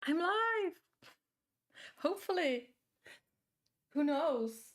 I'm live. Hopefully. Who knows?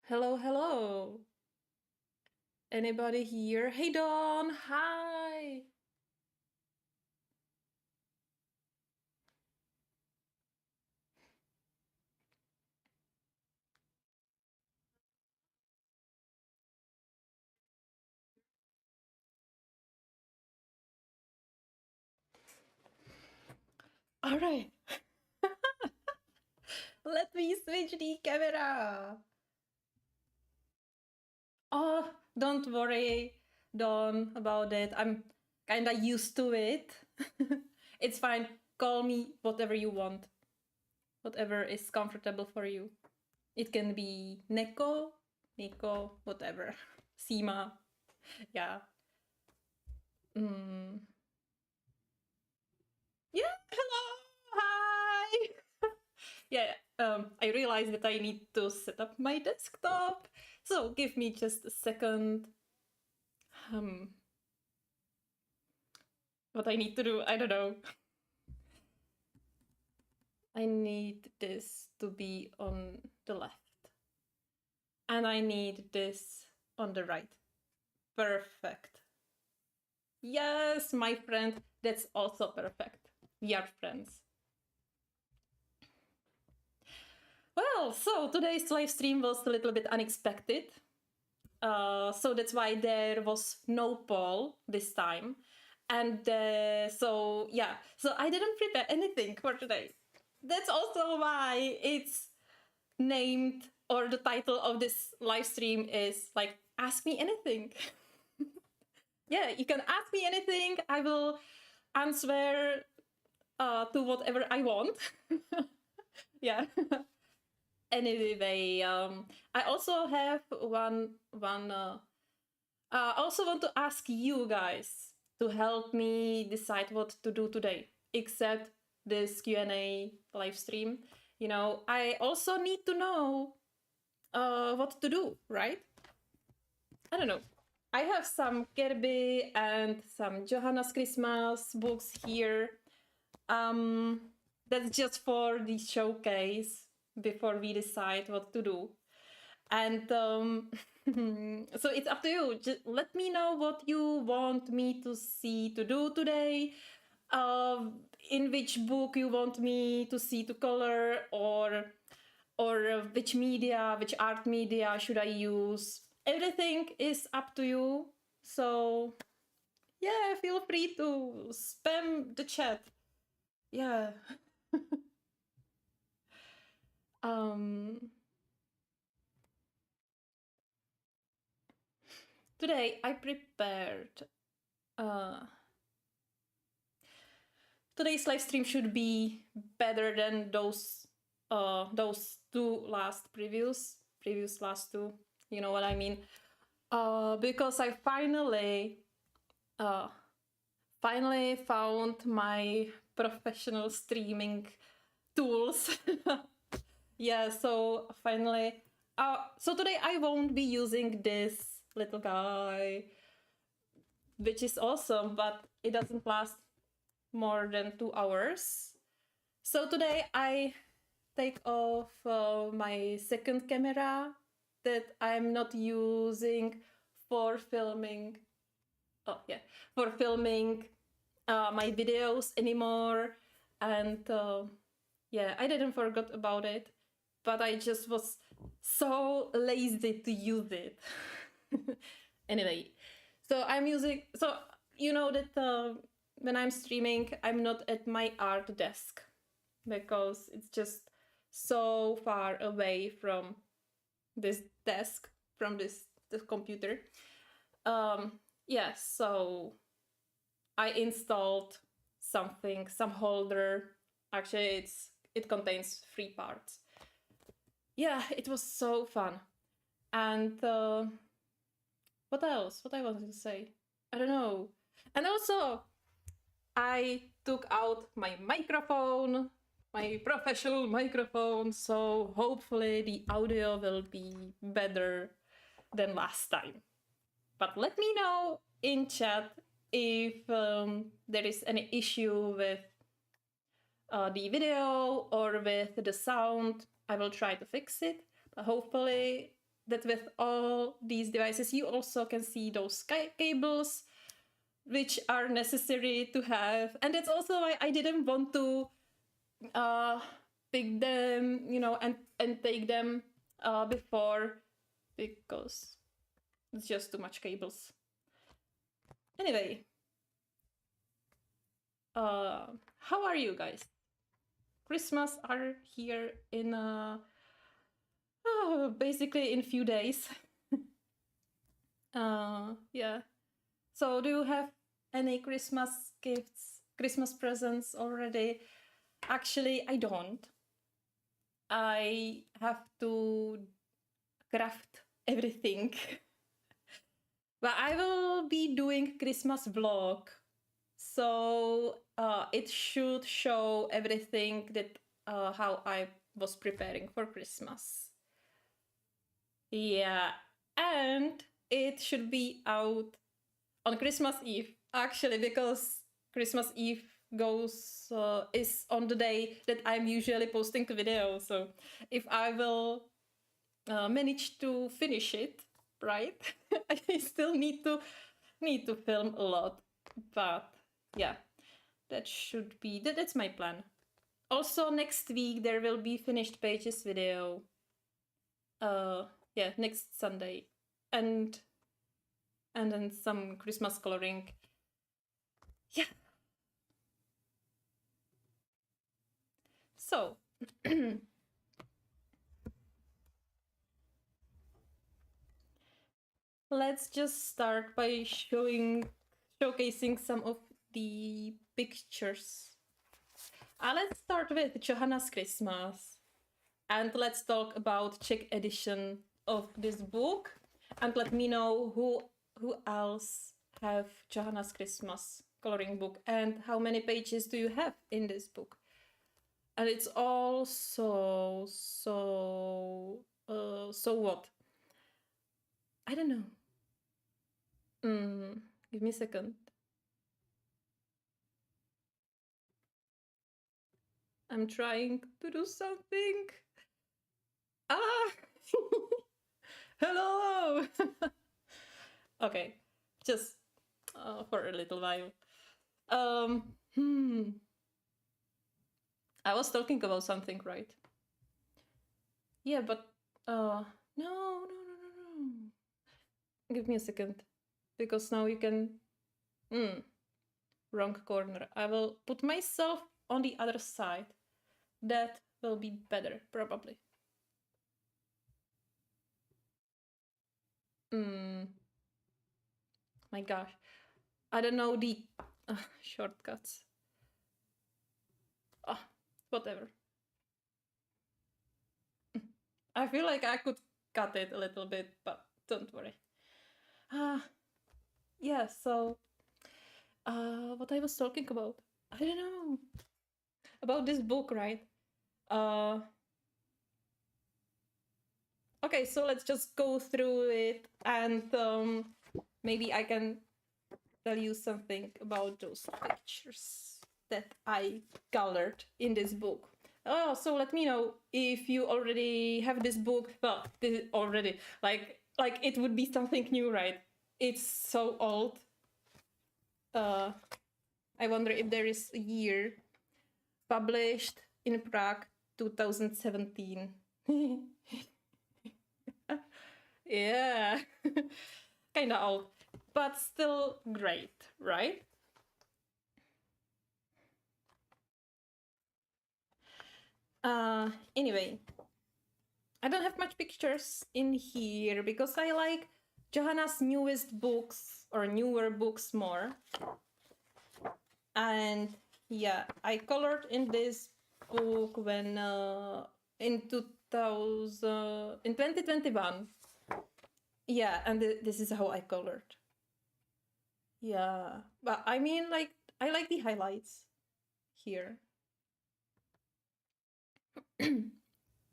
Hello, hello. Anybody here? Hey, Dawn. Hi. All right. Let me switch the camera. Oh, don't worry, Dawn, about it. I'm kinda used to it. It's fine. Call me whatever you want. Whatever is comfortable for you. It can be Neko, Neko, whatever. Sima. Yeah. Mm. Yeah, hello, hi. Yeah, I realized that I need to set up my desktop. So give me just a second. Um, what I need to do, I don't know. I need this to be on the left. And I need this on the right. Perfect. Yes, my friend, that's also perfect. We are friends. Well, so today's live stream was a little bit unexpected. So that's why there was no poll this time. And so, yeah, so I didn't prepare anything for today. That's also why it's named, or the title of this live stream is like, Ask Me Anything. Yeah, you can ask me anything. I will answer to whatever I want. Yeah. Anyway, I also have one I also want to ask you guys to help me decide what to do today, except this Q&A live stream. You know, I also need to know what to do, right? I don't know. I have some Kirby and some Johanna's Christmas books here. Um, that's just for the showcase before we decide what to do. And so it's up to you. Just let me know what you want me to see to do today. In which book you want me to see to color, or which media, which art media should I use. Everything is up to you. So yeah, feel free to spam the chat. Yeah. um Today I prepared uh today's live stream should be better than those two last previous last two. You know what I mean? Because I uh finally found my professional streaming tools. Yeah, so finally so today I won't be using this little guy, which is awesome, but it doesn't last more than 2 hours. So today I take off my second camera that I'm not using for filming. Oh yeah, for filming my videos anymore. And yeah, I didn't forget about it, but I just was so lazy to use it. Anyway, so I'm using, so you know that when I'm streaming, I'm not at my art desk because it's just so far away from this desk, from this computer. Yeah, so I installed something, some holder. Actually, it contains 3 parts. Yeah, it was so fun. And what else? What I wanted to say? I don't know. And also, I took out my microphone, my professional microphone, so hopefully the audio will be better than last time. But let me know in chat if there is any issue with the video or with the sound. I will try to fix it. But hopefully that with all these devices you also can see those cables which are necessary to have. And that's also why I didn't want to pick them, you know, and take them before, because it's just too much cables. Anyway, how are you guys? Christmas are here in basically in few days. Yeah. So do you have any Christmas gifts, Christmas presents already? Actually, I don't. I have to craft everything. But I will be doing Christmas vlog. So it should show everything that how I was preparing for Christmas. Yeah, and it should be out on Christmas Eve, actually, because Christmas Eve goes is on the day that I'm usually posting the video. So if I will manage to finish it, right, I still need to film a lot. But yeah, that should be that's my plan. Also, next week there will be finished pages video. Yeah, next Sunday, and then some Christmas coloring. Yeah. So let's just start by showcasing some of the pictures. Let's start with Johanna's Christmas, and let's talk about Czech edition of this book, and let me know who else have Johanna's Christmas coloring book, and how many pages do you have in this book. And it's all so what? I don't know. Give me a second. I'm trying to do something. Ah! Hello! Okay, just for a little while. I was talking about something, right? Yeah, but no. Give me a second, because now you can. Wrong corner. I will put myself on the other side. That will be better, probably. My gosh. I don't know the shortcuts. Whatever. I feel like I could cut it a little bit, but don't worry. Yeah, so what I was talking about. I don't know. About this book, right? Okay, so let's just go through it, and maybe I can tell you something about those pictures that I colored in this book. Oh, so let me know if you already have this book. Well, this already like it would be something new, right? It's so old. I wonder if there is a year. Published in Prague, 2017. Yeah, kind of old, but still great, right? Anyway, I don't have much pictures in here because I like Johanna's newest books or newer books more. And yeah, I colored in this book when in 2021. Yeah, and this is how I colored. Yeah, but I mean, like, I like the highlights here.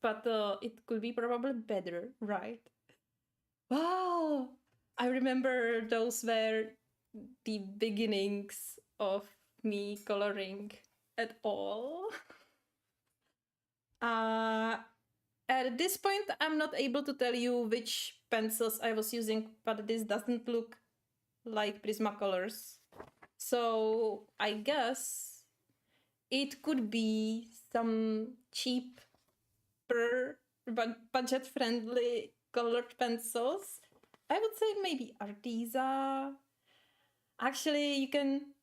But it could be probably better, right? Wow! I remember those were the beginnings of me coloring at all. Uh, at this point, I'm not able to tell you which pencils I was using, but this doesn't look like Prismacolors. So I guess it could be some cheaper but budget-friendly colored pencils. I would say maybe Arteza. Actually, you can.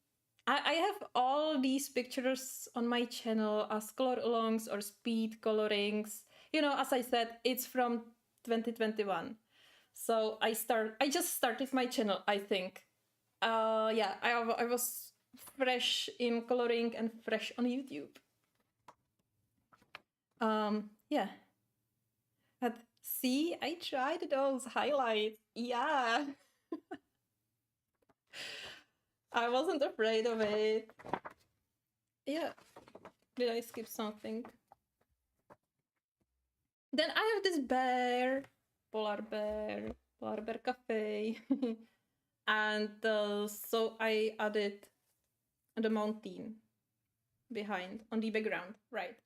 I have all these pictures on my channel as color alongs or speed colorings. You know, as I said, it's from 2021. So I just started my channel, I think. Yeah, I was fresh in coloring and fresh on YouTube. Yeah. But see, I tried those highlights. Yeah. I wasn't afraid of it. Yeah. Did I skip something? Then I have this bear, polar bear cafe. And so I added the mountain behind on the background, right?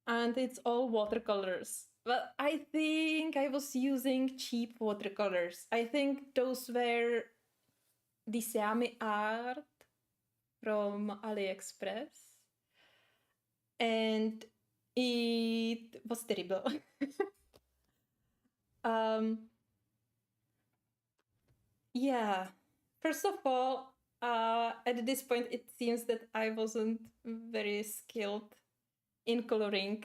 And it's all watercolors. But I think I was using cheap watercolors. I think those were the Simi art from AliExpress. And it was terrible. um, yeah. First of all, at this point, it seems that I wasn't very skilled in coloring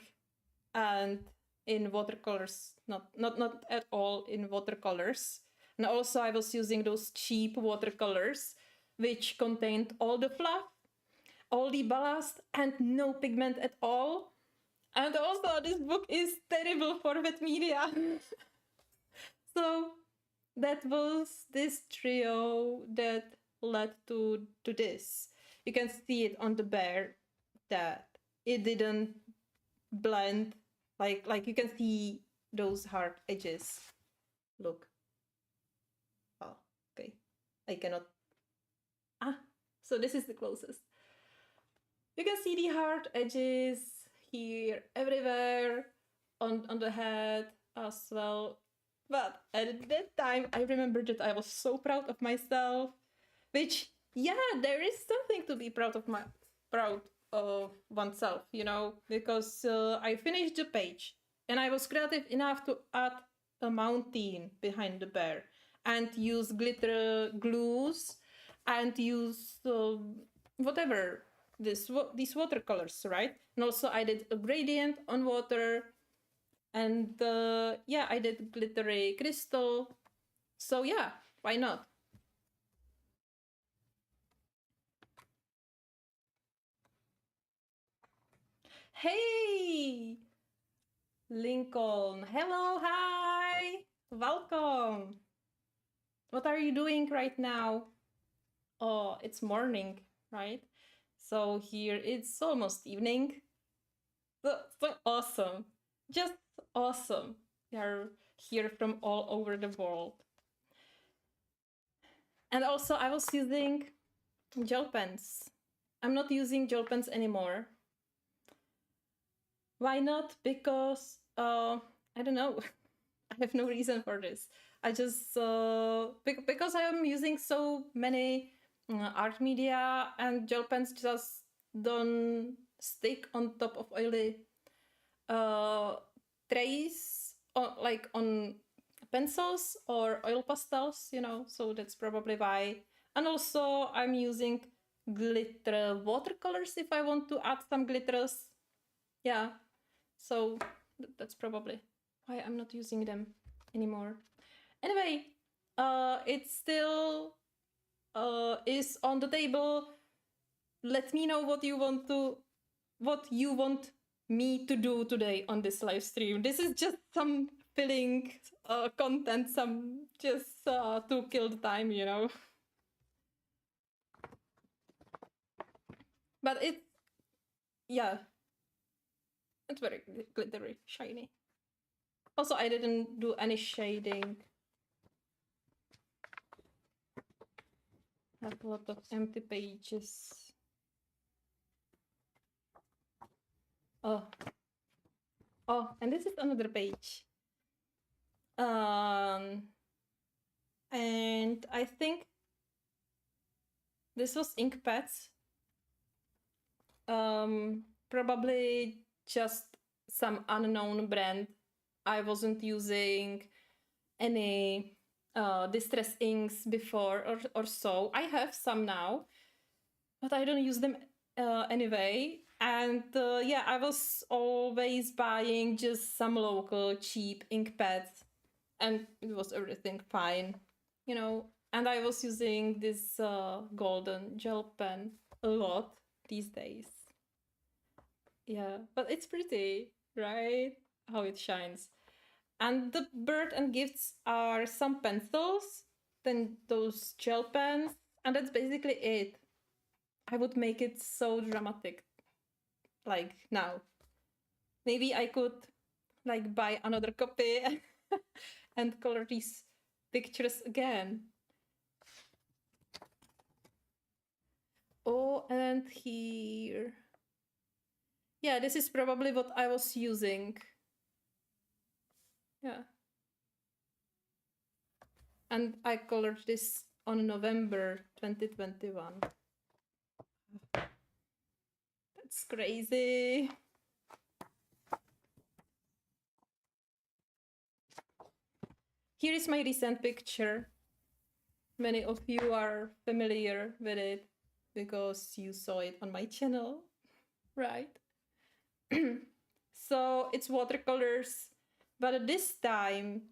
and in watercolors, not at all in watercolors. And also I was using those cheap watercolors which contained all the fluff, all the ballast, and no pigment at all. And also this book is terrible for wet media. So that was this trio that led to this. You can see it on the bear that it didn't blend, like you can see those hard edges. Look. Oh, okay. I cannot. So this is the closest. You can see the hard edges here everywhere on the head as well. But at that time, I remember that I was so proud of myself. Which, yeah, there is something to be proud of oneself, you know, because I finished the page and I was creative enough to add a mountain behind the bear and use glitter glues and use whatever these watercolors, right? And also I did a gradient on water, and yeah, I did glittery crystal. So yeah, why not? Hey, Lincoln. Hello, hi. Welcome. What are you doing right now? Oh, it's morning, right? So here it's almost evening. So awesome. Just awesome. We are here from all over the world. And also I was using gel pens. I'm not using gel pens anymore. Why not? Because I don't know. I have no reason for this. I just because I am using so many art media, and gel pens just don't stick on top of oily trays, like on pencils or oil pastels, you know. So that's probably why. And also I'm using glitter watercolors if I want to add some glitters. Yeah. So that's probably why I'm not using them anymore. Anyway, it still is on the table. Let me know what you want me to do today on this live stream. This is just some filling content, some just to kill the time, you know. But yeah, it's very glittery, shiny. Also, I didn't do any shading. I have a lot of empty pages. Oh, and this is another page. And I think this was ink pads. Probably just some unknown brand. I wasn't using any distress inks before or so. I have some now, but I don't use them anyway. And yeah, I was always buying just some local cheap ink pads, and it was everything fine, you know. And I was using this golden gel pen a lot these days. Yeah, but it's pretty, right? How it shines. And the bird and gifts are some pencils, then those gel pens, and that's basically it. I would make it so dramatic, like now. Maybe I could like buy another copy and color these pictures again. Oh, and here. Yeah, this is probably what I was using. Yeah. And I colored this on November 2021. That's crazy. Here is my recent picture. Many of you are familiar with it because you saw it on my channel, right? So it's watercolors, but this time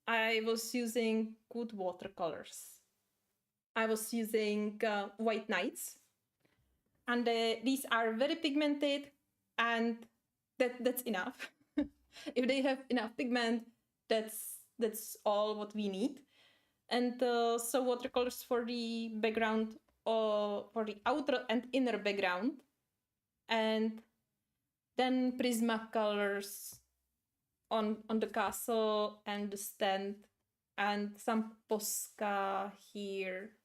I was using good watercolors. I was using White Nights, and these are very pigmented, and that's enough. If they have enough pigment, that's all what we need. And so watercolors for the background, for the outer and inner background, and then Prismacolors on the castle and the stand, and some Posca here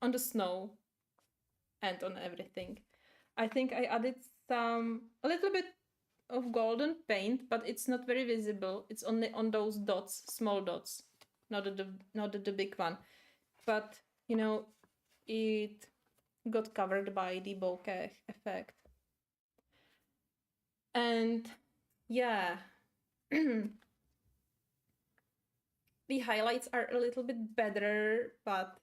on the snow and on everything. I think I added a little bit of golden paint, but it's not very visible. It's only on those dots, small dots, not the big one. But you know, it got covered by the bokeh effect. And yeah, the highlights are a little bit better, but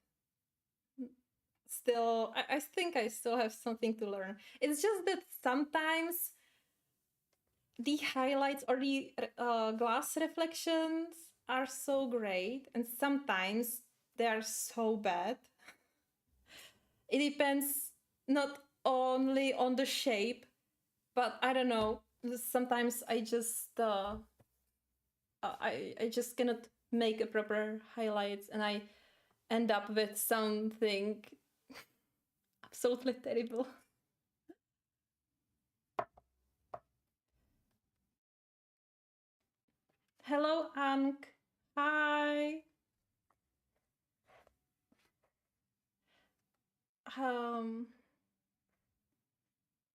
still, I think I still have something to learn. It's just that sometimes the highlights or the glass reflections are so great, and sometimes they are so bad. It depends not only on the shape, but I don't know. Sometimes I just I just cannot make a proper highlights, and I end up with something absolutely terrible. Hello, Ank. Hi.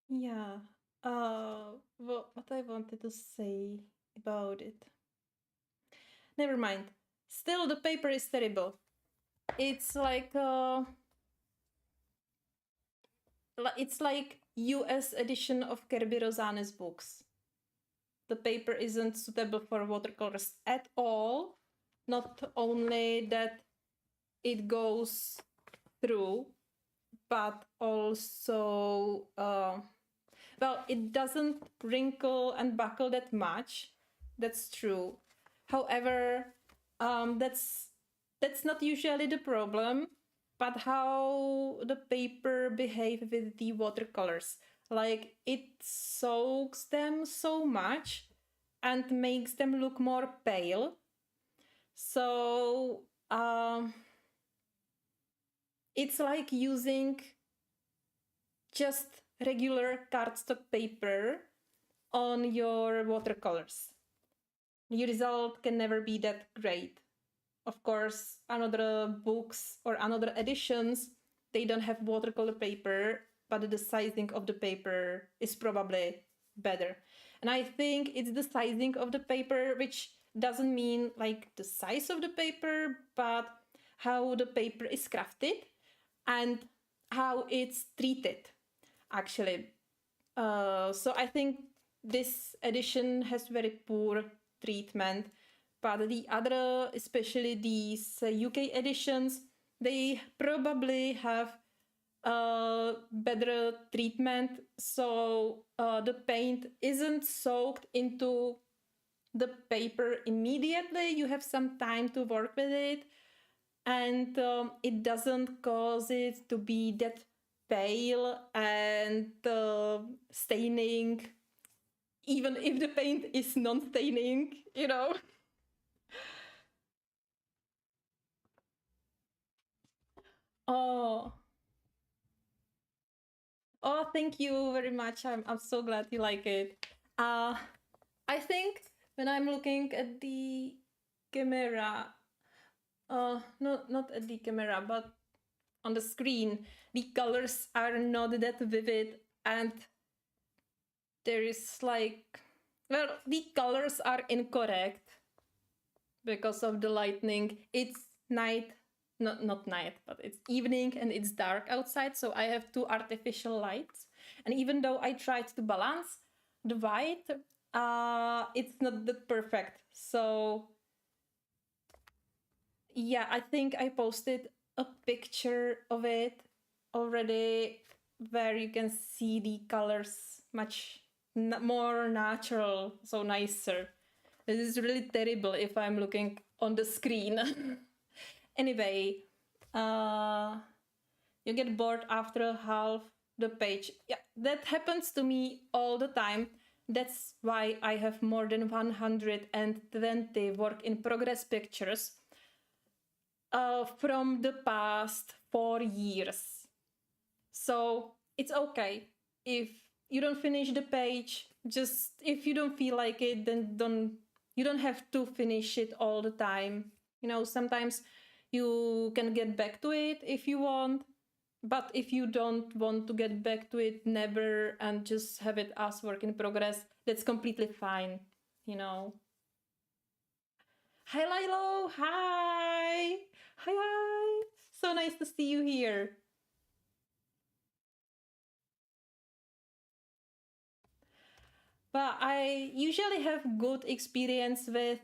Yeah. What I wanted to say about it. Never mind. Still, the paper is terrible. It's like it's like US edition of Kirby Rosane's books. The paper isn't suitable for watercolors at all. Not only that it goes through, but also Well, it doesn't wrinkle and buckle that much. That's true. However, that's not usually the problem, but how the paper behave with the watercolors. Like it soaks them so much and makes them look more pale. So it's like using just regular cardstock paper on your watercolors. Your result can never be that great. Of course, another books or another editions, they don't have watercolor paper, but the sizing of the paper is probably better. And I think it's the sizing of the paper, which doesn't mean like the size of the paper, but how the paper is crafted and how it's treated, actually. So I think this edition has very poor treatment, but the other, especially these UK editions, they probably have better treatment, so the paint isn't soaked into the paper immediately. You have some time to work with it, and it doesn't cause it to be that pale and staining, even if the paint is non-staining, you know. Oh, oh, thank you very much. I'm so glad you like it. Uh, I think when I'm looking at the camera, not at the camera, but on the screen, the colors are not that vivid, and there is like, well, the colors are incorrect because of the lightning. It's night, not night, but it's evening and it's dark outside, so I have two artificial lights. And even though I tried to balance the white, it's not that perfect. So yeah, I think I posted a picture of it already where you can see the colors much more natural, so nicer. This is really terrible if I'm looking on the screen. Anyway, you get bored after half the page. Yeah, that happens to me all the time. That's why I have more than 120 work in progress pictures from the past 4 years. So it's okay if you don't finish the page. Just if you don't feel like it, then you don't have to finish it all the time. You know, sometimes you can get back to it if you want, but if you don't want to get back to it never and just have it as work in progress, that's completely fine, you know. Hi Lilo, hi. Hi. So nice to see you here. But I usually have good experience with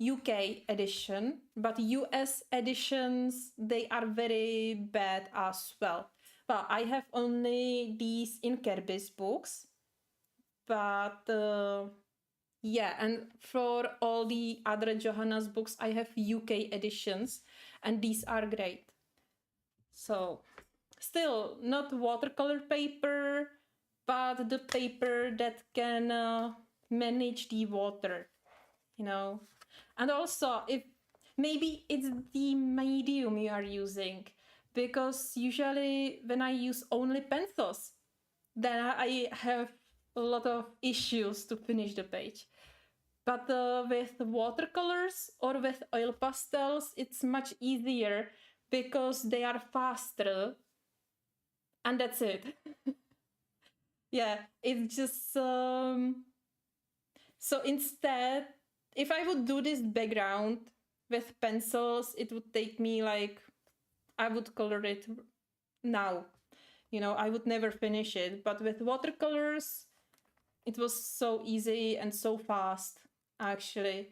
UK edition, but US editions, they are very bad as well. Well, I have only these in Kirby's books, but yeah, and for all the other Johanna's books, I have UK editions, and these are great. So, still not watercolor paper, but the paper that can manage the water, you know. And also, if maybe it's the medium you are using, because usually when I use only pencils, then I have a lot of issues to finish the page. But with watercolors or with oil pastels, it's much easier because they are faster, and that's it. Yeah, it's just so instead, if I would do this background with pencils, it would take me like, I would color it now. You know, I would never finish it. But with watercolors, it was so easy and so fast, actually.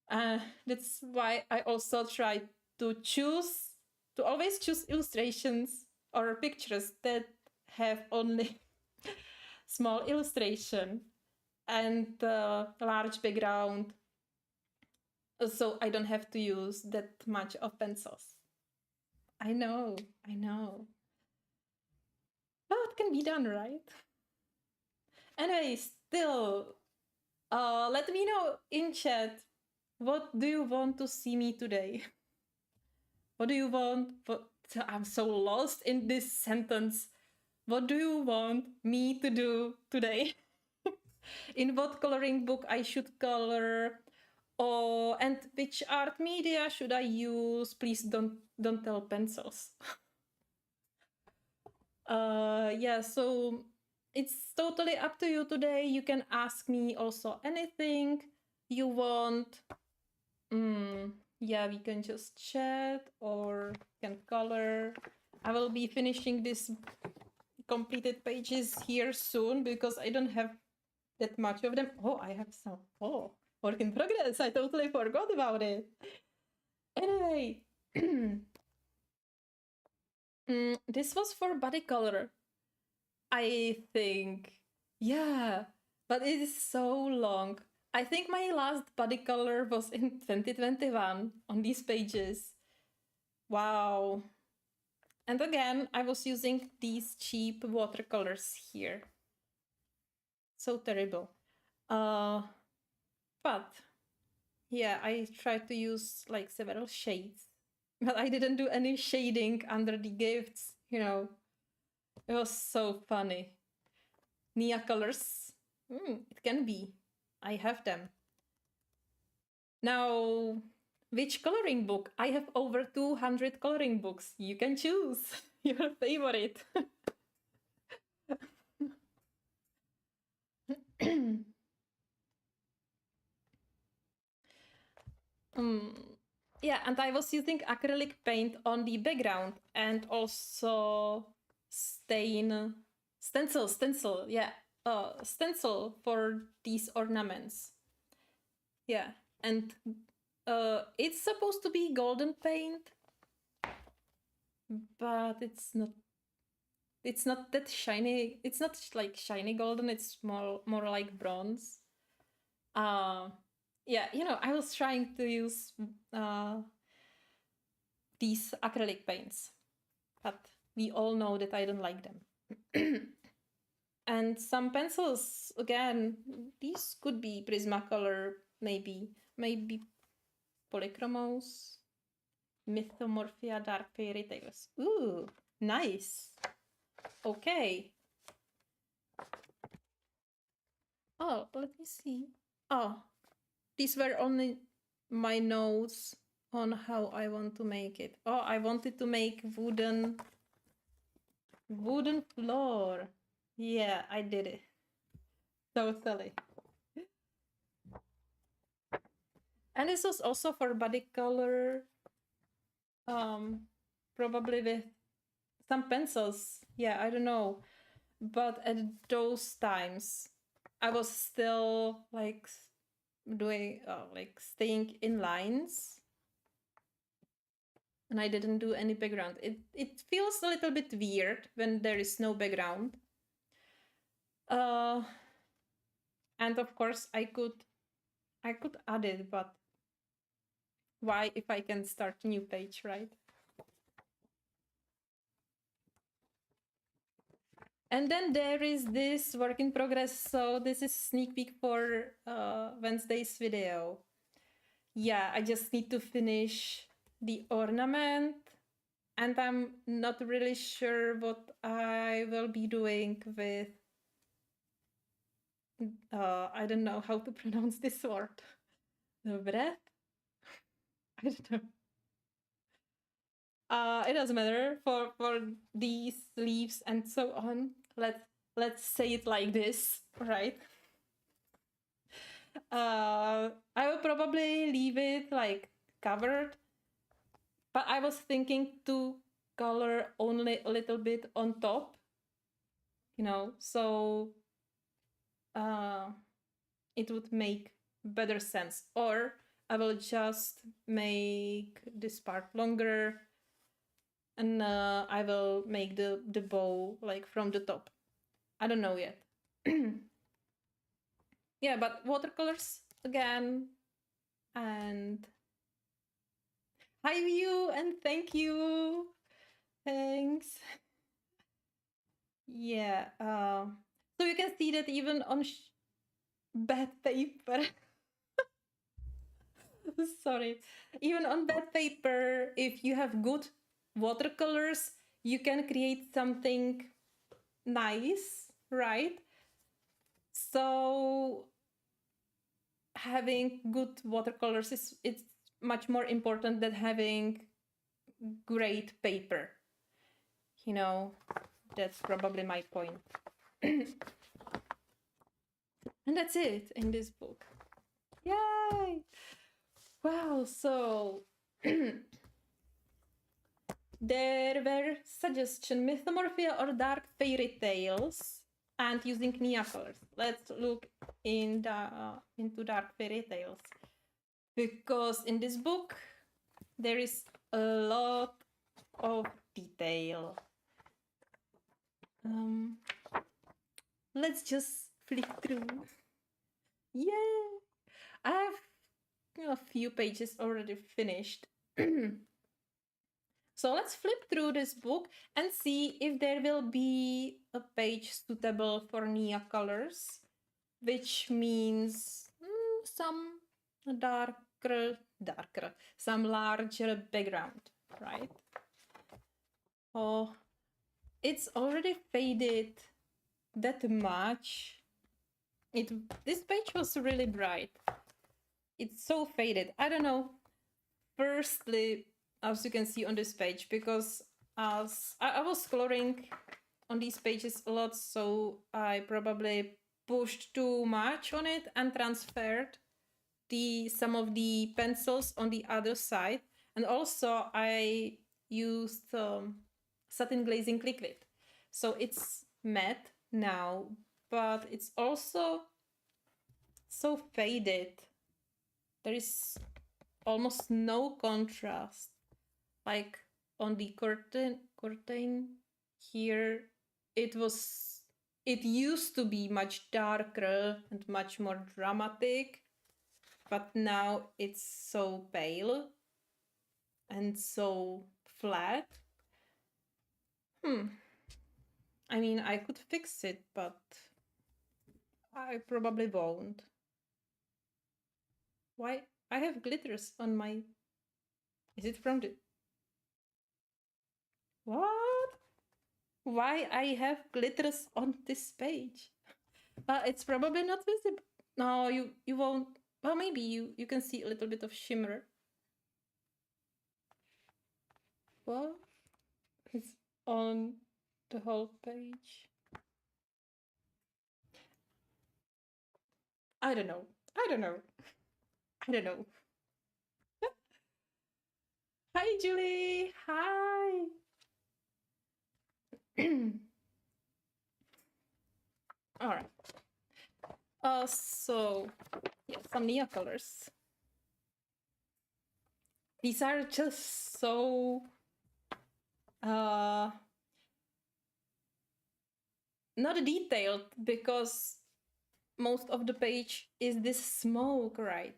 That's why I also try to always choose illustrations or pictures that have only small illustration and large background, so I don't have to use that much of pencils. I know. But it can be done, right? Anyway, still, let me know in chat, what do you want to see me today? What do you want? I'm so lost in this sentence. What do you want me to do today? In what coloring book I should color? Oh, and which art media should I use? Please don't tell pencils. Yeah, so it's totally up to you today. You can ask me also anything you want. Yeah, we can just chat or can color. I will be finishing this completed pages here soon because I don't have that much of them. Oh, I have some. Oh, work in progress. I totally forgot about it. Anyway, this was for body color, I think. Yeah, but it is so long. I think my last body color was in 2021 on these pages. Wow. And again, I was using these cheap watercolors here. So terrible. But yeah, I tried to use like several shades, but I didn't do any shading under the gifts, you know. It was so funny. Nia colors. It can be. I have them. Now, which coloring book? I have over 200 coloring books. You can choose your favorite. Yeah, and I was using acrylic paint on the background and also stencil, yeah, stencil for these ornaments. Yeah, and it's supposed to be golden paint, but it's not. It's not that shiny. It's not like shiny golden. It's more like bronze. Yeah, you know, I was trying to use these acrylic paints, but we all know that I don't like them. And some pencils, again, these could be Prismacolor, maybe Polychromos, Mythomorphia, Dark Fairy Tales. Ooh, nice. Okay. Oh, let me see. Oh, these were only my notes on how I want to make it. Oh, I wanted to make wooden floor. Yeah, I did it. Totally. And this was also for body color. Probably with some pencils. Yeah, I don't know. But at those times, I was still like doing like staying in lines, and I didn't do any background. It feels a little bit weird when there is no background. And of course I could add it, but why if I can start a new page, right? And then there is this work in progress. So this is sneak peek for Wednesday's video. Yeah, I just need to finish the ornament, and I'm not really sure what I will be doing with I don't know how to pronounce this word. The breath? I don't know. It doesn't matter for these leaves and so on. Let's say it like this, right? I will probably leave it like covered, but I was thinking to color only a little bit on top, you know, so it would make better sense. Or I will just make this part longer, and I will make the bow like from the top. I don't know yet. Yeah, but watercolors again. And hi you and thank you. Thanks. Yeah. So you can see that even on bad paper. Sorry. Even on bad paper, if you have good watercolors, you can create something nice, right? So having good watercolors is it's much more important than having great paper. You know, that's probably my point. And that's it in this book. Yay! Wow, so there were suggestions, mythomorphia or dark fairy tales, and using Nia colors. Let's look into dark fairy tales. Because in this book, there is a lot of detail. Let's just flip through. Yeah, I have a few pages already finished. So let's flip through this book and see if there will be a page suitable for Nia colors, which means some darker, some larger background, right? Oh, it's already faded that much. This page was really bright. It's so faded. I don't know. Firstly, as you can see on this page, because as I was coloring on these pages a lot, so I probably pushed too much on it and transferred some of the pencils on the other side. And also I used satin glazing liquid. So it's matte now, but it's also so faded. There is almost no contrast. Like on the curtain here, it used to be much darker and much more dramatic, but now it's so pale and so flat. I mean, I could fix it, but I probably won't. Why? I have glitters on my... Is it from the... What? Why I have glitters on this page? It's probably not visible. No, you won't. Well, maybe you can see a little bit of shimmer. What? It's on the whole page. I don't know. I don't know. I don't know. Hi, Julie. Hi. All right. So yeah, some Nia colors. These are just so not detailed because most of the page is this smoke, right?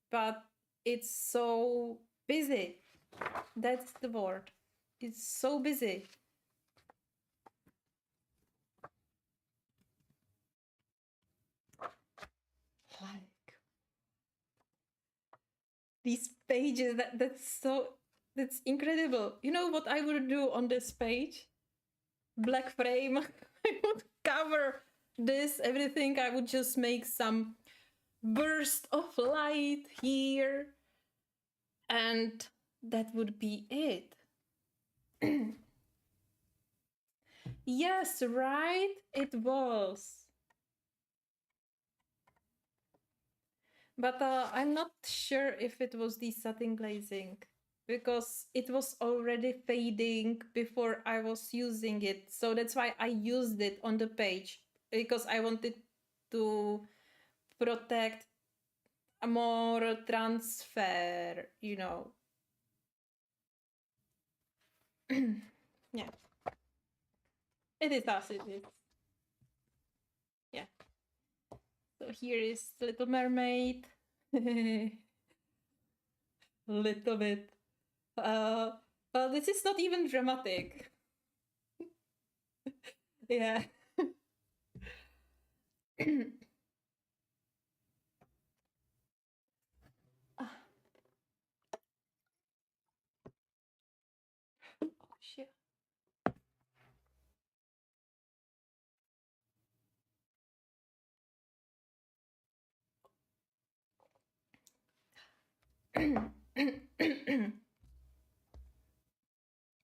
But it's so busy. That's the word. It's so busy. Like these pages, that's incredible. You know what I would do on this page? Black frame. I would cover this, everything. I would just make some burst of light here. And that would be it. Yes, right? It was. But I'm not sure if it was the satin glazing because it was already fading before I was using it. So that's why I used it on the page because I wanted to protect a more transfer, you know. Yeah. It is as it is. Yeah. So here is the Little Mermaid. Little bit. Well, this is not even dramatic. Yeah. Ah, oh, shit.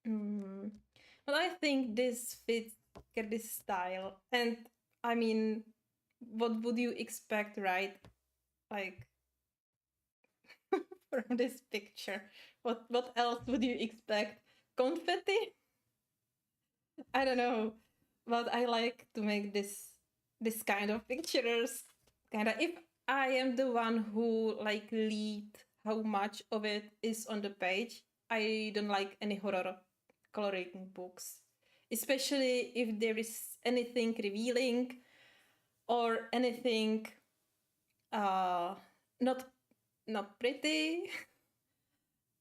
Mm. But I think this fits this style. And I mean, what would you expect, right? Like from this picture. What else would you expect? Confetti? I don't know. But I like to make this kind of pictures. Kinda if I am the one who like lead how much of it is on the page, I don't like any horror coloring books. Especially if there is anything revealing or anything uh not not pretty.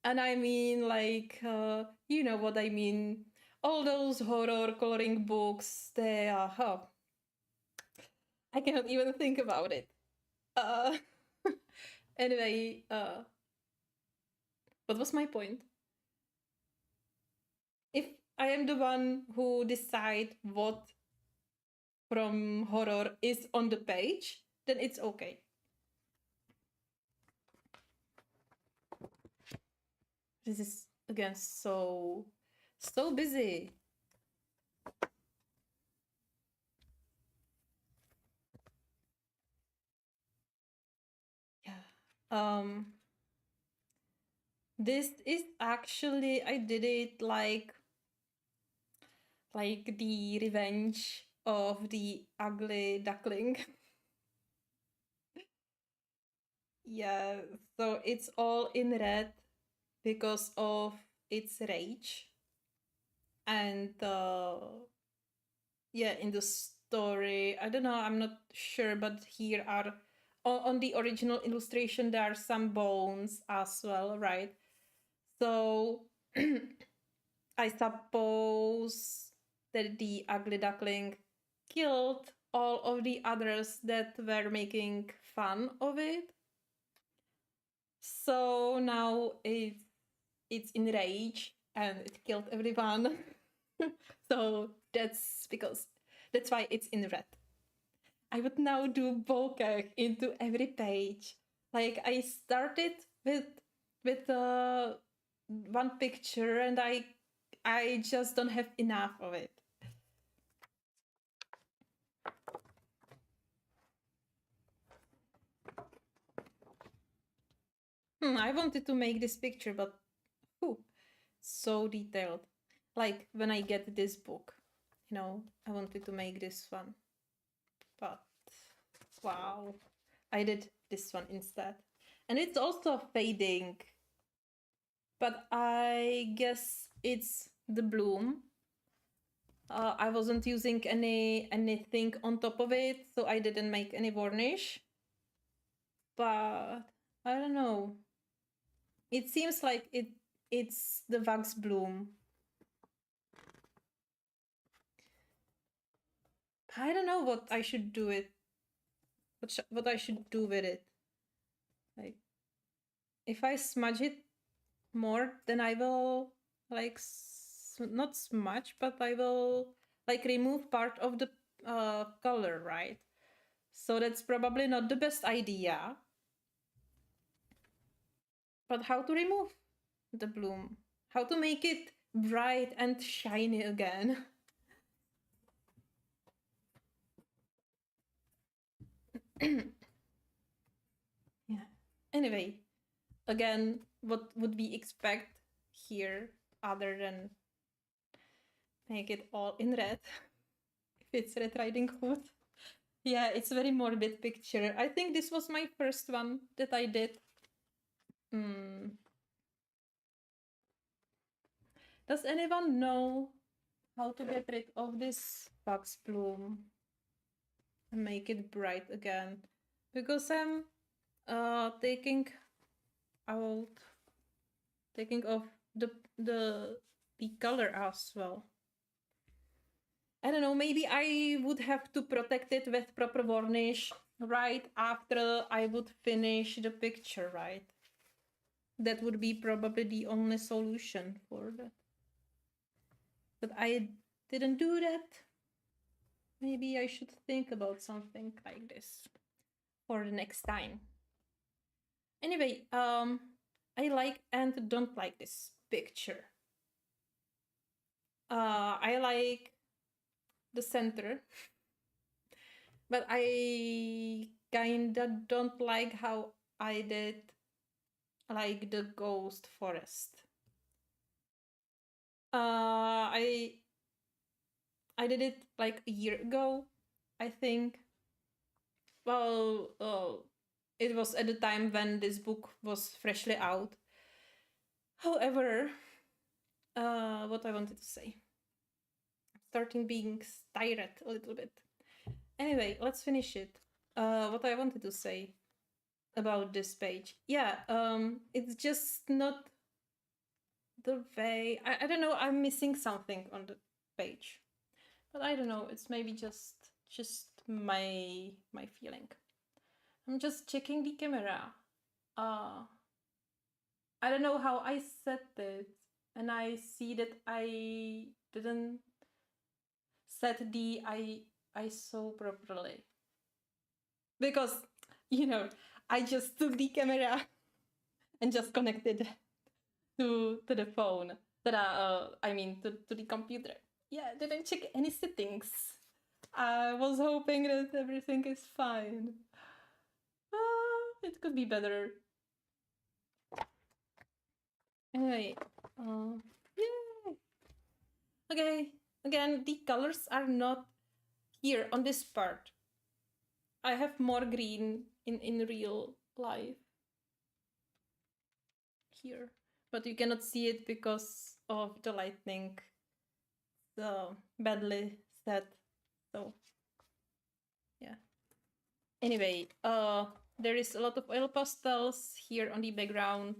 And I mean, like, you know what I mean. All those horror coloring books, they are, oh, I cannot even think about it. Uh, anyway, what was my point? If I am the one who decide what from horror is on the page, then it's okay. This is again so busy. Yeah. This is actually I did it like the revenge of the ugly duckling. Yeah, so it's all in red because of its rage. And yeah, in the story, I don't know, I'm not sure, but here are on the original illustration there are some bones as well, right? So I suppose that the ugly duckling killed all of the others that were making fun of it. So now it's in rage and it killed everyone. So that's why it's in red. I would now do bokeh into every page. Like I started with one picture and I just don't have enough of it. I wanted to make this picture, but whew, so detailed. Like when I get this book, I wanted to make this one, but wow, I did this one instead. And it's also fading, but I guess it's the bloom. I wasn't using anything on top of it, so I didn't make any varnish. But I don't know. It seems like it's the wax bloom. I don't know what I should do it. What I should do with it. Like if I smudge it more, then I will like not smudge, but I will like remove part of the color, right? So that's probably not the best idea. But how to remove the bloom? How to make it bright and shiny again? Yeah. Anyway, again, what would we expect here other than make it all in red? If it's Red Riding Hood. Yeah, it's a very morbid picture. I think this was my first one that I did. Hmm. Does anyone know how to get rid of this fox bloom and make it bright again? because I'm taking off the color as well. I don't know, maybe I would have to protect it with proper varnish right after I would finish the picture, right? That would be probably the only solution for that. But I didn't do that. Maybe I should think about something like this for the next time. Anyway, I like and don't like this picture. I like the center, but I kinda don't like how I did like the ghost forest. I did it like a year ago, I think. Well, it was at the time when this book was freshly out. However, what I wanted to say, I'm starting being tired a little bit. Anyway, let's finish it. What I wanted to say about this page, yeah, it's just not the way. I don't know. I'm missing something on the page, but I don't know. It's maybe just my feeling. I'm just checking the camera. Uh, I don't know how I set it, and I see that I didn't set the ISO properly because I just took the camera and just connected to the phone I mean to the computer. Yeah, didn't check any settings. I was hoping that everything is fine. It could be better. Anyway, yay! Okay, again, the colors are not here on this part. I have more green in real life here, but you cannot see it because of the lightning. So badly set. So yeah. Anyway, there is a lot of oil pastels here on the background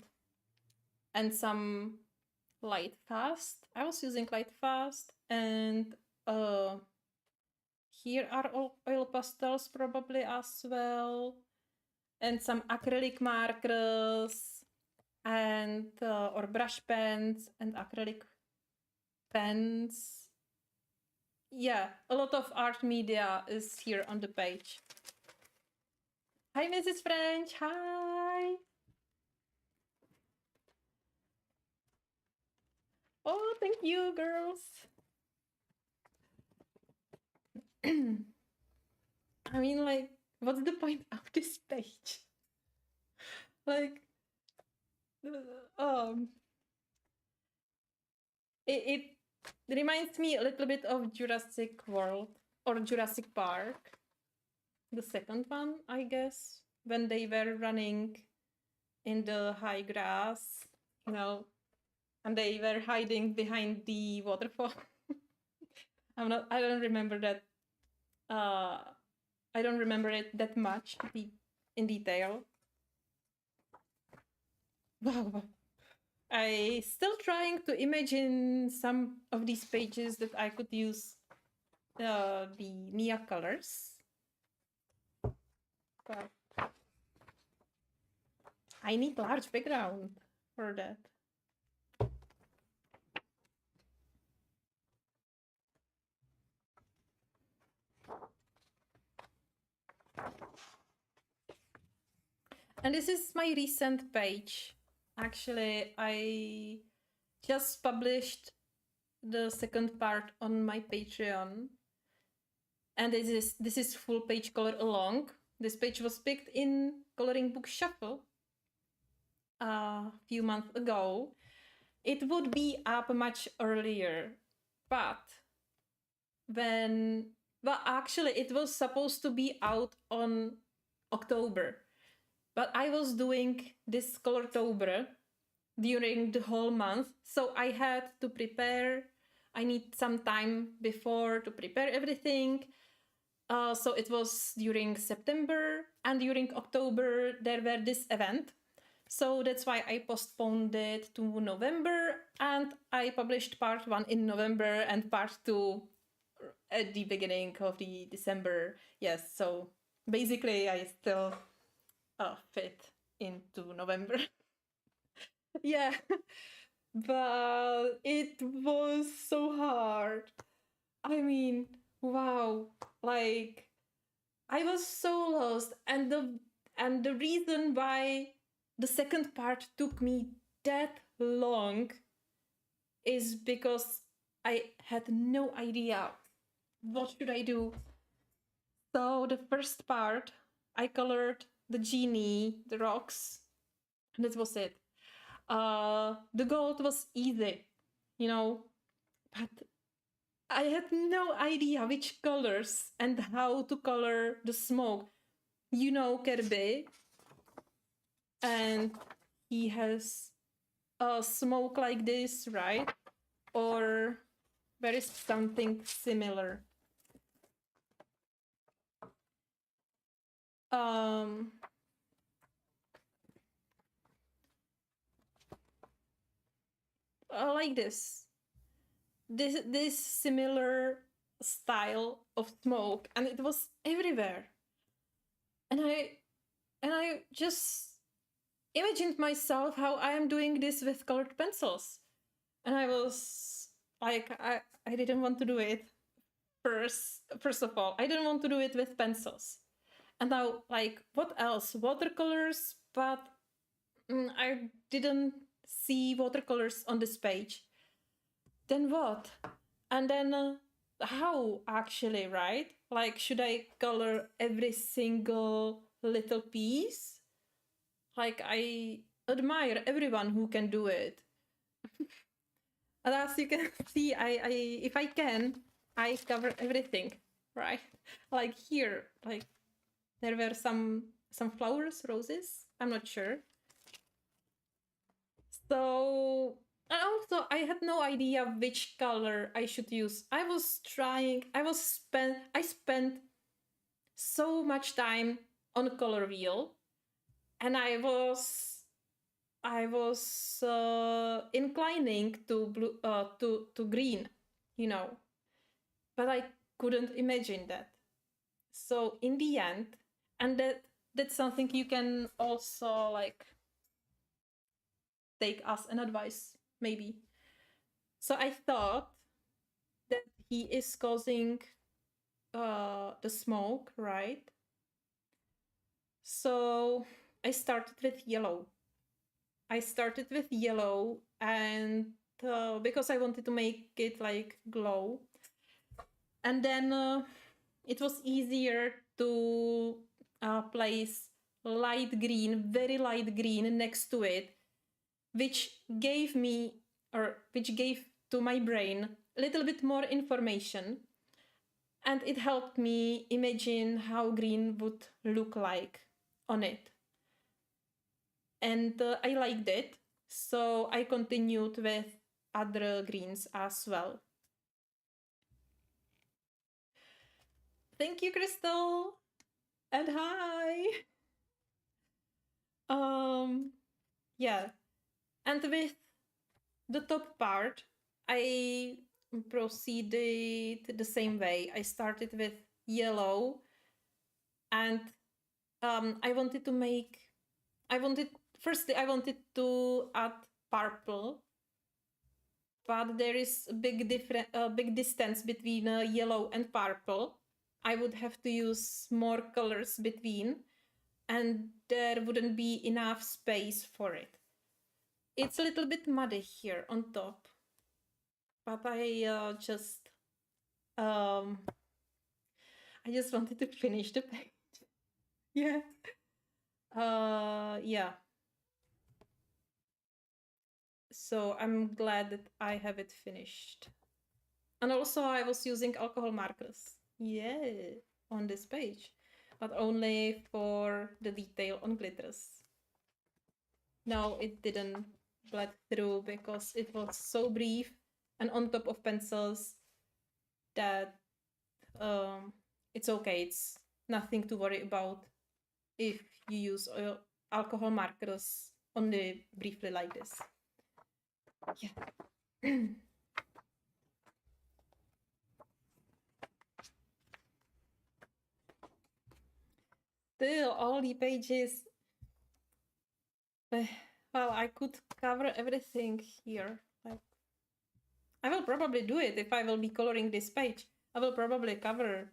and some light fast. I was using light fast, and here are oil pastels probably as well, and some acrylic markers and or brush pens and acrylic pens. Yeah, a lot of art media is here on the page. Hi, Mrs. French. Hi. Oh, thank you, girls. I mean, like, what's the point of this page? Like, it reminds me a little bit of Jurassic World or Jurassic Park, the second one, I guess, when they were running in the high grass, and they were hiding behind the waterfall. I don't remember that. I don't remember it that much in detail. Wow. I still trying to imagine some of these pages that I could use the Nia colors. But I need large background for that. And this is my recent page. Actually, I just published the second part on my Patreon. And this is full page color along. This page was picked in Coloring Book Shuffle a few months ago. It would be up much earlier, but actually it was supposed to be out on October, but I was doing this Colortober during the whole month, so I had to prepare. I need some time before to prepare everything. So it was during September, and during October there were this event. So that's why I postponed it to November, and I published part 1 in November and part 2 at the beginning of the December. Yes, so basically I still fit into November. Yeah, but it was so hard. I mean, wow, like I was so lost, and the reason why the second part took me that long is because I had no idea what should I do. So the first part, I colored the genie, the rocks, and that was it. The gold was easy, you know, but I had no idea which colors and how to color the smoke. You know Kirby, and he has a smoke like this, right? Or there is something similar. Um, like this. This similar style of smoke, and it was everywhere. And I just imagined myself how I am doing this with colored pencils. And I was like, I didn't want to do it. First of all, I didn't want to do it with pencils. And now, like, what else? Watercolors, but I didn't see watercolors on this page. Then what? And then how actually, right? Like, should I color every single little piece? Like, I admire everyone who can do it. And as you can see, I if I can, I cover everything, right? Like here, like there were some flowers, roses. I'm not sure. So, and also I had no idea which color I should use. I was trying. I spent so much time on a color wheel, and I was inclining to blue to green, you know, but I couldn't imagine that. So in the end, and that's something you can also like take as an advice, maybe. So I thought that he is causing the smoke, right? So I started with yellow. I started with yellow, and because I wanted to make it like glow, and then it was easier to place light green, very light green next to it, which gave me, or which gave to my brain a little bit more information, and it helped me imagine how green would look like on it. And I liked it, so I continued with other greens as well. Thank you, Crystal, and hi. Yeah, and with the top part, I proceeded the same way. I started with yellow, and I wanted to make. Firstly, I wanted to add purple, but there is a big distance between yellow and purple. I would have to use more colors between, and there wouldn't be enough space for it. It's a little bit muddy here on top, but I just wanted to finish the page. Yeah. Yeah. So I'm glad that I have it finished. And also I was using alcohol markers. Yeah, on this page, but only for the detail on glitters. No, it didn't bled through because it was so brief and on top of pencils that it's okay. It's nothing to worry about if you use alcohol markers only briefly like this. Yeah. Still, all the pages. Well, I could cover everything here. Like, I will probably do it if I will be coloring this page. I will probably cover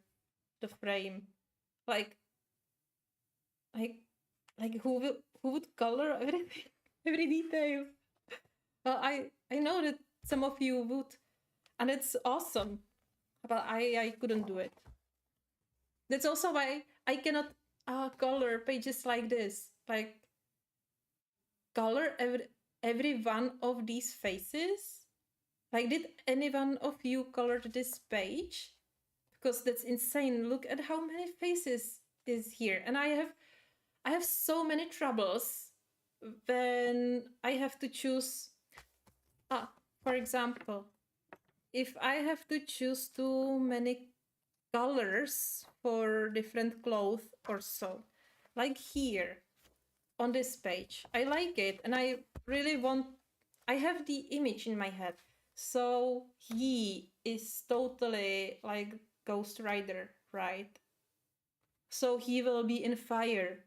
the frame. Like, like who would color everything, every detail? Well, I know that some of you would, and it's awesome, but I couldn't do it. That's also why I cannot color pages like this. Like, color every one of these faces. Like, did any one of you colored this page? Because that's insane. Look at how many faces is here, and I have so many troubles when I have to choose. For example, if I have to choose too many colors for different clothes or so, like here on this page, I like it and I really want. I have the image in my head, so he is totally like Ghost Rider, right? So he will be in fire.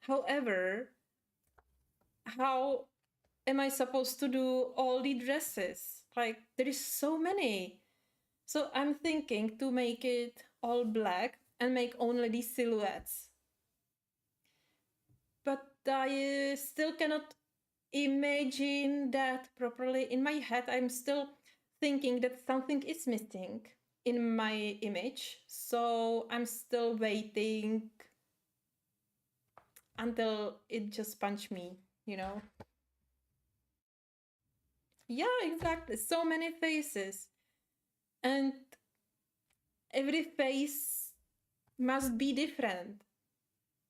However, how am I supposed to do all the dresses? Like, there is so many. So I'm thinking to make it all black and make only the silhouettes. But I still cannot imagine that properly. In my head, I'm still thinking that something is missing in my image. So I'm still waiting until it just punch me, you know? Yeah, exactly. So many faces. And every face must be different.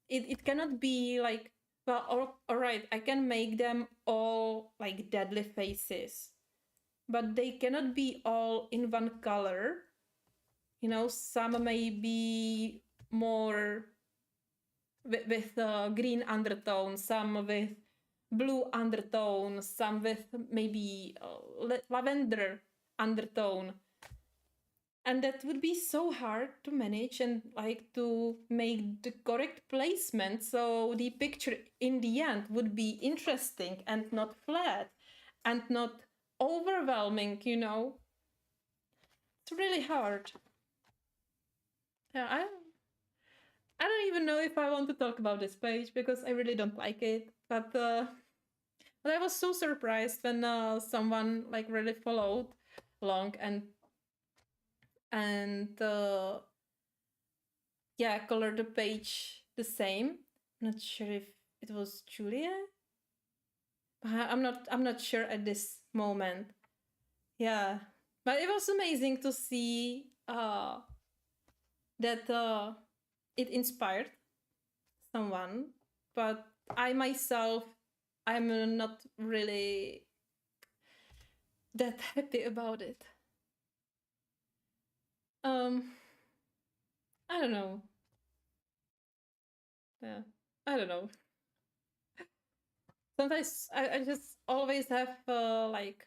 It cannot be like, well, all right, I can make them all like deadly faces, but they cannot be all in one color. You know, some may be more with green undertone, some with blue undertone, some with maybe lavender undertone. And that would be so hard to manage and like to make the correct placement so the picture in the end would be interesting and not flat and not overwhelming, you know. It's really hard. Yeah, I don't even know if I want to talk about this page because I really don't like it. But I was so surprised when someone like really followed along and yeah, colored the page the same. I'm not sure if it was Julia. I'm not sure at this moment. Yeah. But it was amazing to see that it inspired someone. But I myself, I'm not really that happy about it. I don't know. Yeah, I don't know. Sometimes I just always have like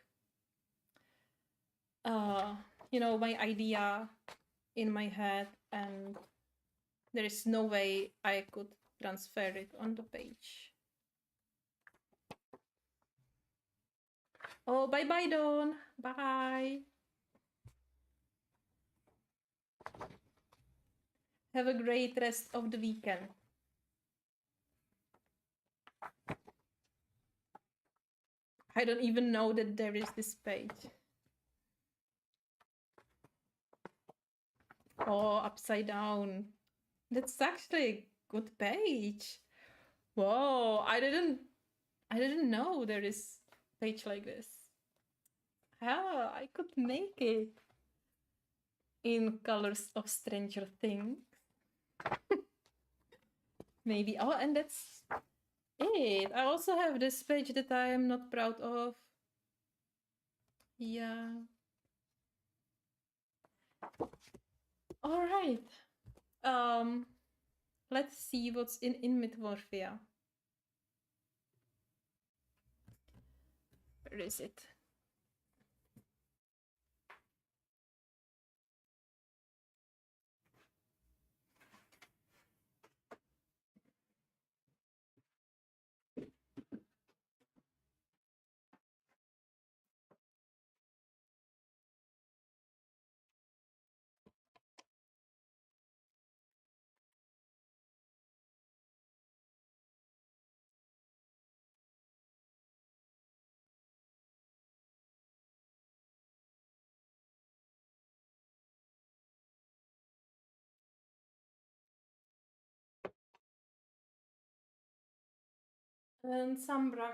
you know, my idea in my head, and there is no way I could transfer it on the page. Oh, bye bye, Dawn. Bye. Have a great rest of the weekend. I don't even know that there is this page. Oh, upside down. That's actually a good page. Whoa, I didn't know there is a page like this. Ah, I could make it in Colors of Stranger Things. Maybe. Oh, and that's it. I also have this page that I am not proud of. Yeah. All right. Let's see what's in Metamorphia. Where is it? And some brush.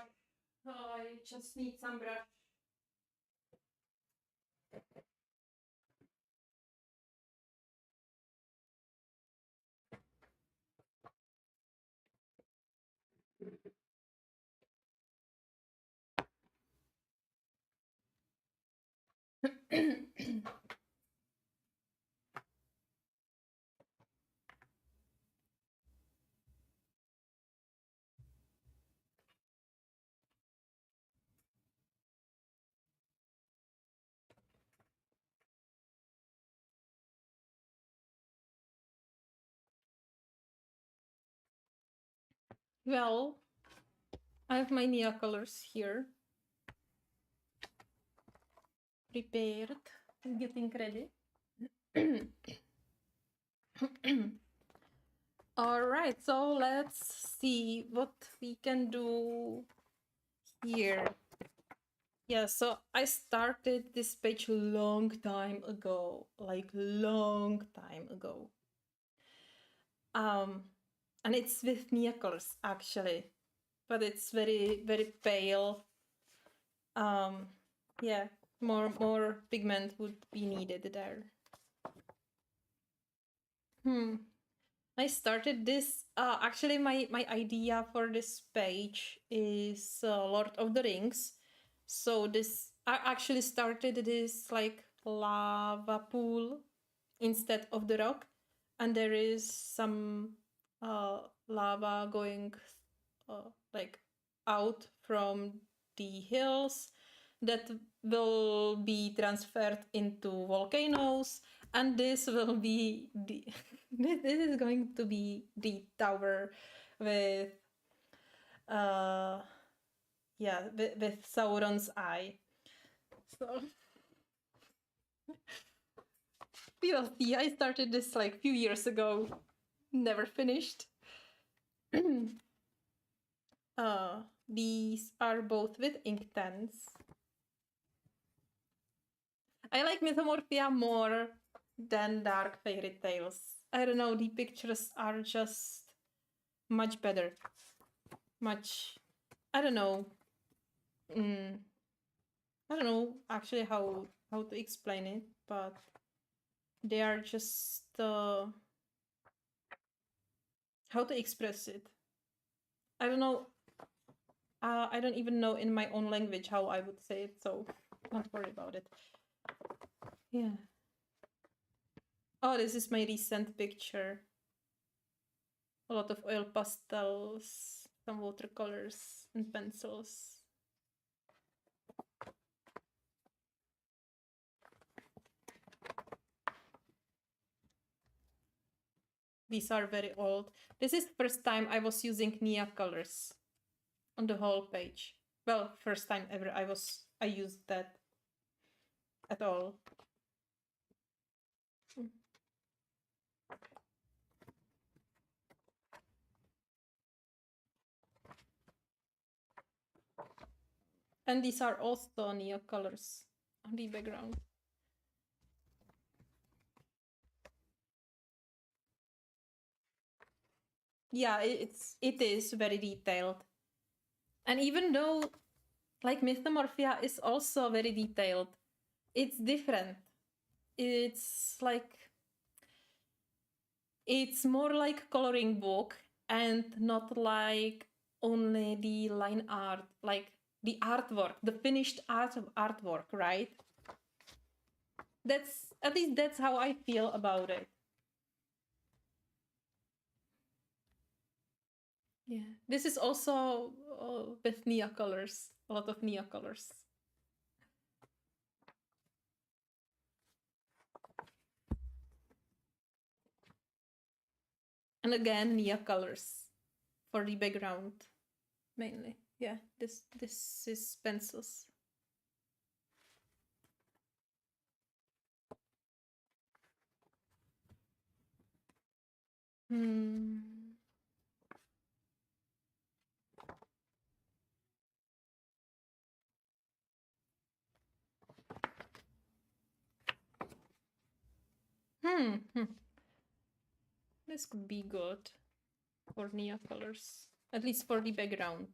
Oh, I just need some brush. Well, I have my Nia colors here. Prepared. Getting ready. All right, so let's see what we can do here. Yeah, so I started this page long time ago, like long time ago. And it's with Nia colors actually, but it's very, very pale. Yeah, more pigment would be needed there. I started this. Actually, my idea for this page is Lord of the Rings. So this I actually started this like lava pool instead of the rock, and there is some lava going like out from the hills that will be transferred into volcanoes, and this will be the this is going to be the tower with yeah with Sauron's eye. So we will see. I started this like a few years ago, never finished. These are both with Inktense. I like Mythomorphia more than Dark Fairy Tales. I don't know, the pictures are just much better. Much, I don't know. I don't know actually how to explain it, but they are just how to express it. I don't know. I don't even know in my own language how I would say it, so don't worry about it. Yeah. Oh, this is my recent picture. A lot of oil pastels, some watercolors and pencils. These are very old. This is the first time I was using Nia colors on the whole page. Well, first time ever I used that at all. And these are also Nia colors on the background. Yeah, it is very detailed. And even though like Mythomorphia is also very detailed, it's different. It's like it's more like coloring book and not like only the line art, like the artwork, the finished artwork, right? That's at least that's how I feel about it. Yeah, this is also with Nia colors, a lot of Nia colors. And again, Nia colors for the background, mainly. Yeah, this is pencils. Hmm. Hmm. This could be good for Nia colors, at least for the background.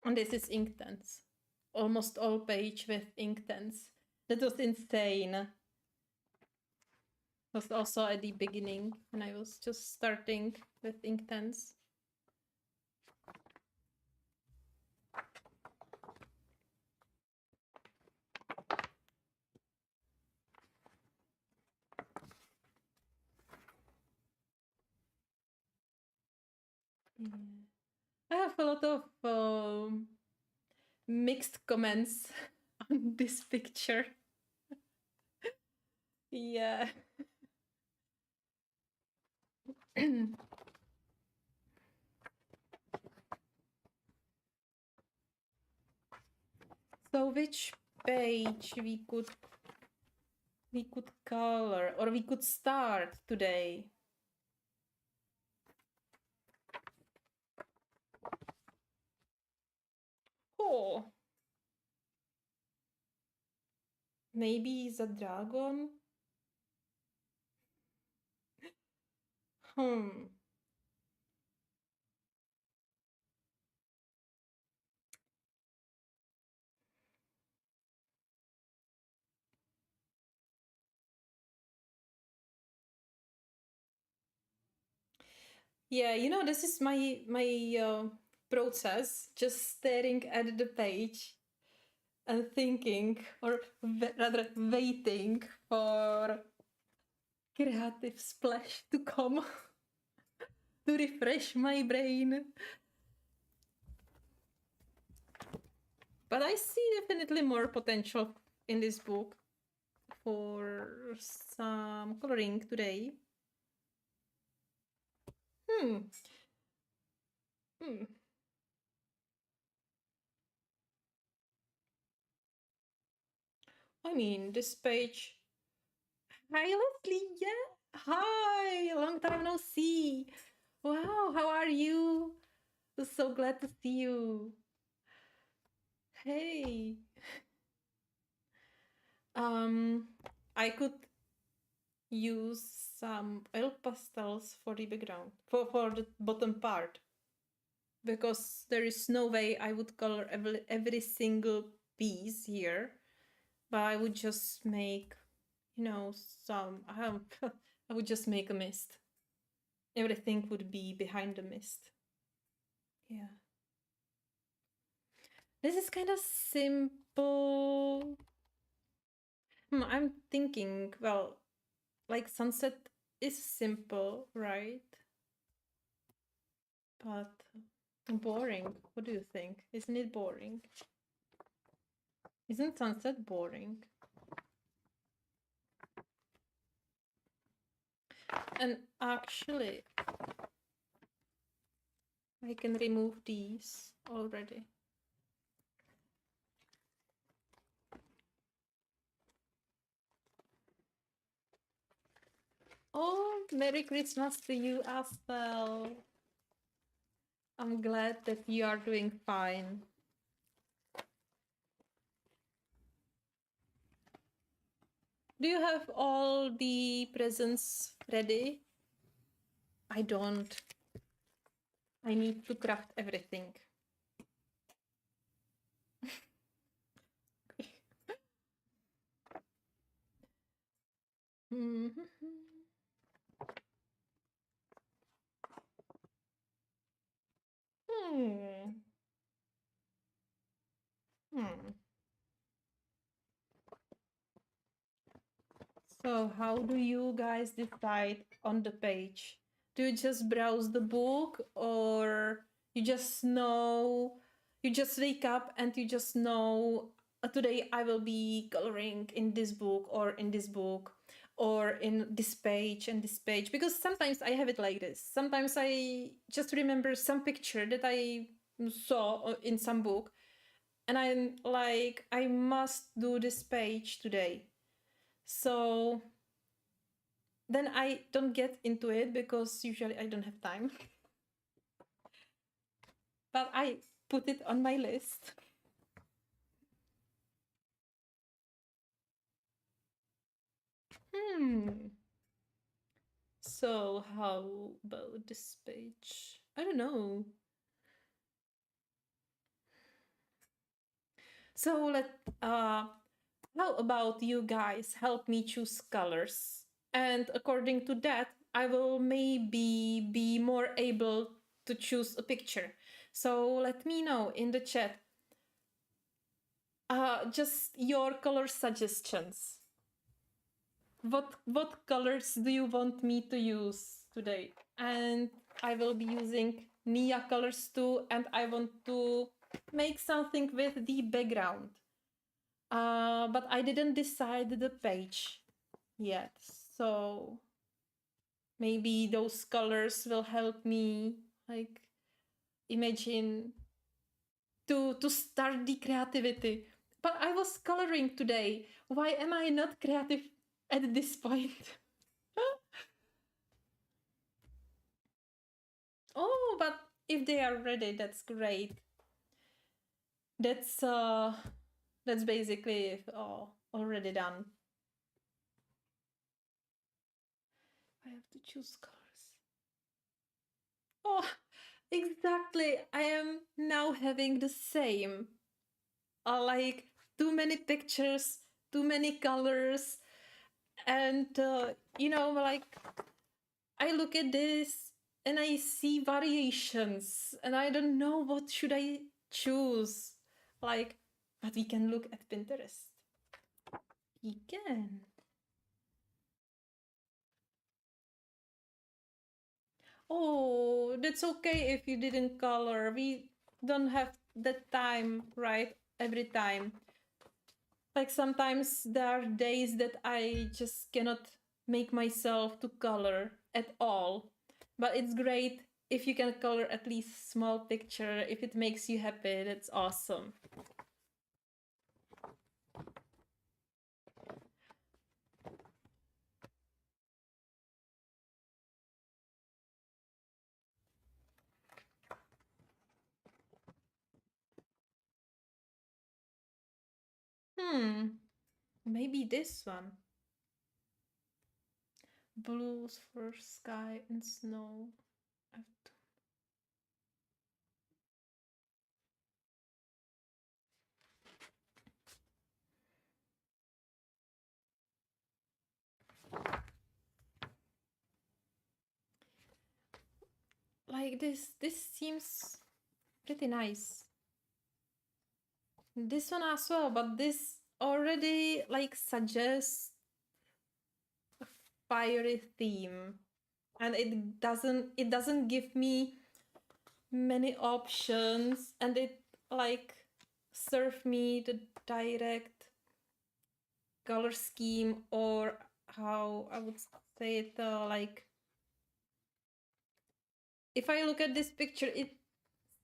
And this is Inktense. Almost all page with Inktense. That was insane. Was also at the beginning when I was just starting with Inktense. Yeah. I have a lot of mixed comments on this picture. Yeah. So which page we could color or we could start today? Oh, maybe the dragon. Hmm. Yeah, you know, this is my process. Just staring at the page and thinking, or rather waiting for creative splash to come to refresh my brain. But I see definitely more potential in this book for some coloring today. Hmm. Hmm. I mean, this page. Hi, Leslie. Yeah. Hi. Long time no see. Wow. How are you? So glad to see you. Hey. Um, I could use some oil pastels for the background, for the bottom part, because there is no way I would color every single piece here, but I would just make, you know, some, I would just make a mist. Everything would be behind the mist. Yeah. This is kind of simple. I'm thinking, well, like sunset is simple, right? But boring. What do you think? Isn't it boring? Isn't sunset boring? And actually, I can remove these already. Oh, Merry Christmas to you as well. I'm glad that you are doing fine. Do you have all the presents ready? I don't. I need to craft everything. Hmm. Hmm. So how do you guys decide on the page? Do you just browse the book, or you just know, you just wake up and you just know, today I will be coloring in this book or in this book or in this page and this page? Because sometimes I have it like this. Sometimes I just remember some picture that I saw in some book, and I'm like, I must do this page today. So then I don't get into it because usually I don't have time. But I put it on my list. Hmm. So how about this page? I don't know. So how about you guys help me choose colors? And according to that, I will maybe be more able to choose a picture. So let me know in the chat. Just your color suggestions. What colors do you want me to use today? And I will be using Nia colors too, and I want to make something with the background. But I didn't decide the page yet, so maybe those colors will help me like imagine to start the creativity. But I was coloring today. Why am I not creative at this point? Oh, but if they are ready, that's great. That's basically already done. I have to choose colors. Oh, exactly. I am now having the same. Like too many pictures, too many colors, and like I look at this and I see variations, and I don't know what should I choose. Like, but we can look at Pinterest. We can. Oh, that's okay if you didn't color. We don't have that time, right? Every time. Like sometimes there are days that I just cannot make myself to color at all. But it's great if you can color at least small picture. If it makes you happy, that's awesome. Maybe this one. Blues for sky and snow. Like this seems pretty nice. This one as well, but this already like suggests a fiery theme, and it doesn't give me many options, and it like serve me the direct color scheme, or how I would say it, like if I look at this picture, it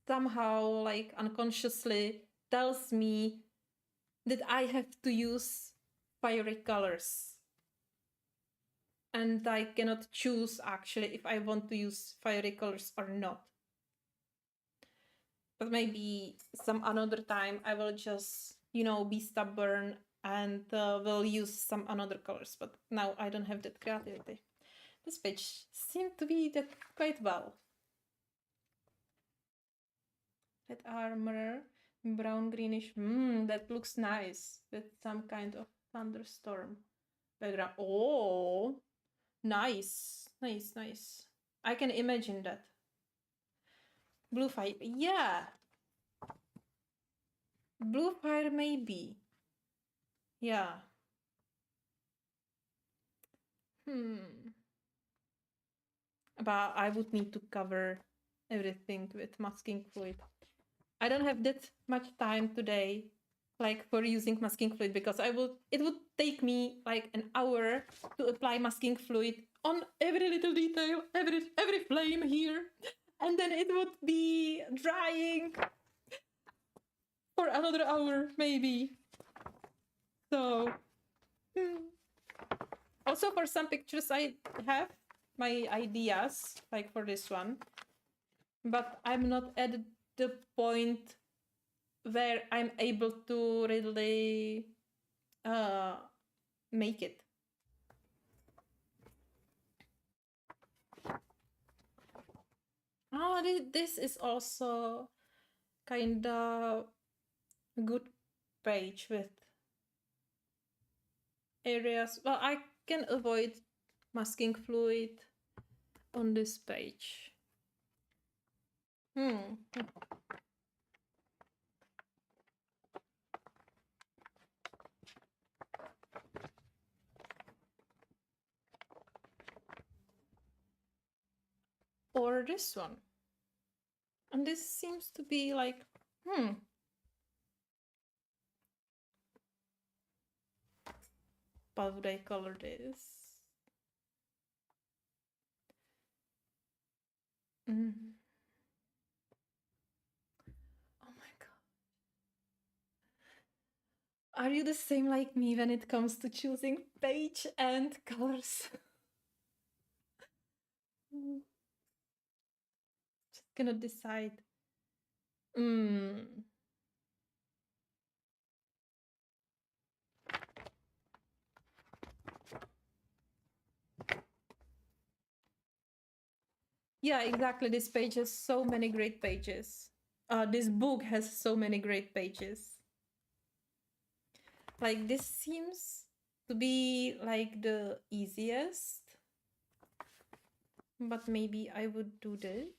somehow like unconsciously tells me that I have to use fiery colors, and I cannot choose actually if I want to use fiery colors or not. But maybe some another time I will just be stubborn and will use some another colors. But now I don't have that creativity. This page seemed to be that quite well. Red armor, brown greenish. That looks nice with some kind of thunderstorm. background. Oh, nice, nice, nice. I can imagine that. Blue fire, yeah. Blue fire, maybe. Yeah. But I would need to cover everything with masking fluid. I don't have that much time today, like for using masking fluid, because it would take me like an hour to apply masking fluid on every little detail, every flame here, and then it would be drying for another hour maybe. So also for some pictures I have my ideas like for this one, but I'm not at the point where I'm able to really make it. Oh, this is also kind of a good page with areas. Well, I can avoid masking fluid on this page. Or this one. And this seems to be like, How would I color this? Oh my god. Are you the same like me when it comes to choosing page and colors? Just gonna decide. Yeah, exactly. This page has so many great pages. This book has so many great pages. Like this seems to be like the easiest, but maybe I would do this.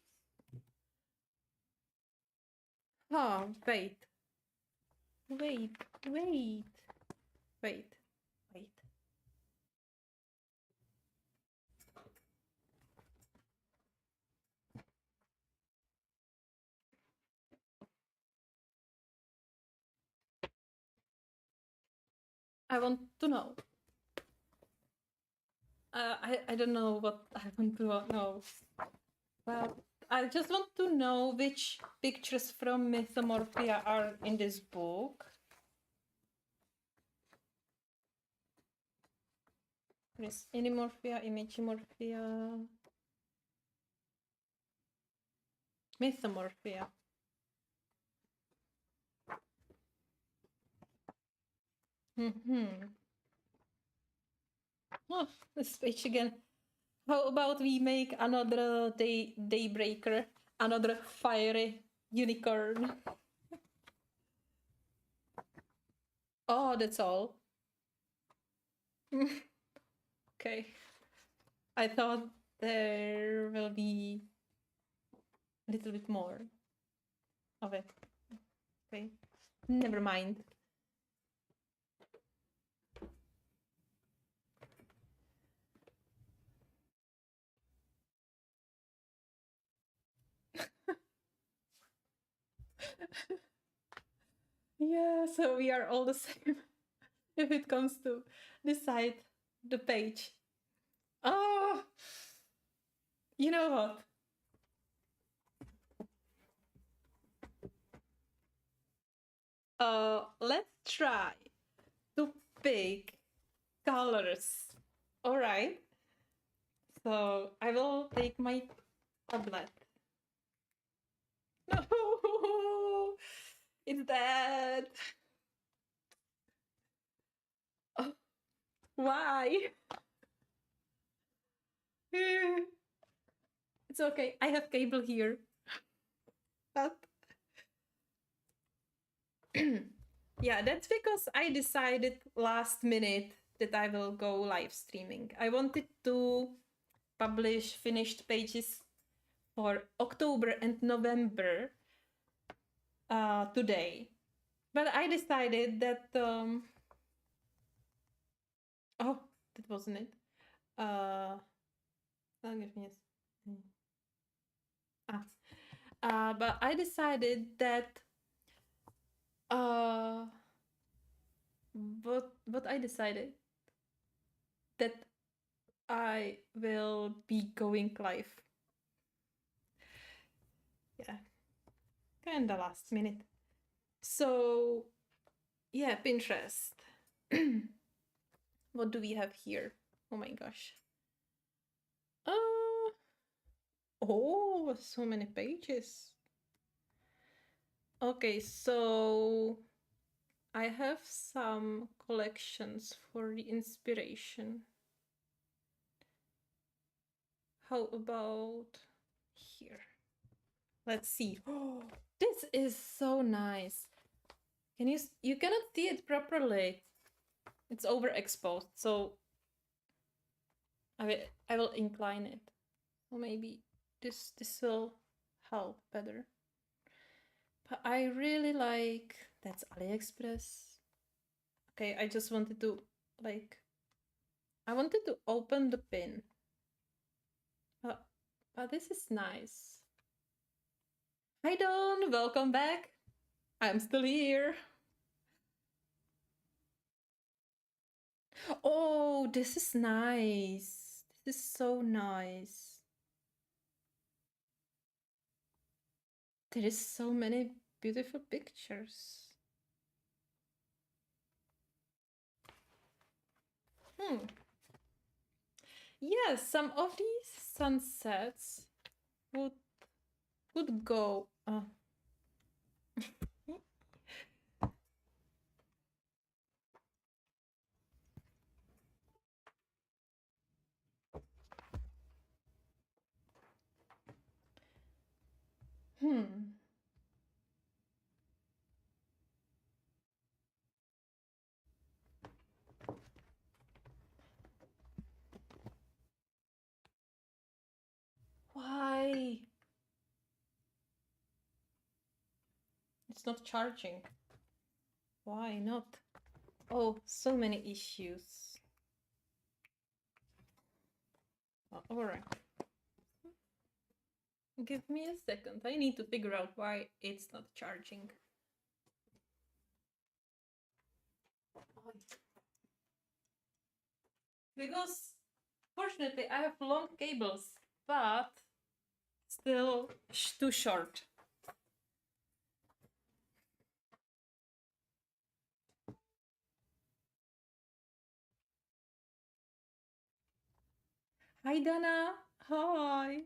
Oh, wait. Wait. I want to know. I don't know what I want to know. But I just want to know which pictures from Mythomorphia are in this book. There's Animorphia, Imagimorphia, Mythomorphia. Oh, this page again. How about we make another daybreaker, another fiery unicorn? Oh, that's all. Okay. I thought there will be a little bit more of it. Okay. Never mind. Yeah, so we are all the same if it comes to decide the page. Oh, you know what? Let's try to pick colors. All right. So I will take my tablet. No, it's dead. Oh, why? It's okay. I have cable here. But yeah, that's because I decided last minute that I will go live streaming. I wanted to publish finished pages for October and November today. But I decided that oh, that wasn't it. Give me but I decided that what I decided that I will be going live. Yeah, kinda last minute. So yeah, Pinterest. What do we have here? Oh my gosh. Oh, so many pages. Okay, so I have some collections for the inspiration. How about here? Let's see. Oh, this is so nice. You cannot see it properly. It's overexposed, so I will incline it. So maybe this will help better. But I really like that's AliExpress. Okay, I just wanted to I wanted to open the pin. But this is nice. Hi Don, welcome back. I'm still here. Oh, this is nice. This is so nice. There is so many beautiful pictures. Yes, some of these sunsets would go. Hmm. Why? It's not charging. Why not? Oh, so many issues. Oh, all right. Give me a second. I need to figure out why it's not charging. Because fortunately I have long cables, but still too short. Hi Dana. Hi.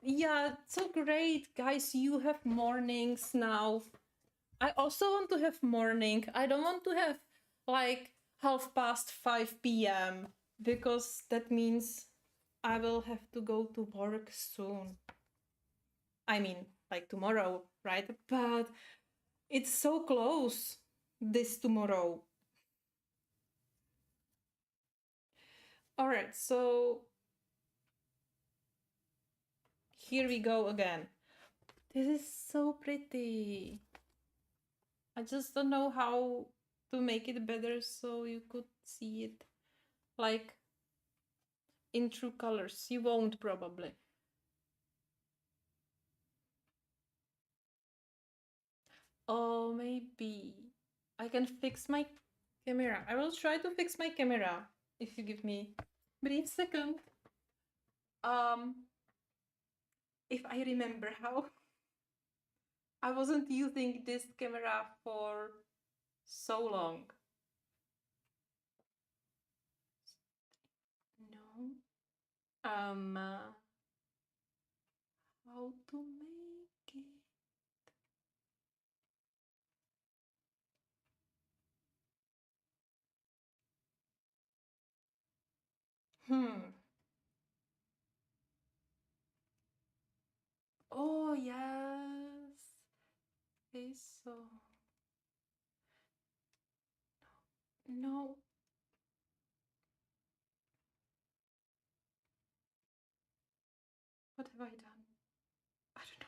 Yeah, so great, guys. You have mornings now. I also want to have morning. I don't want to have like 5:30 p.m. because that means I will have to go to work soon. I mean, like tomorrow, right? But it's so close this tomorrow. All right, so here we go again. This is so pretty. I just don't know how to make it better so you could see it like in true colors. You won't probably. Oh, maybe I can fix my camera. I will try to fix my camera if you give me a brief second. If I remember how. I wasn't using this camera for so long. No. How to make it? Oh yes. Okay, so No. What have I done? I don't know.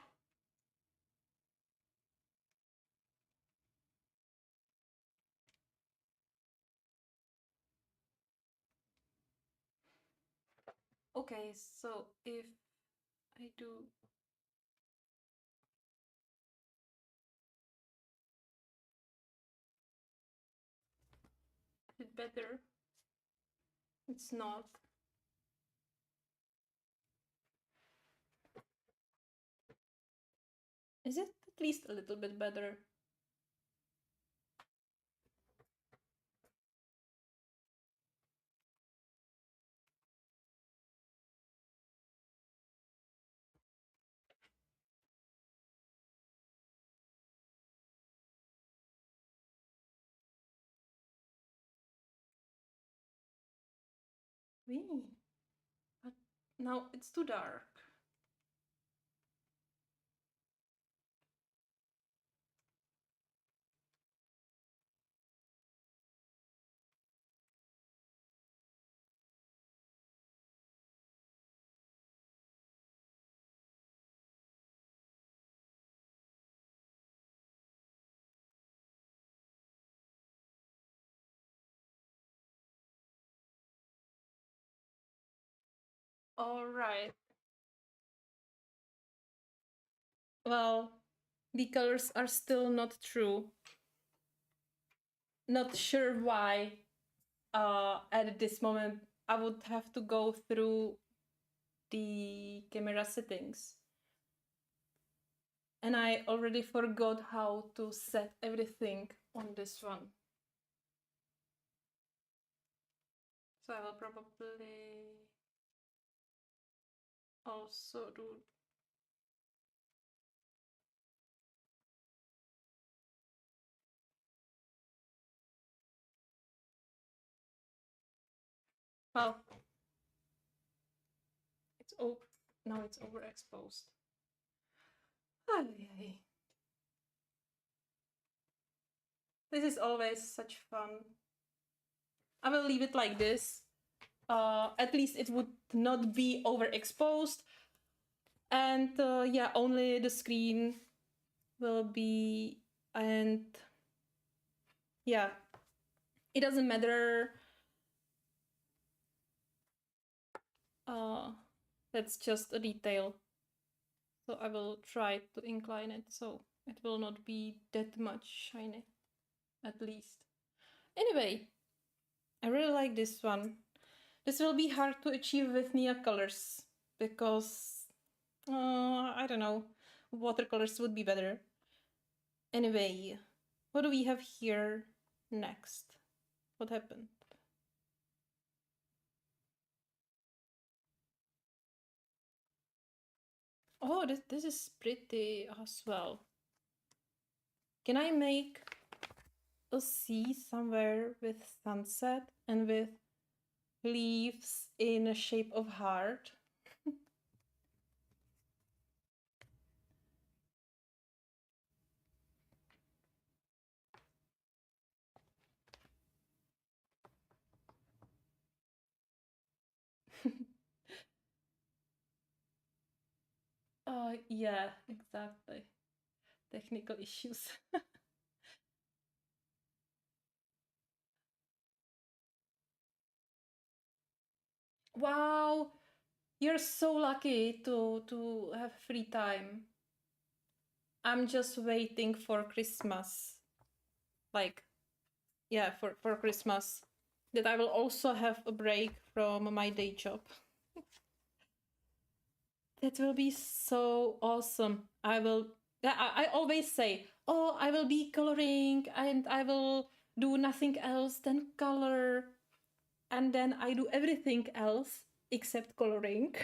Okay, so if I do it better, it's not. Is it at least a little bit better? Really? But now it's too dark. All right. Well, the colors are still not true. Not sure why. At this moment, I would have to go through the camera settings. And I already forgot how to set everything on this one. So I will probably also do. Well, it's now it's overexposed. Ay. This is always such fun. I will leave it like this. At least it would not be overexposed. And yeah, only the screen will be, and yeah, it doesn't matter. That's just a detail. So I will try to incline it so it will not be that much shiny, at least. Anyway, I really like this one. This will be hard to achieve with Nia colors because, I don't know, watercolors would be better. Anyway, what do we have here next? What happened? Oh, this is pretty as well. Can I make a sea somewhere with sunset and with leaves in a shape of heart? Yeah, exactly. Technical issues. Wow, you're so lucky to have free time. I'm just waiting for Christmas. Like, yeah, for Christmas. That I will also have a break from my day job. That will be so awesome. I always say, oh, I will be coloring and I will do nothing else than color. And then I do everything else except coloring.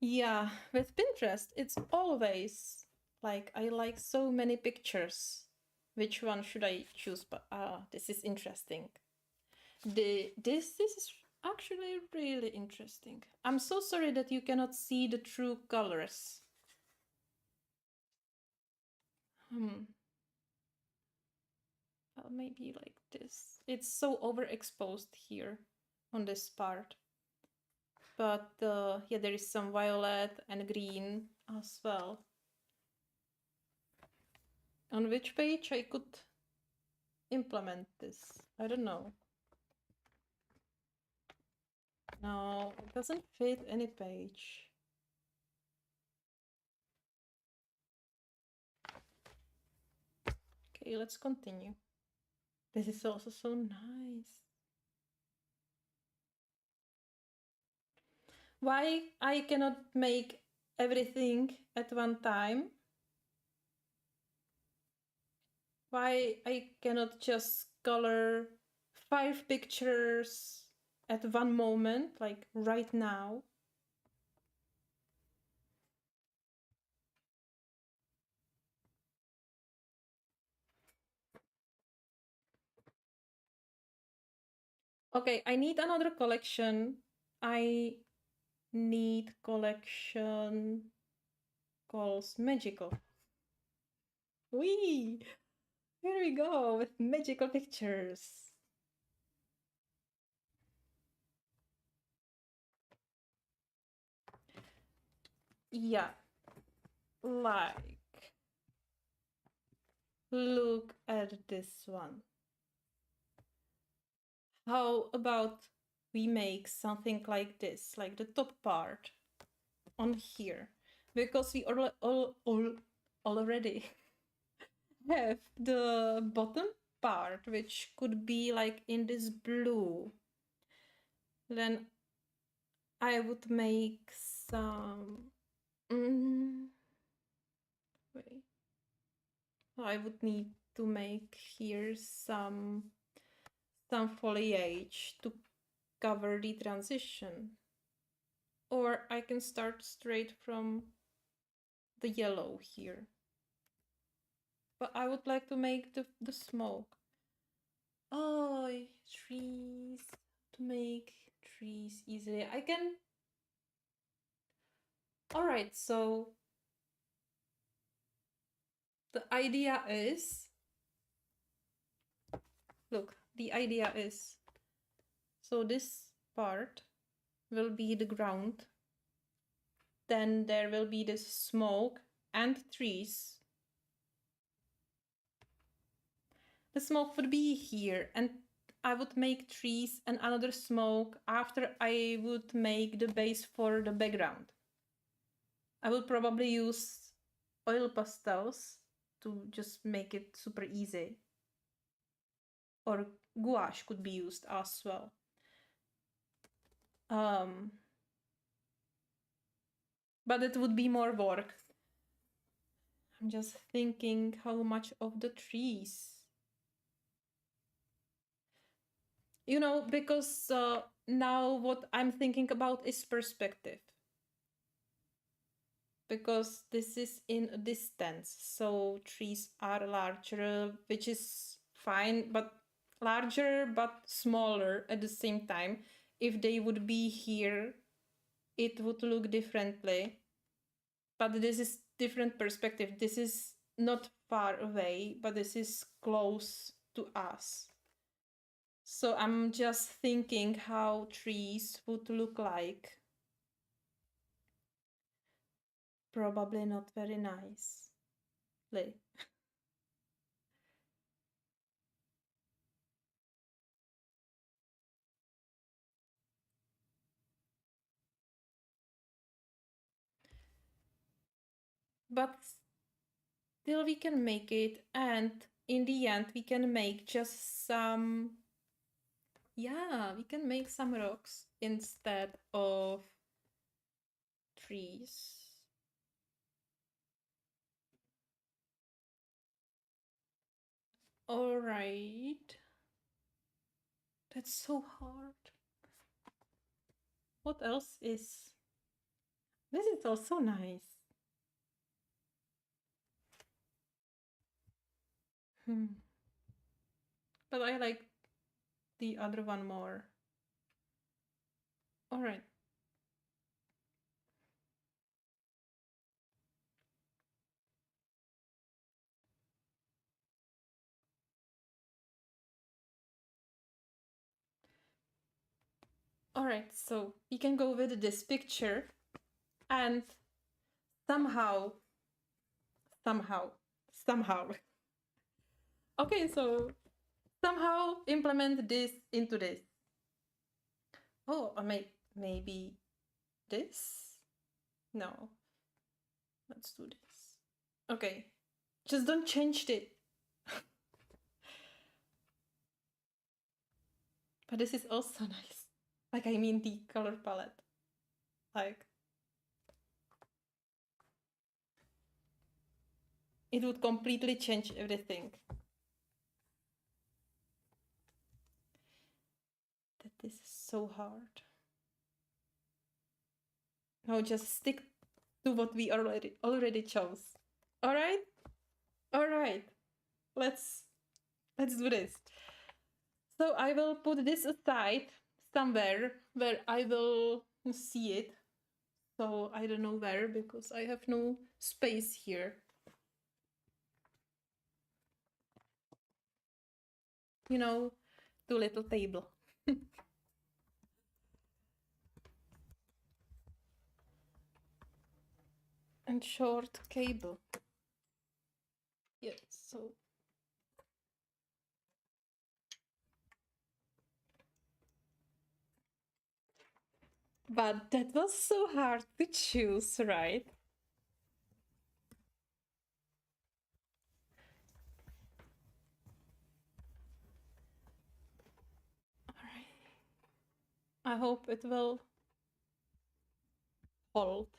Yeah, with Pinterest, it's always like I like so many pictures. Which one should I choose? But this is interesting. This is actually really interesting. I'm so sorry that you cannot see the true colors. Hmm. Well, maybe like this. It's so overexposed here on this part. But yeah, there is some violet and green as well. On which page I could implement this? I don't know. No, it doesn't fit any page. Okay, let's continue. This is also so nice. Why I cannot make everything at one time? Why I cannot just color 5 pictures at one moment, like right now? Okay, I need another collection. I need collection calls magical. Wee! Here we go with magical pictures. Yeah, like, look at this one. How about we make something like this, like the top part on here, because we already have the bottom part, which could be like in this blue. Then I would make some. Wait. I would need to make here some foliage to cover the transition. Or I can start straight from the yellow here. But I would like to make the smoke. Oh, trees. To make trees easily. I can. Alright, so the idea is. Look, the idea is. So this part will be the ground. Then there will be this smoke and trees. The smoke would be here, and I would make trees and another smoke after I would make the base for the background. I will probably use oil pastels to just make it super easy. Or gouache could be used as well. But it would be more work. I'm just thinking how much of the trees. You know, because now what I'm thinking about is perspective. Because this is in a distance, so trees are larger, which is fine, but larger but smaller at the same time. If they would be here, it would look differently. But this is different perspective. This is not far away, but this is close to us. So I'm just thinking how trees would look like. Probably not very nice. But still we can make it, and in the end we can make just some, yeah, we can make some rocks instead of trees. All right, that's so hard. What else is, this is also nice. But I like the other one more. All right. All right, so you can go with this picture and somehow, somehow, somehow. Okay, so somehow implement this into this. Oh, maybe this? No, let's do this. Okay, just don't change it. But this is also nice. Like, I mean the color palette. Like, it would completely change everything. That this is so hard. No, just stick to what we already chose. All right? All right. Let's do this. So I will put this aside somewhere where I will see it. So I don't know where because I have no space here. You know, too little table. And short cable. Yeah, so but that was so hard to choose, right? All right. I hope it will hold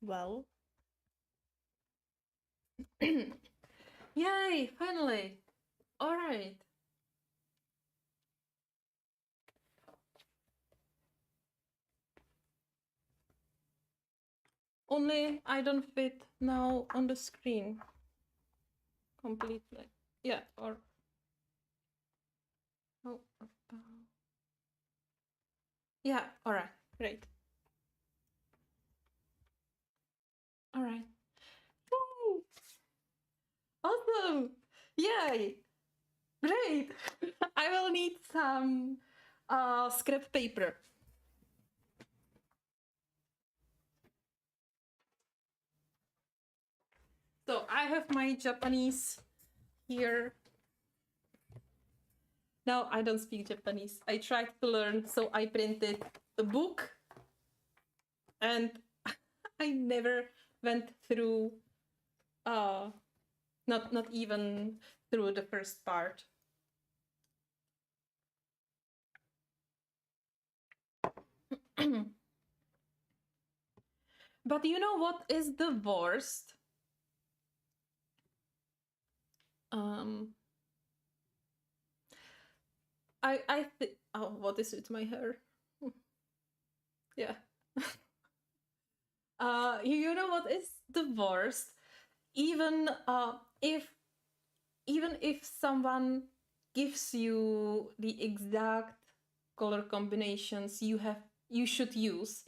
well. Yay, finally. All right. Only I don't fit now on the screen completely. Yeah, or how about... Yeah, all right, great. All right. Woo! Awesome! Yay! Great! I will need some scrap paper. So I have my Japanese here. Now I don't speak Japanese. I tried to learn, so I printed a book and I never went through not even through the first part. But you know what is the worst? I think, oh, what is with my hair? Yeah. You know what is the worst? Even if someone gives you the exact color combinations you should use,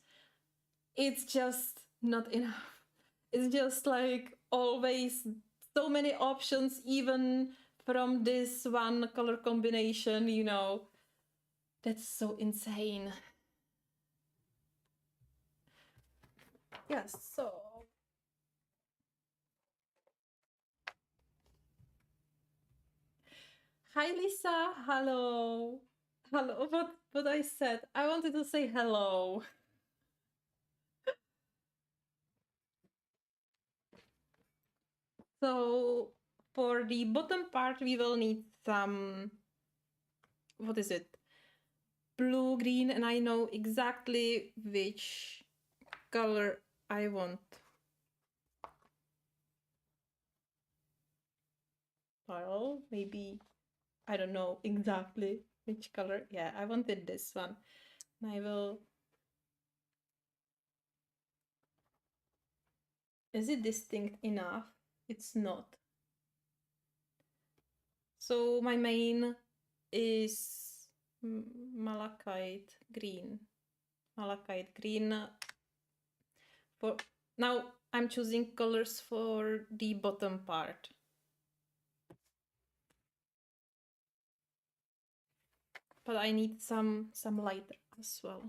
it's just not enough. It's just like always so many options, even from this one color combination, you know. That's so insane. Yes, so hi Lisa, hello. Hello, what I said. I wanted to say hello. So for the bottom part we will need some, what is it? Blue, green, and I know exactly which color I want. Well, maybe I don't know exactly which color. Yeah, I wanted this one. And I will... Is it distinct enough? It's not. So my main is malachite green. malachite green. For now, I'm choosing colors for the bottom part. But I need some lighter as well.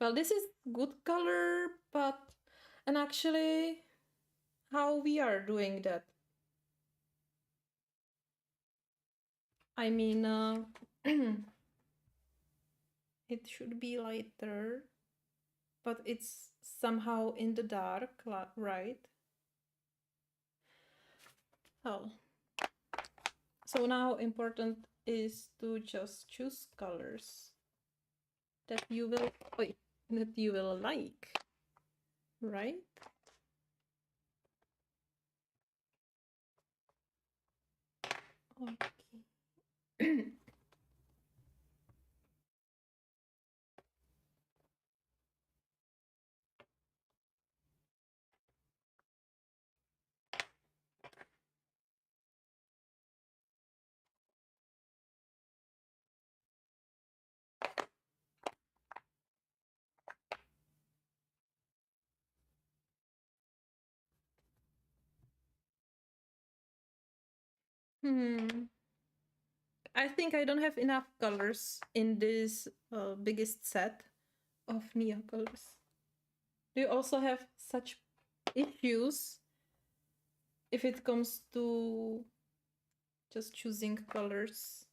Well, this is good color, but and actually how we are doing that. I mean, it should be lighter, but it's somehow in the dark, right? Oh. So now important is to just choose colors that you will, that you will like, right? Okay. I think I don't have enough colors in this biggest set of Neo colors. Do you also have such issues if it comes to just choosing colors?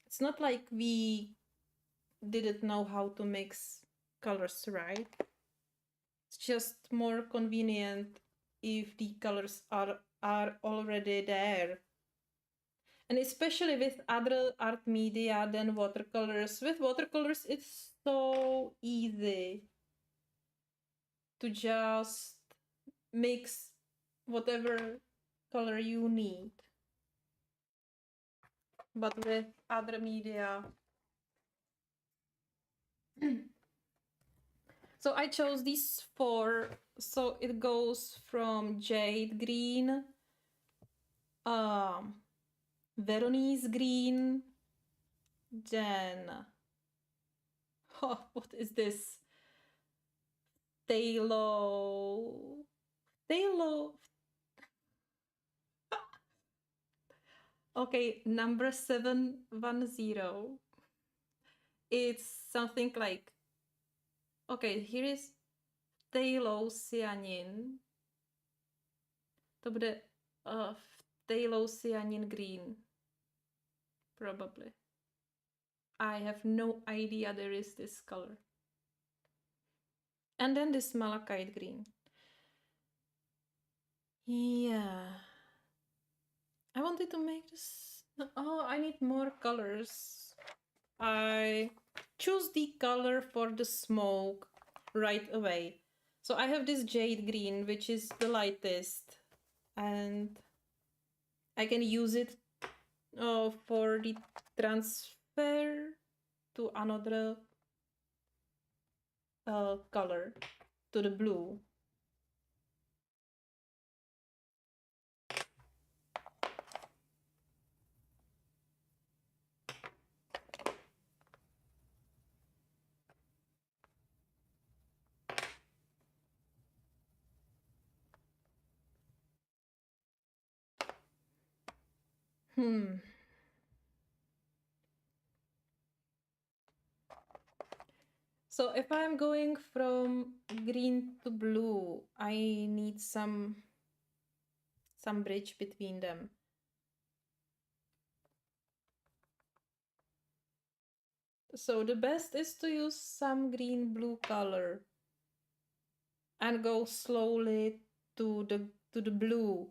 It's not like we didn't know how to mix colors, right? It's just more convenient if the colors are already there. And especially with other art media than watercolors. With watercolors, it's so easy to just mix whatever color you need. But with other media, so I chose these four. So it goes from jade green, Veronese green, then what is this? Phthalo. Okay, number 710. It's something like, okay, here is phthalocyanin. To bude phthalocyanin green. Probably. I have no idea there is this color. And then this malachite green. Yeah. I wanted to make this. Oh, I need more colors. I choose the color for the smoke right away. So I have this jade green, which is the lightest, and I can use it for the transfer to another color, to the blue. So if I'm going from green to blue, I need some bridge between them. So the best is to use some green blue color and go slowly to the blue.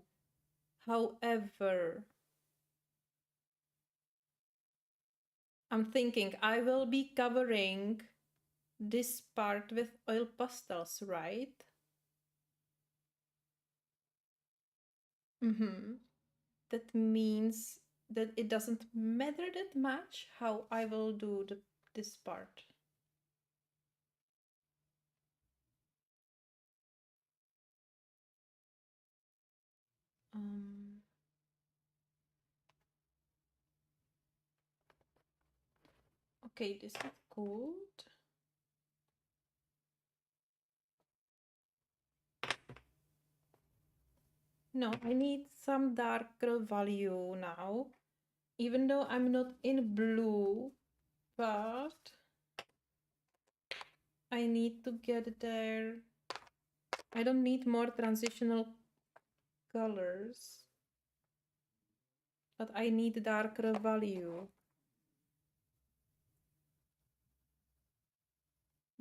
However, I'm thinking I will be covering this part with oil pastels, right? That means that it doesn't matter that much how I will do this part. Okay, this is good. No, I need some darker value now, even though I'm not in blue, but I need to get there. I don't need more transitional colors, but I need darker value.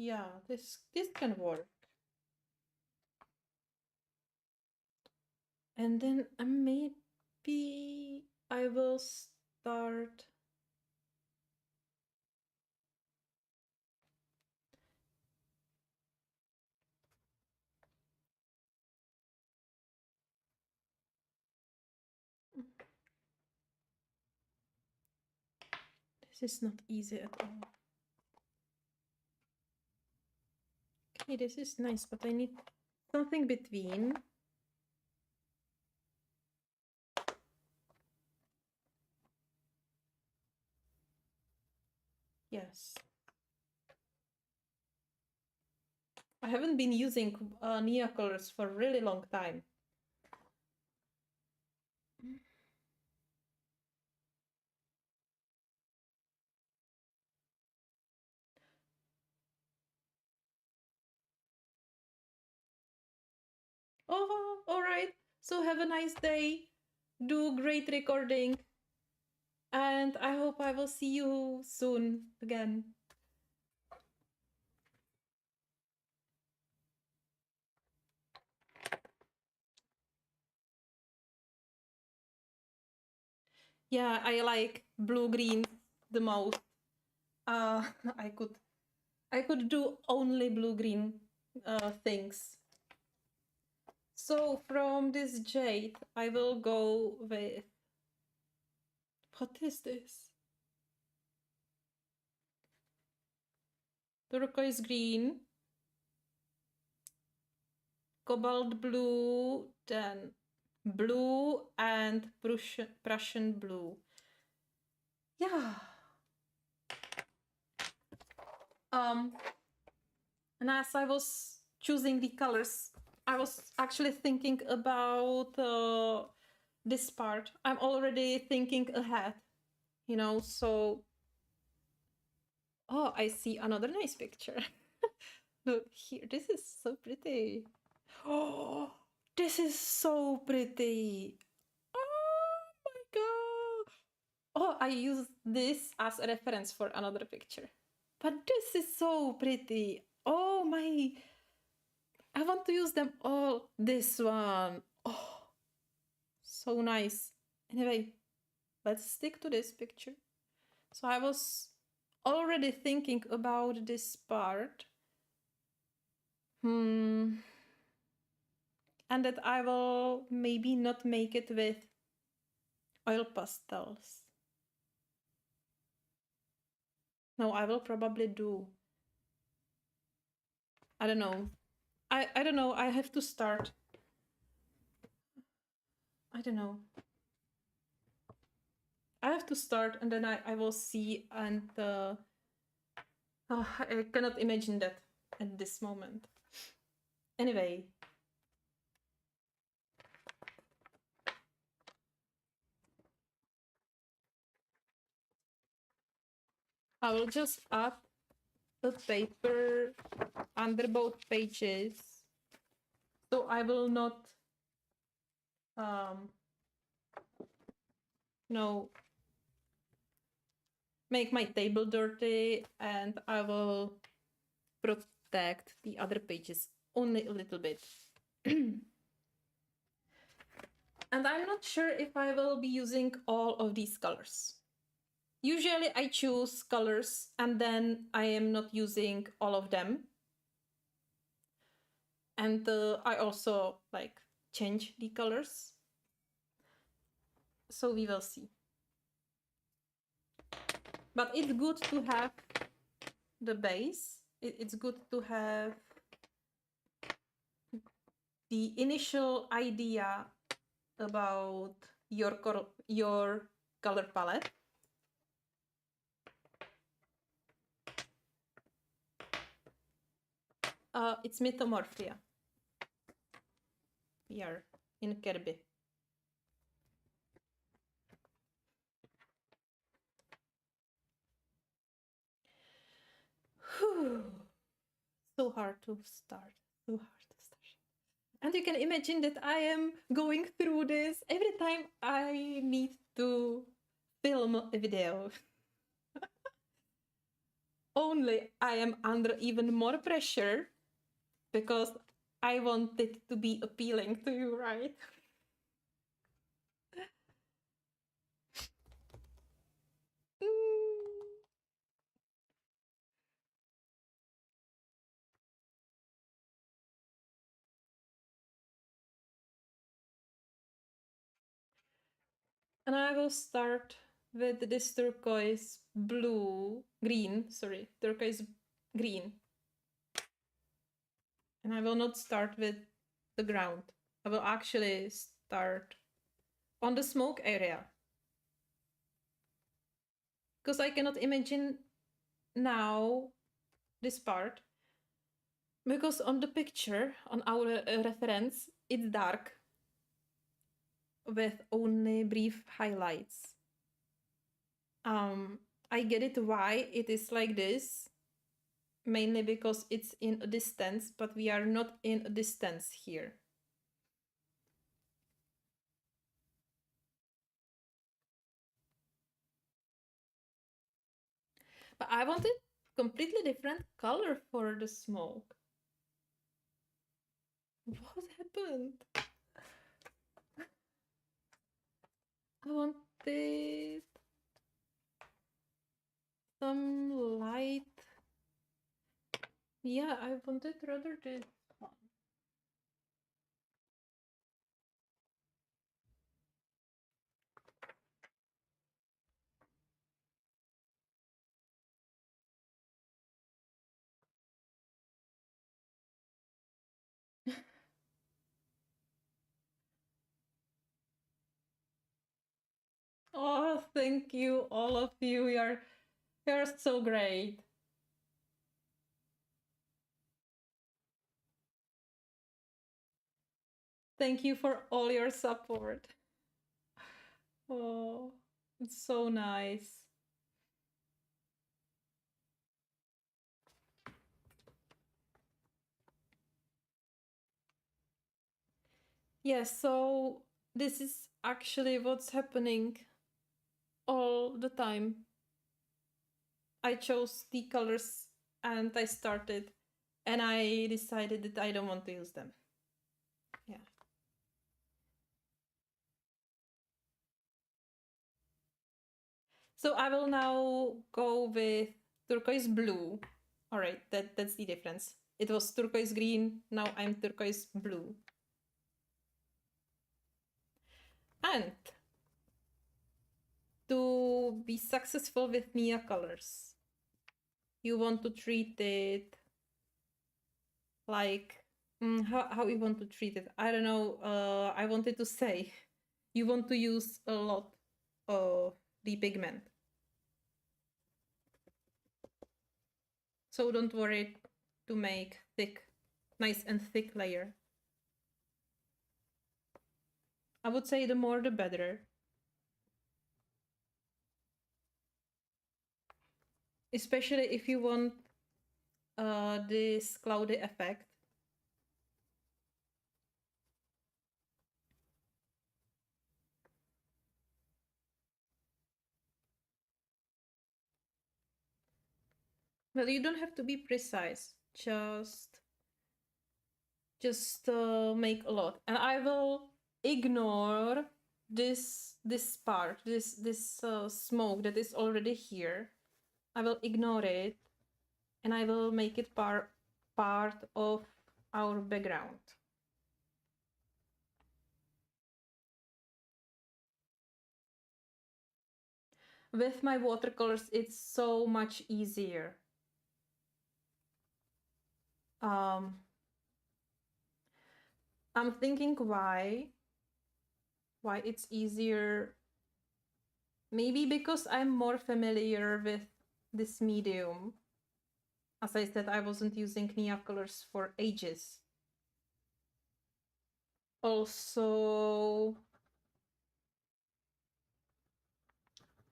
Yeah, this can work. And then maybe I will start. This is not easy at all. Okay, this is nice, but I need something between. Yes. I haven't been using Nia colors for a really long time. Oh, all right. So have a nice day. Do great recording. And I hope I will see you soon again. Yeah, I like blue-green the most. Uh, I could do only blue-green things. So from this jade, I will go with... What is this? Turquoise green, cobalt blue, then blue and Prussian blue. Yeah. And as I was choosing the colors, I was actually thinking about this part. I'm already thinking ahead, you know, so... Oh, I see another nice picture. Look here, this is so pretty. Oh, this is so pretty. Oh my god. Oh, I use this as a reference for another picture. But this is so pretty. Oh my. I want to use them all. This one. Oh, so nice. Anyway, let's stick to this picture. So I was already thinking about this part. And that I will maybe not make it with oil pastels. No, I will probably do. I don't know. I don't know. I have to start. I don't know. I have to start and then I will see, and I cannot imagine that at this moment. Anyway. I will just add the paper under both pages. So I will not no, make my table dirty, and I will protect the other pages only a little bit. And I'm not sure if I will be using all of these colors. Usually I choose colors and then I am not using all of them. And I also like change the colors. So we will see. But it's good to have the base. It's good to have the initial idea about your color palette. It's Metamorphia. We are in Kirby. So hard to start. So hard to start. And you can imagine that I am going through this every time I need to film a video. Only I am under even more pressure because I want it to be appealing to you, right? And I will start with this turquoise turquoise green. And I will not start with the ground. I will actually start on the smoke area. Because I cannot imagine now this part. Because on the picture, on our reference, it's dark with only brief highlights. I get it why it is like this, mainly because it's in a distance, but we are not in a distance here. But I wanted completely different color for the smoke. What happened? I wanted some light. Yeah, I wanted rather this one. Oh, thank you, all of you. You're so great. Thank you for all your support. Oh, it's so nice. Yes, so this is actually what's happening all the time. I chose the colors and I started and I decided that I don't want to use them. Yeah. So I will now go with turquoise blue. All right, that's the difference. It was turquoise green, now I'm turquoise blue. And to be successful with Mia colors, you want to treat it like how you want to treat it. I don't know. I wanted to say you want to use a lot of the pigment. So don't worry to make nice and thick layer. I would say the more the better. Especially if you want this cloudy effect. Well, you don't have to be precise. Just make a lot, and I will ignore this part, this smoke that is already here. I will ignore it, and I will make it part of our background. With my watercolors, it's so much easier. I'm thinking why it's easier. Maybe because I'm more familiar with this medium. as I said, I wasn't using Nia colors for ages. Also,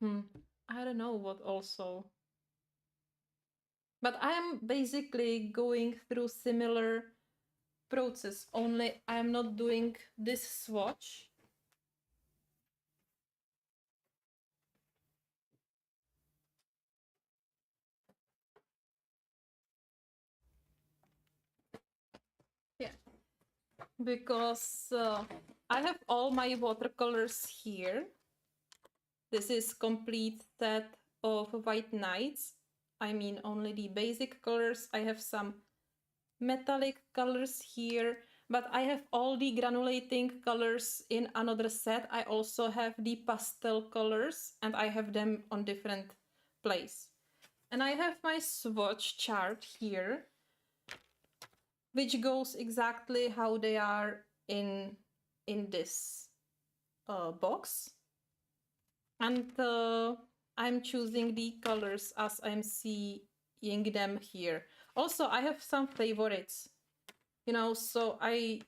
I don't know what also. But I'm basically going through similar process, only I'm not doing this swatch. Yeah, because I have all my watercolors here. This is complete set of white nights. I mean only the basic colors. I have some metallic colors here, but I have all the granulating colors in another set. I also have the pastel colors and I have them on different place. And I have my swatch chart here, which goes exactly how they are in this box. And I'm choosing the colors as I'm seeing them here. Also, I have some favorites, you know, so I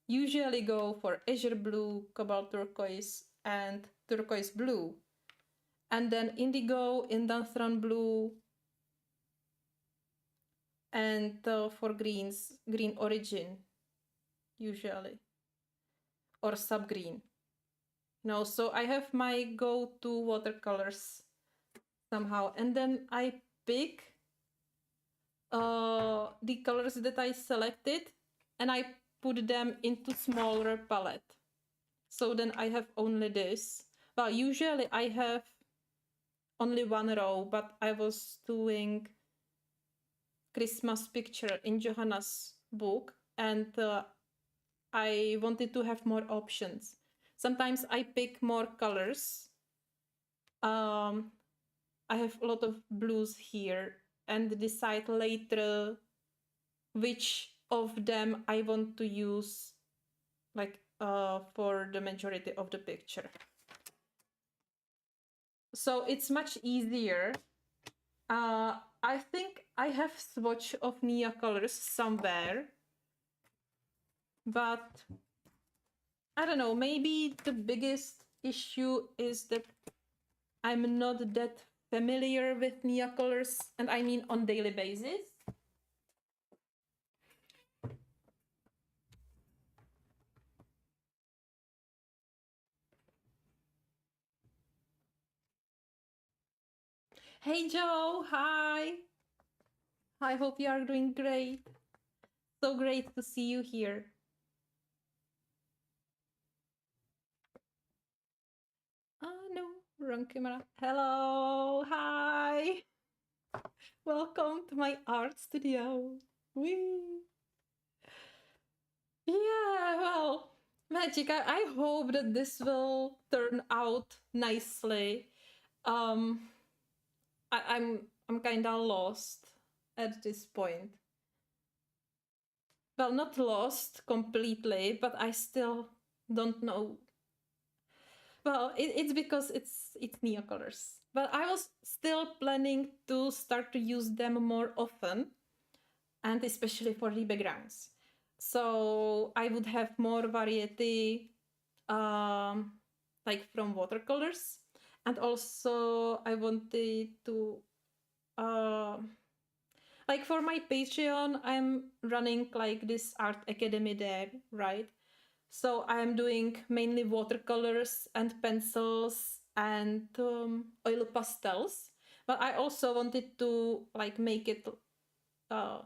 usually go for azure blue, cobalt turquoise, and turquoise blue. And then indigo, indanthrone blue, and for greens, green origin, usually, or subgreen. No, so I have my go-to watercolors somehow, and then I pick the colors that I selected and I put them into smaller palette. So then I have only this. Well, usually I have only one row, but I was doing Christmas picture in Johanna's book and I wanted to have more options. Sometimes I pick more colors. I have a lot of blues here and decide later which of them I want to use like for the majority of the picture. So it's much easier. I think I have swatch of Nia colors somewhere, but I don't know, maybe the biggest issue is that I'm not that familiar with Nia colors, and I mean on daily basis. Hey Joe, hi! I hope you are doing great. So great to see you here. Oh no, wrong camera. Hello, hi! Welcome to my art studio. Whee! Yeah, well, magic. I hope that this will turn out nicely. Um, I'm kind of lost at this point. Well, not lost completely, but I still don't know. Well, it's because it's Nia colors. But I was still planning to start to use them more often, and especially for the backgrounds. So I would have more variety, like from watercolors, and also I wanted to, like for my Patreon, I'm running like this art academy there, right? So I'm doing mainly watercolors and pencils and oil pastels, but I also wanted to like make it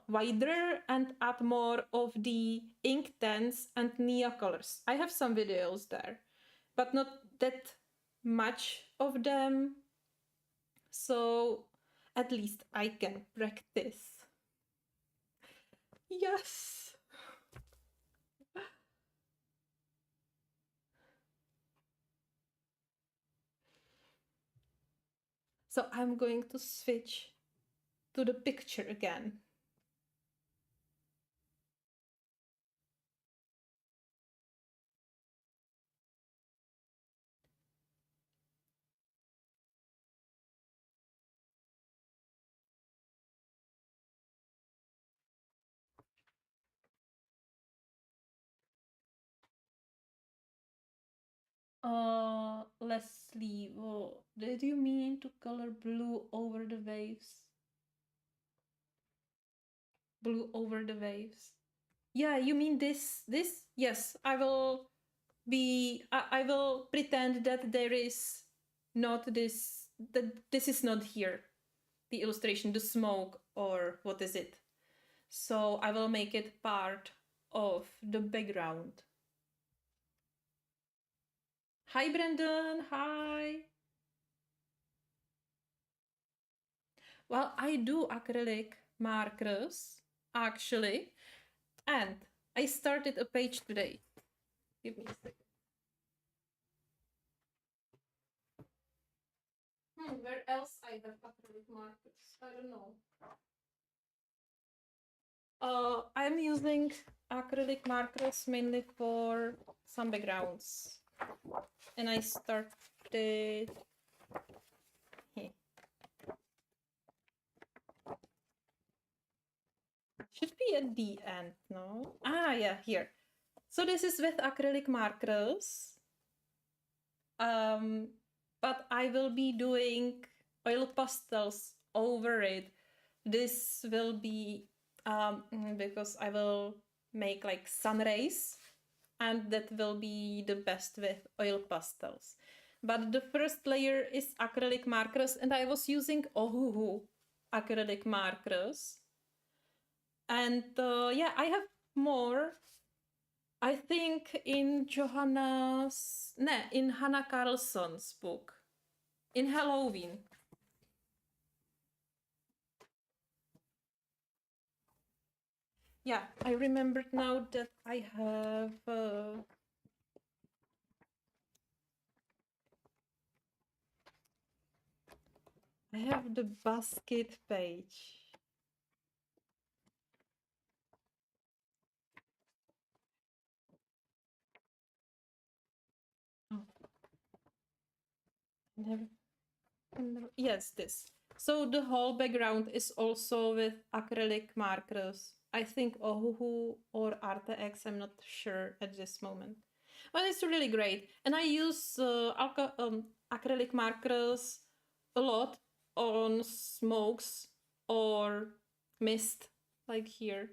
wider and add more of the ink tints and Nia colors. I have some videos there, but not that much of them. So at least I can practice. Yes. So I'm going to switch to the picture again. Leslie, did you mean to color blue over the waves? Blue over the waves. Yeah, you mean this? Yes, I will I will pretend that there is not this, that this is not here. The illustration, the smoke, or what is it? So I will make it part of the background. Hi, Brandon. Hi. Well, I do acrylic markers, actually, and I started a page today. Give me a second. Where else I have acrylic markers? I don't know. I'm using acrylic markers mainly for some backgrounds. And I started... Should be at the end, no? Ah, yeah, here. So this is with acrylic markers. But I will be doing oil pastels over it. This will be because I will make like sun rays, and that will be the best with oil pastels. But the first layer is acrylic markers, and I was using Ohuhu acrylic markers. And yeah, I have more. I think in in Hannah Carlson's book, in Halloween. Yeah, I remembered now that I have the basket page. Oh. Yes, this. So the whole background is also with acrylic markers. I think Ohuhu or ArteX, I'm not sure at this moment. But it's really great. And I use acrylic markers a lot on smokes or mist, like here.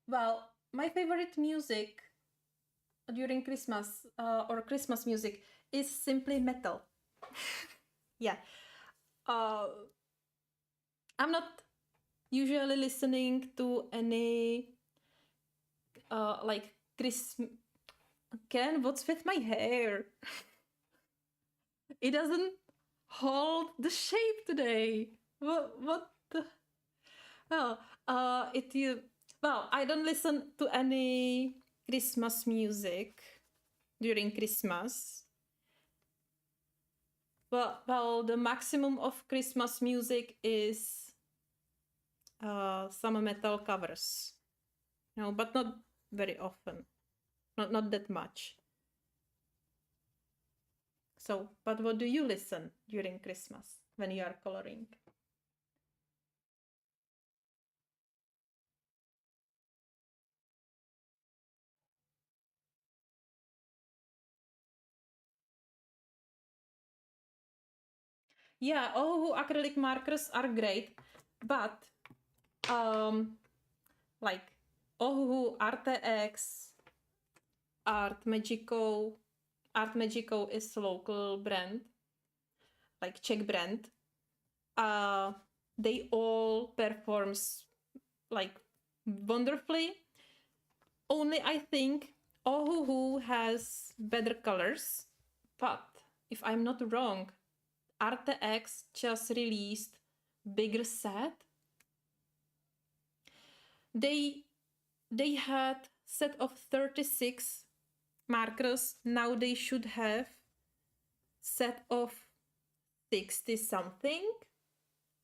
Well, my favorite music during Christmas or Christmas music is simply metal. Yeah. Uh, I'm not usually listening to any like Christmas. Ken, what's with my hair? It doesn't hold the shape today. What the... Well, it you... Well, I don't listen to any Christmas music during Christmas. Well, the maximum of Christmas music is some metal covers. No, but not very often. Not that much. So, but what do you listen during Christmas when you are coloring? Yeah, oh, acrylic markers are great, but like oh, ArteX, Art Magico. Art Magico is a local brand, like Czech brand. They all performs like wonderfully. Only I think Ohuhu has better colors, but if I'm not wrong, ArteX just released bigger set. They had set of 36 markers. Now they should have set of 60 something.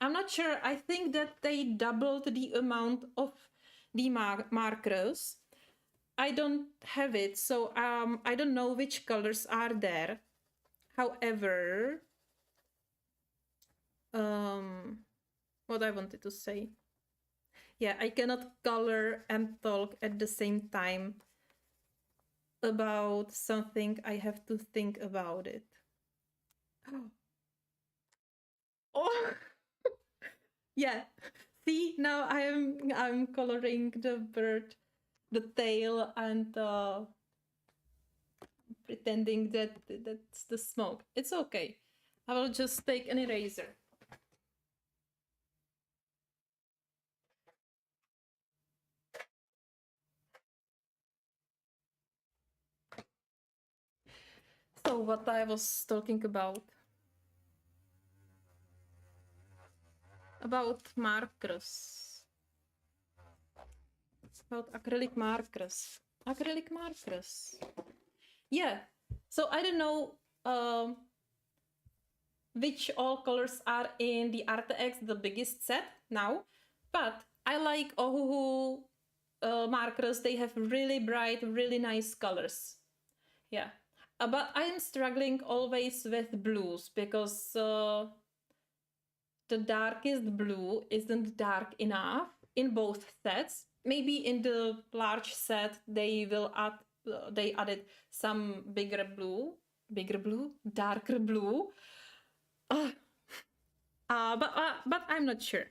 I'm not sure. I think that they doubled the amount of the markers. I don't have it, so I don't know which colors are there. However, what I wanted to say. Yeah, I cannot color and talk at the same time about something. I have to think about it. Oh, yeah. See, now I'm coloring the bird, the tail, and pretending that that's the smoke. It's okay. I will just take an eraser. So what I was talking about markers, about acrylic markers, acrylic markers. Yeah. So I don't know which all colors are in the RTX, the biggest set now, but I like Ohuhu markers. They have really bright, really nice colors. Yeah. But I'm struggling always with blues because the darkest blue isn't dark enough in both sets. Maybe in the large set they will add they added some bigger blue, darker blue. Uh, but I'm not sure.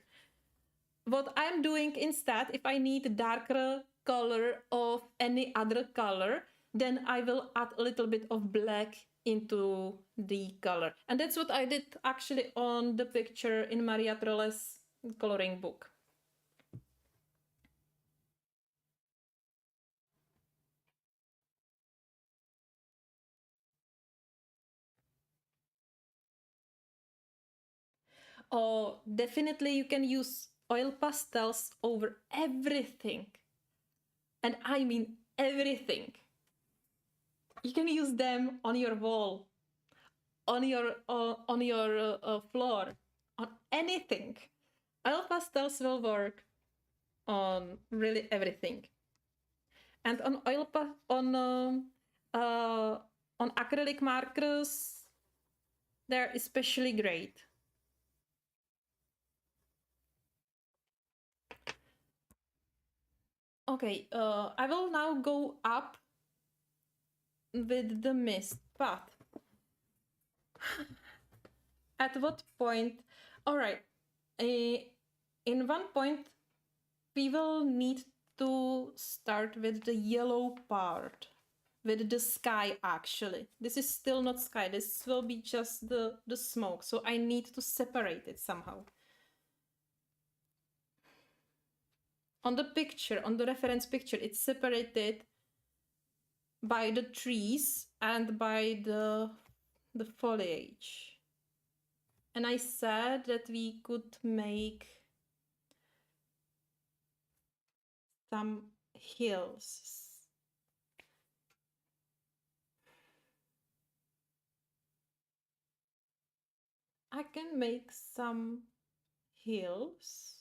What I'm doing instead, if I need a darker color of any other color, then I will add a little bit of black into the color. And that's what I did actually on the picture in Maria Trolle's coloring book. Oh, definitely you can use oil pastels over everything. And I mean everything. You can use them on your wall, on your floor, on anything. Oil pastels will work on really everything. And on uh, on acrylic markers, they're especially great. Okay, I will now go up with the mist, but at what point? All right, in one point, we will need to start with the yellow part, with the sky actually. This is still not sky, this will be just the smoke, so I need to separate it somehow. On the picture, on the reference picture, it's separated by the trees and by the foliage. And I said that we could make some hills. I can make some hills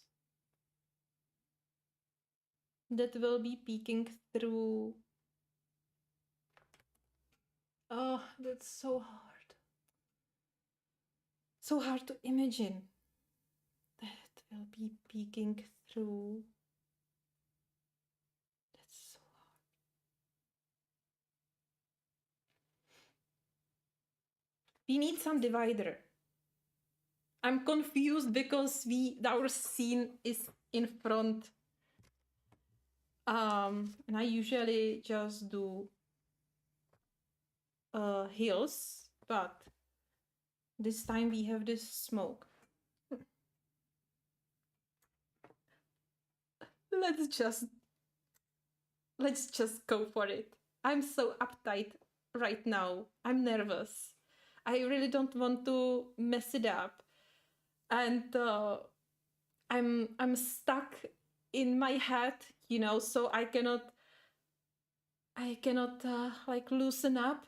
that will be peeking through. Oh, that's so hard. So hard to imagine. That will be peeking through. That's so hard. We need some divider. I'm confused because our scene is in front. And I usually just do hills, but this time we have this smoke. Let's just go for it. I'm so uptight right now. I'm nervous. I really don't want to mess it up. And I'm stuck in my head, so I cannot like loosen up.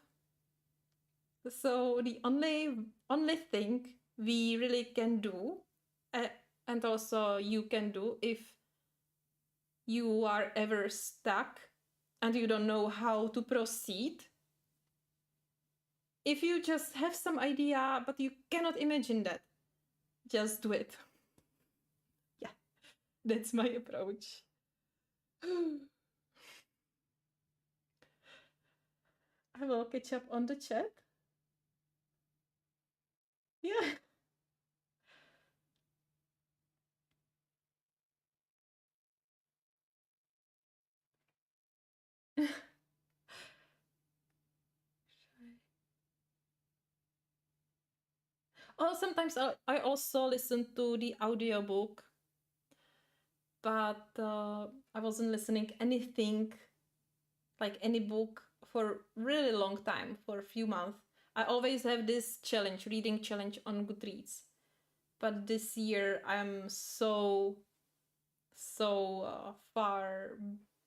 So the only thing we really can do, uh, and also you can do if you are ever stuck and you don't know how to proceed, if you just have some idea but you cannot imagine that, just do it. That's my approach. I will catch up on the chat. Yeah. Oh, sometimes I also listen to the audiobook, but I wasn't listening anything like any book for really long time, for a few months. I always have this challenge, reading challenge on Goodreads. But this year I'm so far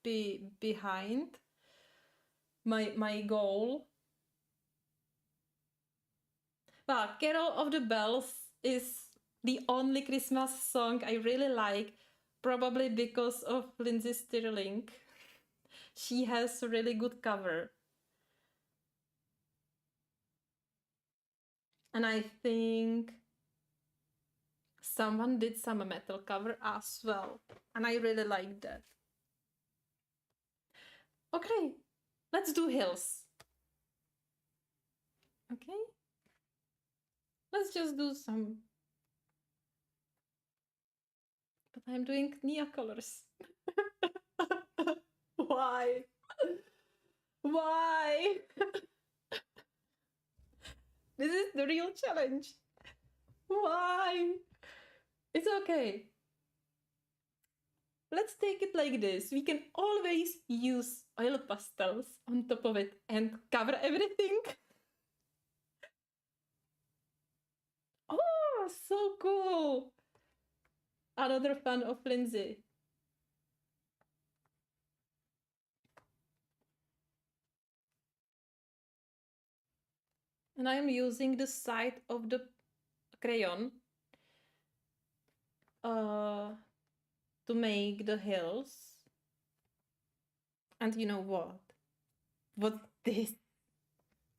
behind my goal. Well, Carol of the Bells is the only Christmas song I really like, probably because of Lindsay Stirling. She has a really good cover. And I think someone did some metal cover as well. And I really like that. Okay, let's do hills. Okay? Let's just do some. But I'm doing Nia colors. Why? Why? This is the real challenge. Why? It's okay. Let's take it like this. We can always use oil pastels on top of it and cover everything. Oh, so cool. Another fan of Lindsay. And I'm using the side of the crayon to make the hills. And you know what? What's this?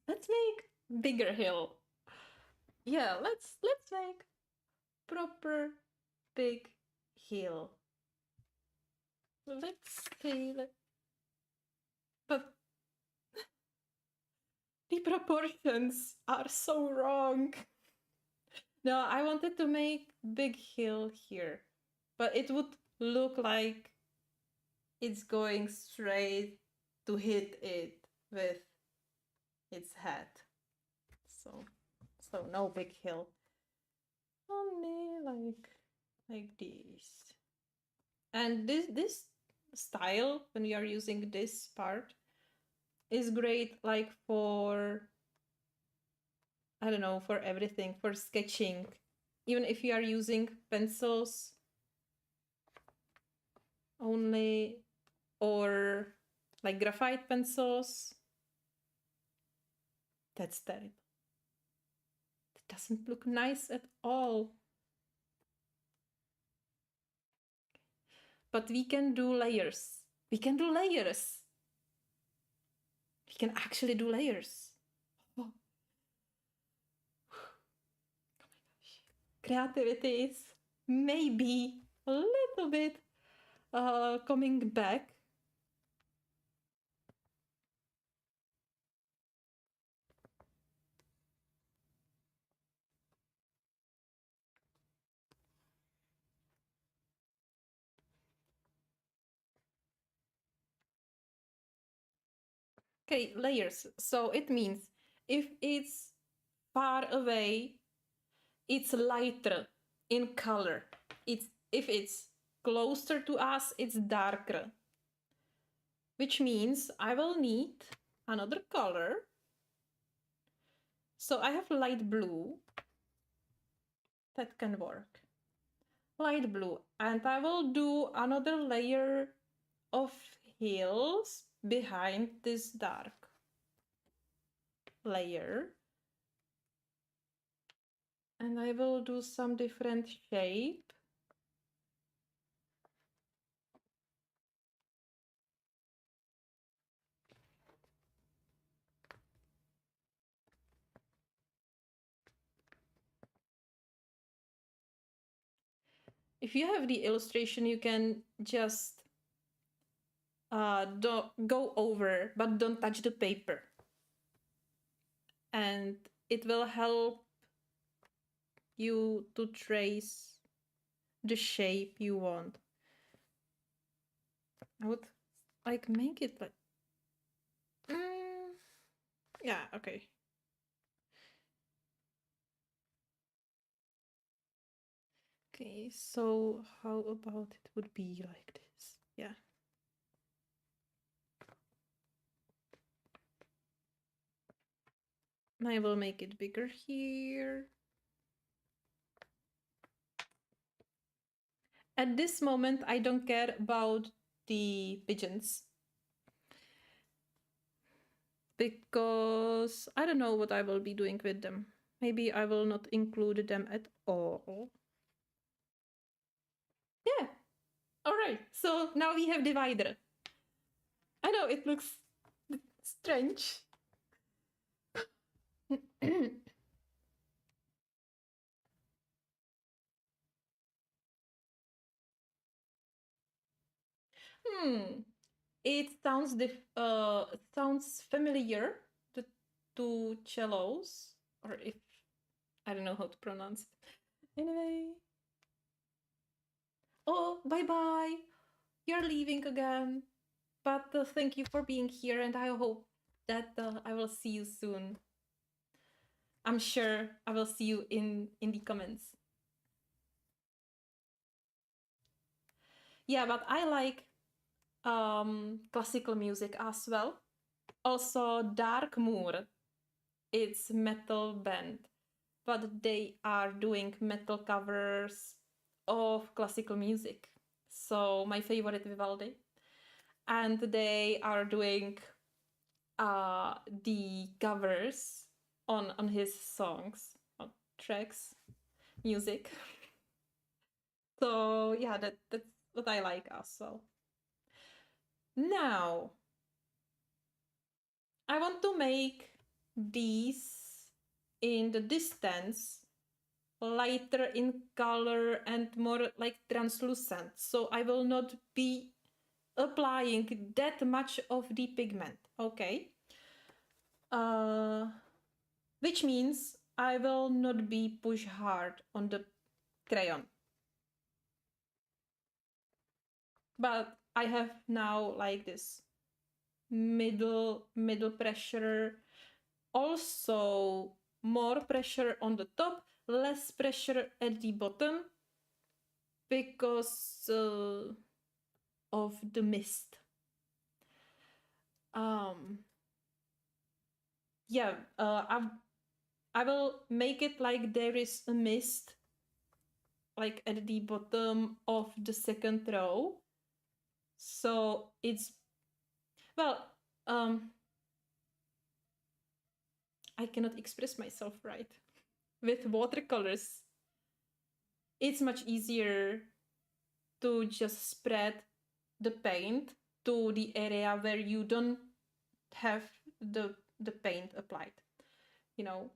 Let's make bigger hill. Yeah, let's make proper big hill. Let's see. But the proportions are so wrong. No, I wanted to make big hill here, but it would look like it's going straight to hit it with its head. So no big hill. Only like this. And this style, when you are using this part, is great like for, I don't know, for everything, for sketching. Even if you are using pencils only, or like graphite pencils. That's terrible. It doesn't look nice at all. But we can do layers. We can do layers. We can actually do layers. Oh, oh my gosh. Creativity is maybe a little bit coming back. Okay, layers. So it means if it's far away, it's lighter in color. If it's closer to us, it's darker. Which means I will need another color. So I have light blue. That can work. Light blue. And I will do another layer of hills behind this dark layer. And I will do some different shape. if you have the illustration, you can just don't go over, but don't touch the paper. And it will help you to trace the shape you want. I would like make it like, yeah, okay. Okay, so how about it would be like this? Yeah. I will make it bigger here. At this moment, I don't care about the pigeons. Because I don't know what I will be doing with them. Maybe I will not include them at all. Yeah. All right. So now we have divider. I know it looks strange. It sounds familiar. The two cellos, or if I don't know how to pronounce it. Anyway. Oh, bye bye. You're leaving again. But thank you for being here, and I hope that I will see you soon. I'm sure I will see you in the comments. Yeah, but I like classical music as well. Also, Dark Moor. It's metal band, but they are doing metal covers of classical music. So my favorite Vivaldi, and they are doing the covers on his songs, on tracks, music. So yeah, that's what I like as well. Now I want to make these in the distance lighter in color and more like translucent. So I will not be applying that much of the pigment. Okay. Which means I will not be push hard on the crayon. But I have now like this middle pressure, also more pressure on the top, less pressure at the bottom because of the mist. Yeah, I will make it like there is a mist like at the bottom of the second row. So it's, well, I cannot express myself right. With watercolors, it's much easier to just spread the paint to the area where you don't have the paint applied. You know,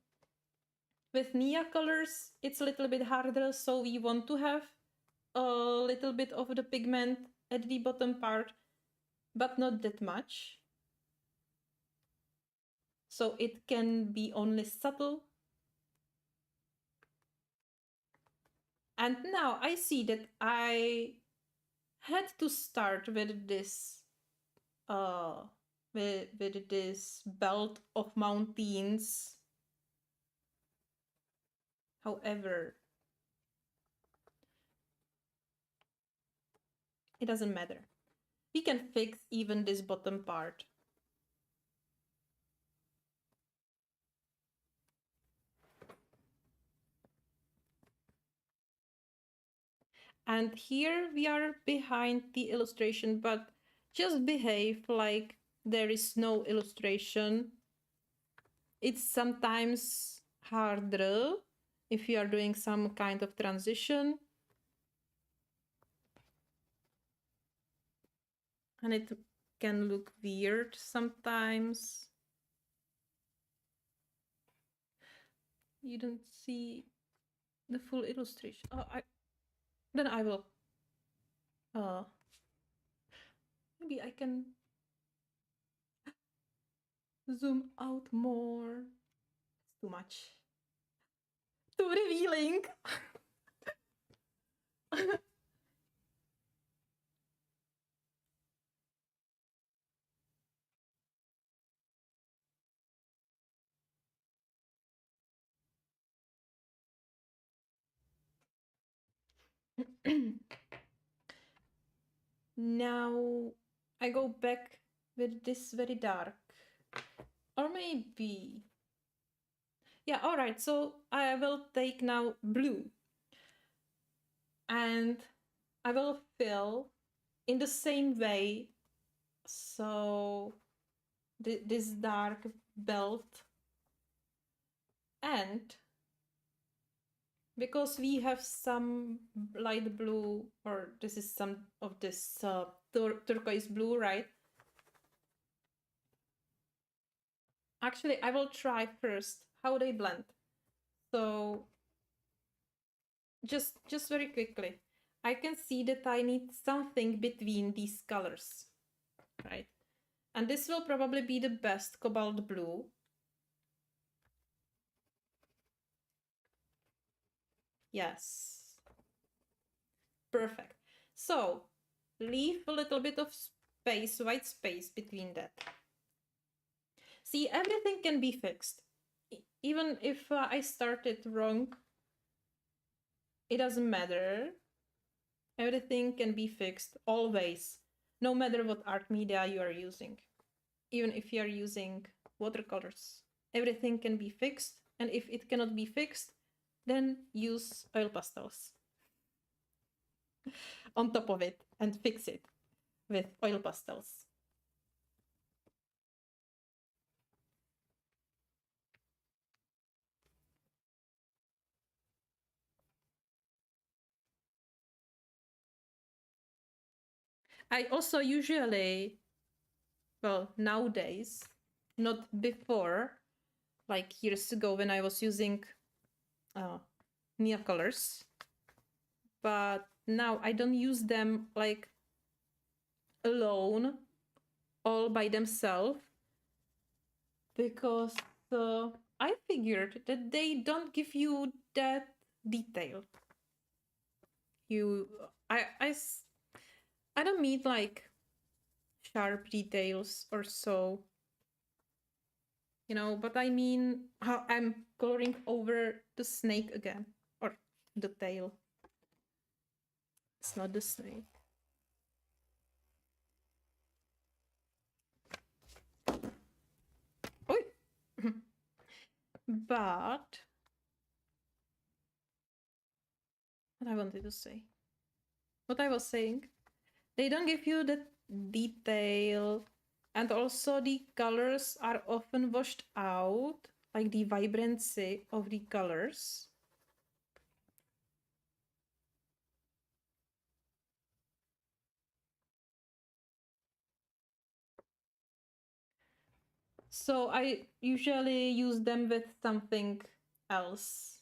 with Nia colors, it's a little bit harder, so we want to have a little bit of the pigment at the bottom part, but not that much. So it can be only subtle. And now I see that I had to start with this with this belt of mountains. However, it doesn't matter. We can fix even this bottom part. And here we are behind the illustration, but just behave like there is no illustration. It's sometimes harder if you are doing some kind of transition. And it can look weird sometimes. You don't see the full illustration. Oh, Then I will, maybe I can zoom out more. It's too much. Too revealing. Now I go back with this very dark. Or maybe. Yeah, alright, so I will take now blue. And I will fill in the same way. So this dark belt. And because we have some light blue, or this is some of this turquoise blue, right? Actually, I will try first how they blend. So just very quickly, I can see that I need something between these colors, right? And this will probably be the best cobalt blue. Yes. Perfect. So leave a little bit of space, white space between that. See, everything can be fixed. Even if I started wrong, it doesn't matter. Everything can be fixed always, no matter what art media you are using. Even if you are using watercolors, everything can be fixed. And if it cannot be fixed, then use oil pastels on top of it and fix it with oil pastels. I also usually, well, nowadays, not before, like years ago when I was using Nia colors, but now I don't use them like alone, all by themselves, because I figured that they don't give you that detail. You, I don't mean like sharp details or so, you know, but I mean how I'm coloring over the snake again, or the tail. It's not the snake. Oh, but what I wanted to say, what I was saying, they don't give you the detail, and also the colors are often washed out, like the vibrancy of the colors. So I usually use them with something else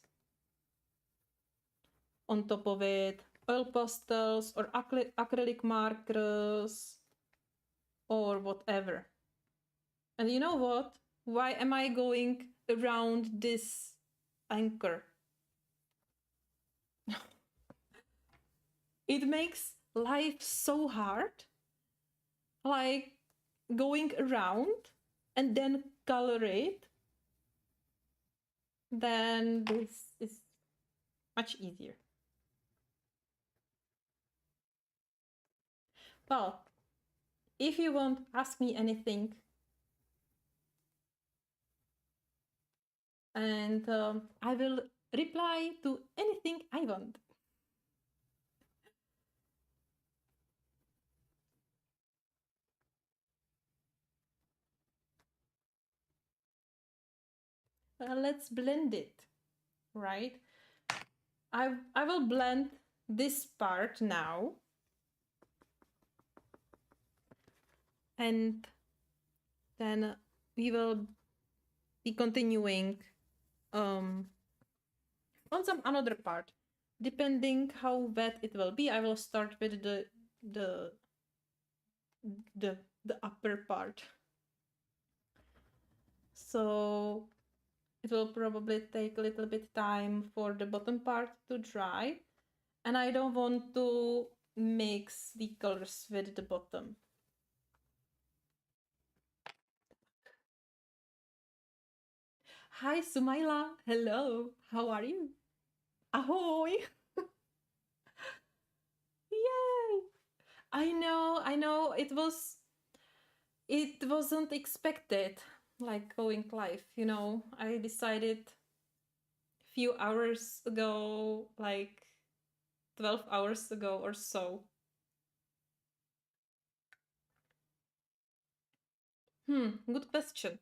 on top of it, oil pastels or acrylic markers or whatever. And you know what? Why am I going around this anchor? It makes life so hard, like going around and then color it. Then this is much easier. Well, if you want, ask me anything. And I will reply to anything I want. Let's blend it, right? I will blend this part now. And then we will be continuing on some another part. depending how wet it will be, I will start with the the the upper part. So it will probably take a little bit time for the bottom part to dry, and I don't want to mix the colors with the bottom. Hi Sumaila, hello, how are you? Ahoy! Yay! I know, it wasn't expected, like going live, you know. I decided a few hours ago, like 12 hours ago or so. Good question.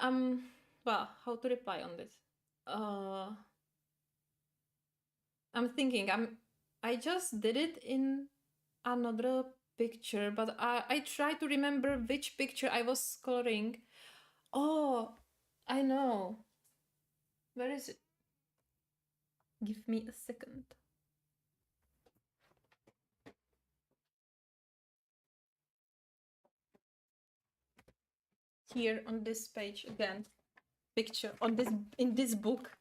Um, well, how to reply on this? Uh, I'm thinking, I just did it in another picture, but I try to remember which picture I was coloring. Oh, I know. Where is it? Give me a second. Here on this page again, picture on this in this book.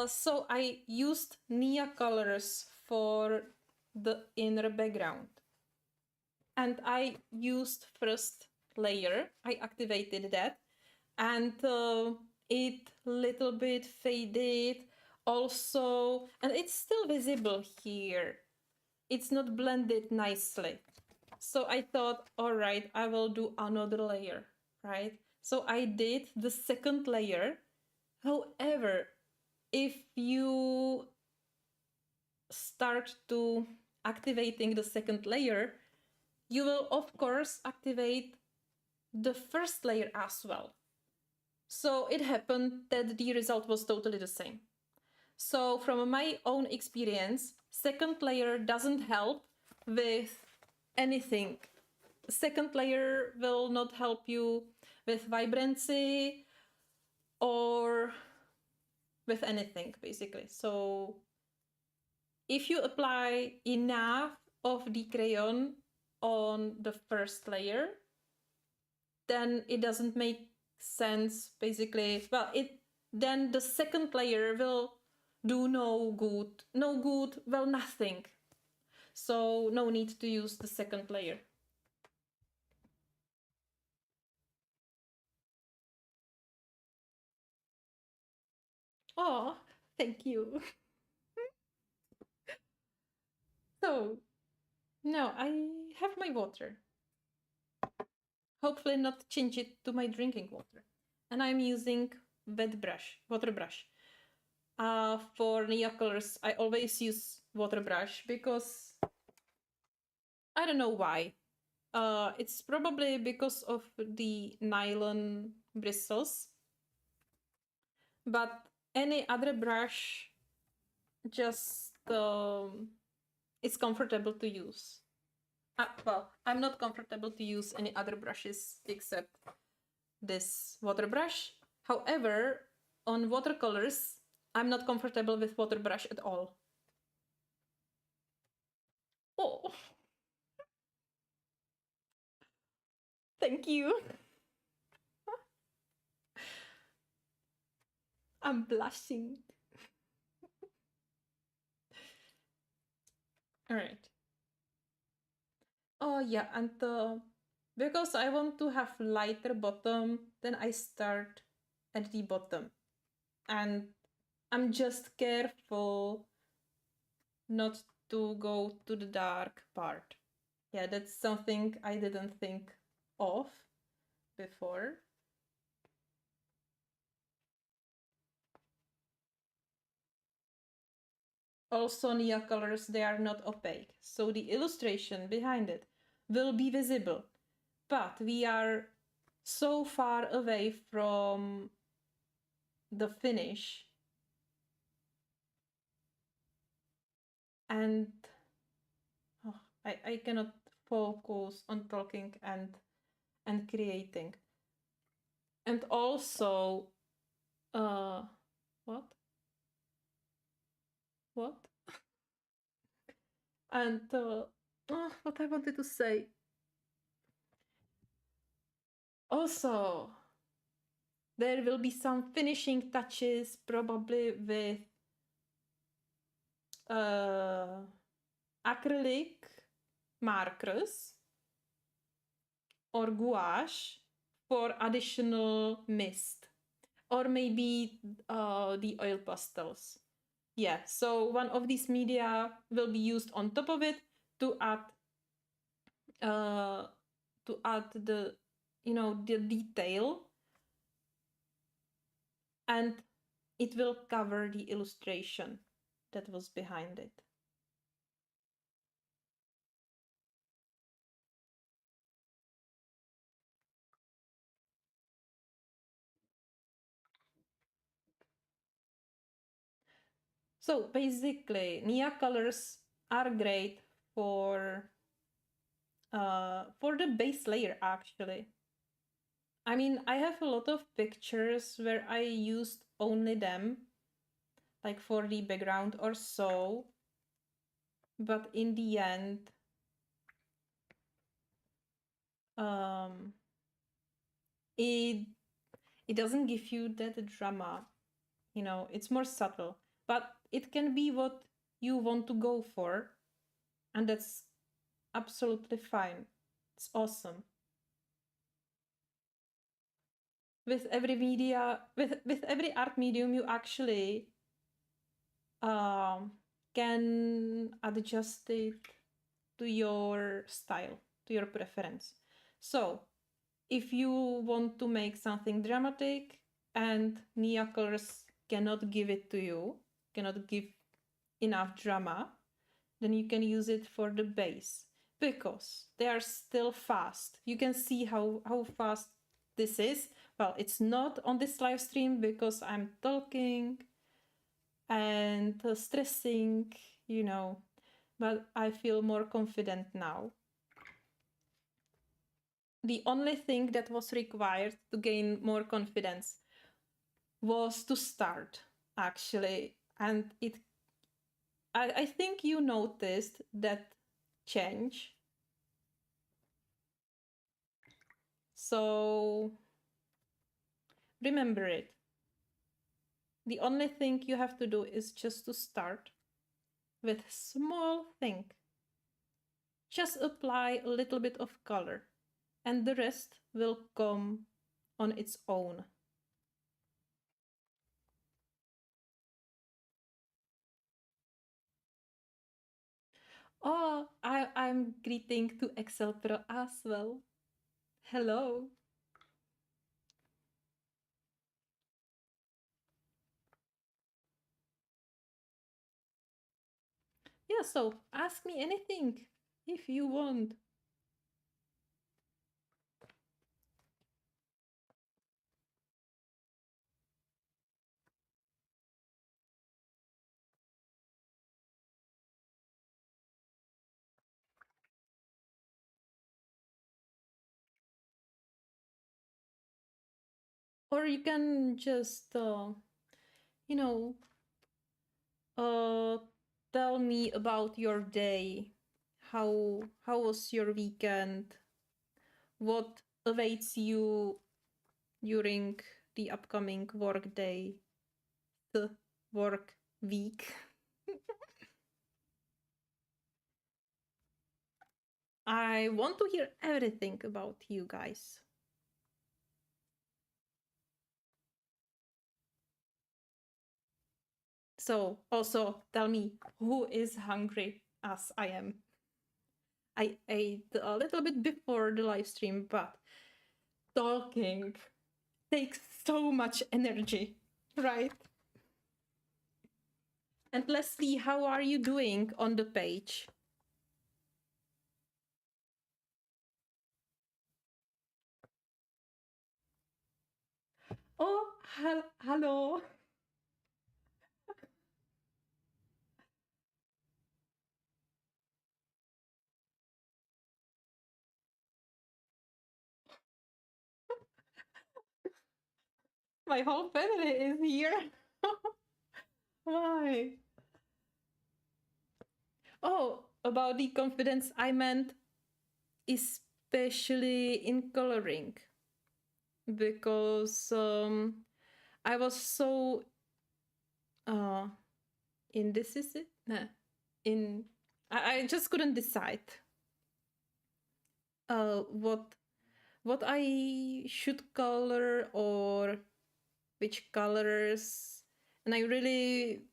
So I used Nia colors for the inner background, and I used first layer. I activated that, and it little bit faded also, and it's still visible here. It's not blended nicely. So I thought, all right, I will do another layer, right? So I did the second layer. However, if you start to activating the second layer, you will of course activate the first layer as well. So it happened that the result was totally the same. So from my own experience, second layer doesn't help with anything. Second layer will not help you with vibrancy or with anything, basically. So if you apply enough of the crayon on the first layer, then it doesn't make sense, basically. Well, then the second layer will do no good, well, nothing. So no need to use the second layer. Oh, thank you. So now I have my water. Hopefully not change it to my drinking water. And I'm using water brush. For Nia colors, I always use water brush because I don't know why. It's probably because of the nylon bristles, but any other brush just it's comfortable to use. Well, I'm not comfortable to use any other brushes except this water brush. However, on watercolors, I'm not comfortable with water brush at all. Oh, thank you. I'm blushing. All right. Oh yeah, and because I want to have lighter bottom, then I start at the bottom. And I'm just careful not to go to the dark part. Yeah, that's something I didn't think of before. Also, Nia colors, they are not opaque, so the illustration behind it will be visible. But we are so far away from the finish, and oh, I cannot focus on talking and creating. And also, uh, what? What? And what I wanted to say. Also, there will be some finishing touches, probably with uh, acrylic markers or gouache for additional mist, or maybe the oil pastels. Yeah, so one of these media will be used on top of it to add uh, the the detail, and it will cover the illustration that was behind it. So basically, Nia colors are great for the base layer actually. I mean, I have a lot of pictures where I used only them, like for the background or so. But in the end, um, it it doesn't give you that drama. You know, it's more subtle, but it can be what you want to go for, and that's absolutely fine. It's awesome. With every media, with every art medium, you actually um, can adjust it to your style, to your preference. So, if you want to make something dramatic and Nia colors cannot give it to you, cannot give enough drama, then you can use it for the base because they are still fast. You can see how fast this is. Well, it's not on this live stream because I'm talking and stressing, but I feel more confident now. The only thing that was required to gain more confidence was to start, actually. And I think you noticed that change. So remember it. The only thing you have to do is just to start with small thing. Just apply a little bit of color and the rest will come on its own. Oh, I'm greeting to Excel Pro as well. Hello. Yeah, so ask me anything if you want. Or you can just, you know, uh, tell me about your day. How was your weekend? What awaits you during the upcoming work day, the work week? I want to hear everything about you guys. So, also tell me who is hungry as I am. I ate a little bit before the live stream, but talking takes so much energy, right? And Leslie, how are you doing on the page? Oh, hello. My whole family is here. Why? Oh, about the confidence, I meant especially in coloring, because I was so uh indecisive. Nah, in I just couldn't decide what I should color or which colors, and I really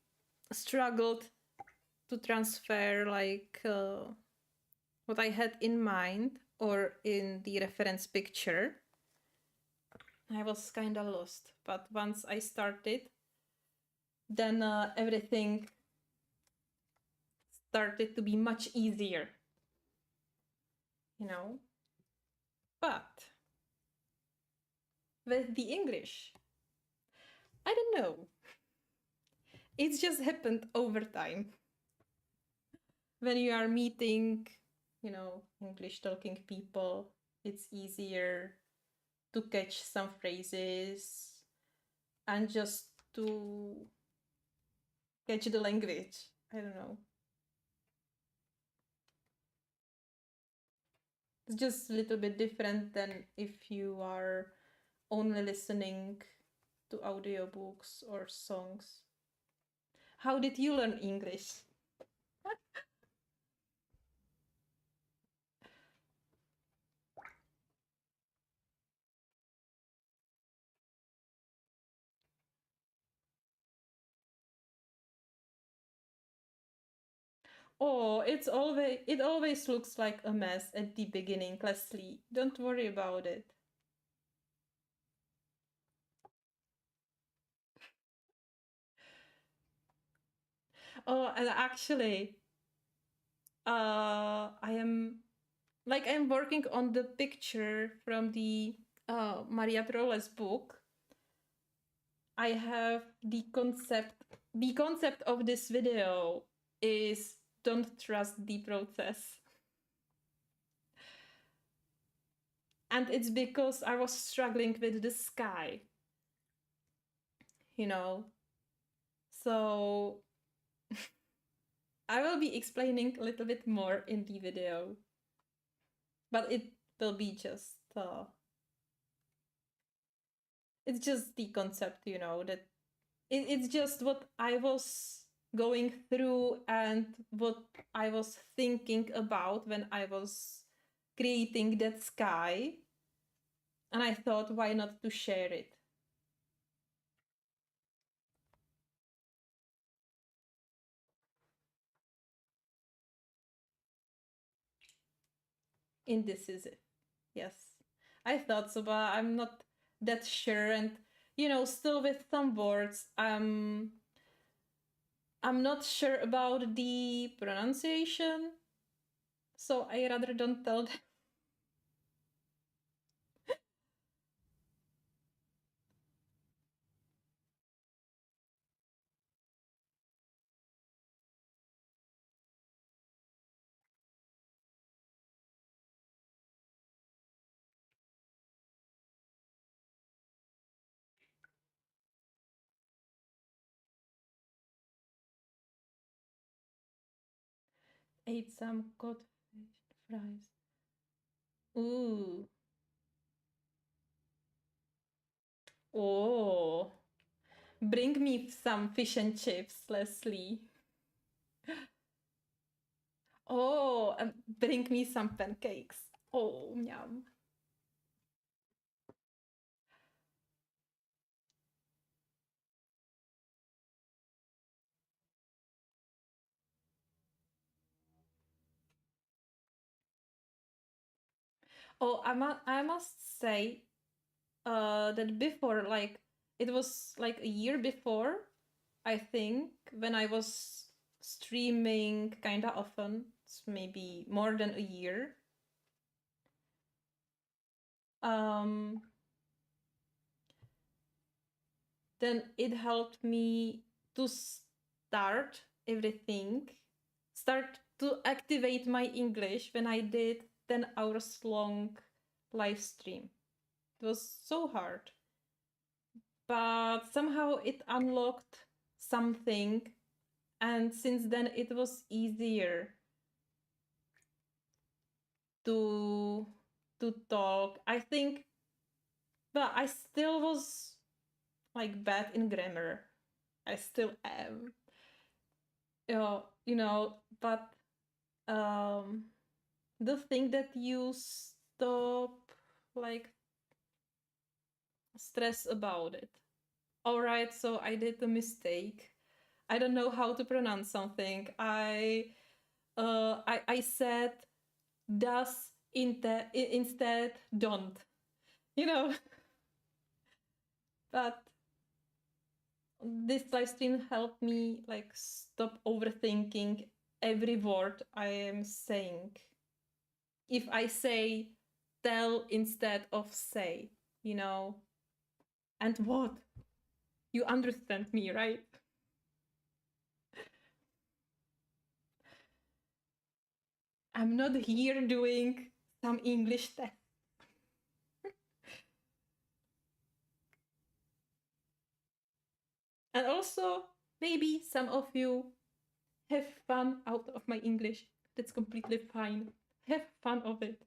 struggled to transfer like what I had in mind or in the reference picture. I was kind of lost, but once I started, then everything started to be much easier, you know. But with the English, I don't know. It's just happened over time. When you are meeting, English talking people, it's easier to catch some phrases and just to catch the language. I don't know. It's just a little bit different than if you are only listening to audiobooks or songs. How did you learn English? Oh, it always looks like a mess at the beginning, Leslie. Don't worry about it. Oh, and actually, I'm working on the picture from the Maria Trolle's book. I have the concept of this video is don't trust the process. And it's because I was struggling with the sky, you know. So I will be explaining a little bit more in the video. But it will be just it's just the concept, that it's just what I was going through and what I was thinking about when I was creating that sky. And I thought, why not to share it? Indecisive. Yes. I thought so, but I'm not that sure. And, still with some words, I'm not sure about the pronunciation. So I rather don't tell them. Ate some codfish fries. Ooh. Oh. Bring me some fish and chips, Leslie. Oh, and bring me some pancakes. Oh, yum. Oh, I must say that before, like, it was like a year before, I think, when I was streaming kind of often. It's maybe more than a year. Um, then it helped me to everything, start to activate my English when I did 10 hours long live stream. It was so hard. but somehow it unlocked something, and since then it was easier to talk. I think, but I still was like bad in grammar. I still am. But um the thing that you stop like stress about it. All right, so I did a mistake. I don't know how to pronounce something. I said does instead don't. You know, but this live stream helped me like stop overthinking every word I am saying. If I say tell instead of say, you know, and what? You understand me, right? I'm not here doing some English test. And also, maybe some of you have fun out of my English. That's completely fine. Have fun of it.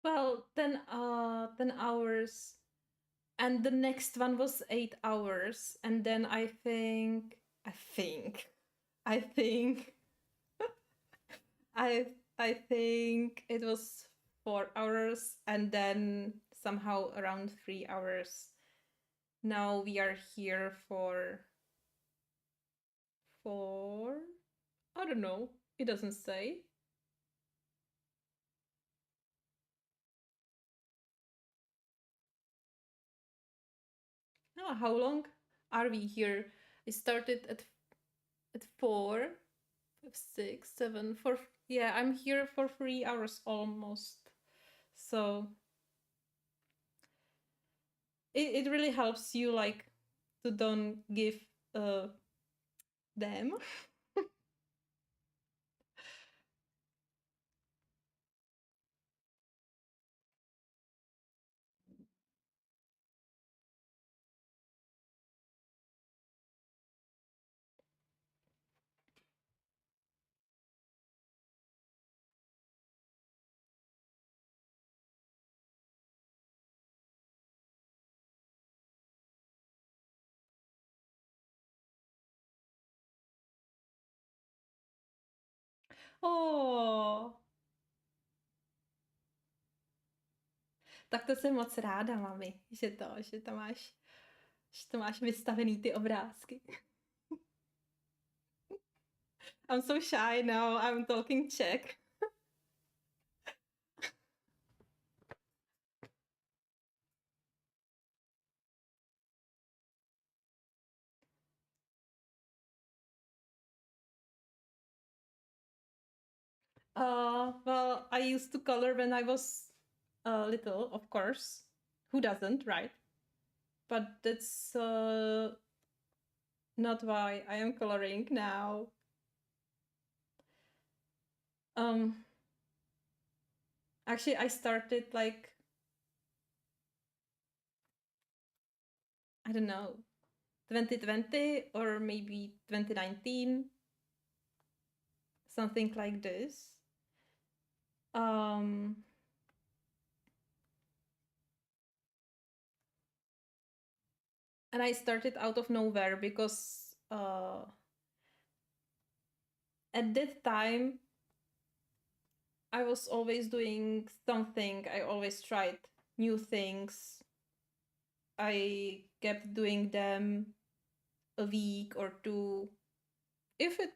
Well, 10 hours. And the next one was 8 hours. And then I think, I, I think it was 4 hours. And then somehow around 3 hours. Now we are here for, I don't know. It doesn't say. No, how long are we here? I started at 4, 6, 7, 4. Yeah, I'm here for 3 hours almost. So it really helps you like to don't give uh them. Oh, tak to jsem moc ráda, mami, že to máš vystavený ty obrázky. I'm so shy now, I'm talking Czech. Well, I used to color when I was little, of course. Who doesn't, right? But that's not why I am coloring now. Um, Actually, I started like, I don't know, 2020 or maybe 2019, something like this. Um, and I started out of nowhere because at that time, I was always doing something. I always tried new things. I kept doing them a week or two. If it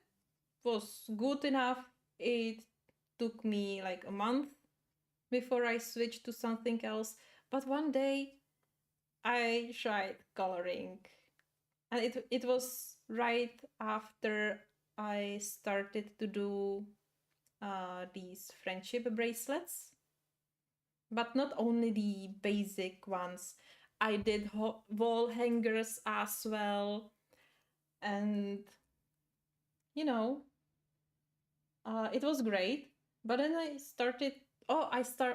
was good enough, it took me like a month before I switched to something else. But one day I tried coloring, and it was right after I started to do these friendship bracelets, but not only the basic ones. I did wall hangers as well, and you know, it was great. But then I started. Oh,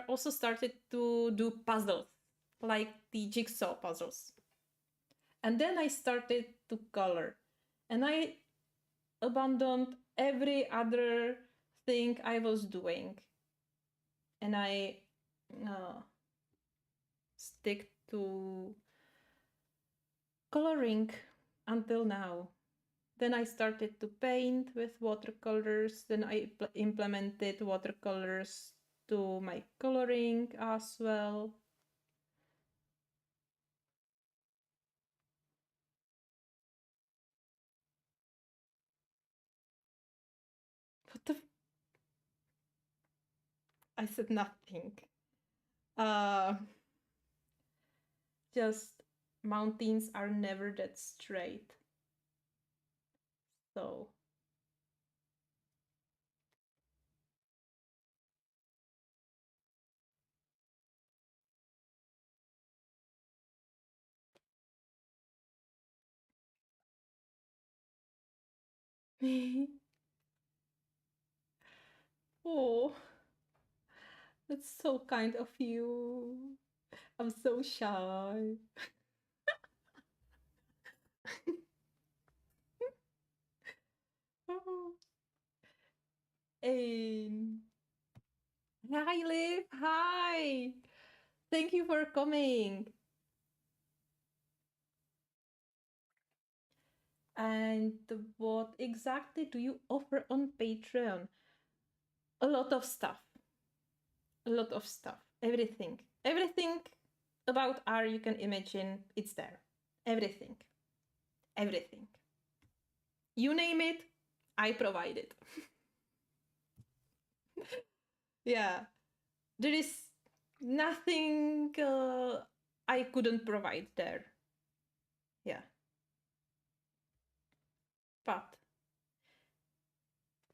also started to do puzzles, like the jigsaw puzzles, and then I started to color, and I abandoned every other thing I was doing, and I uh, stick to coloring until now. Then I started to paint with watercolors. Then I implemented watercolors to my coloring as well. What the? I said nothing. Uh, just mountains are never that straight. So. Oh, that's so kind of you. I'm so shy. Oh. And hi, Liv. Hi. Thank you for coming. And what exactly do you offer on Patreon? A lot of stuff. A lot of stuff. Everything. Everything about art you can imagine, it's there. Everything. Everything. You name it, I provide it. Yeah. There is nothing I couldn't provide there. Yeah. But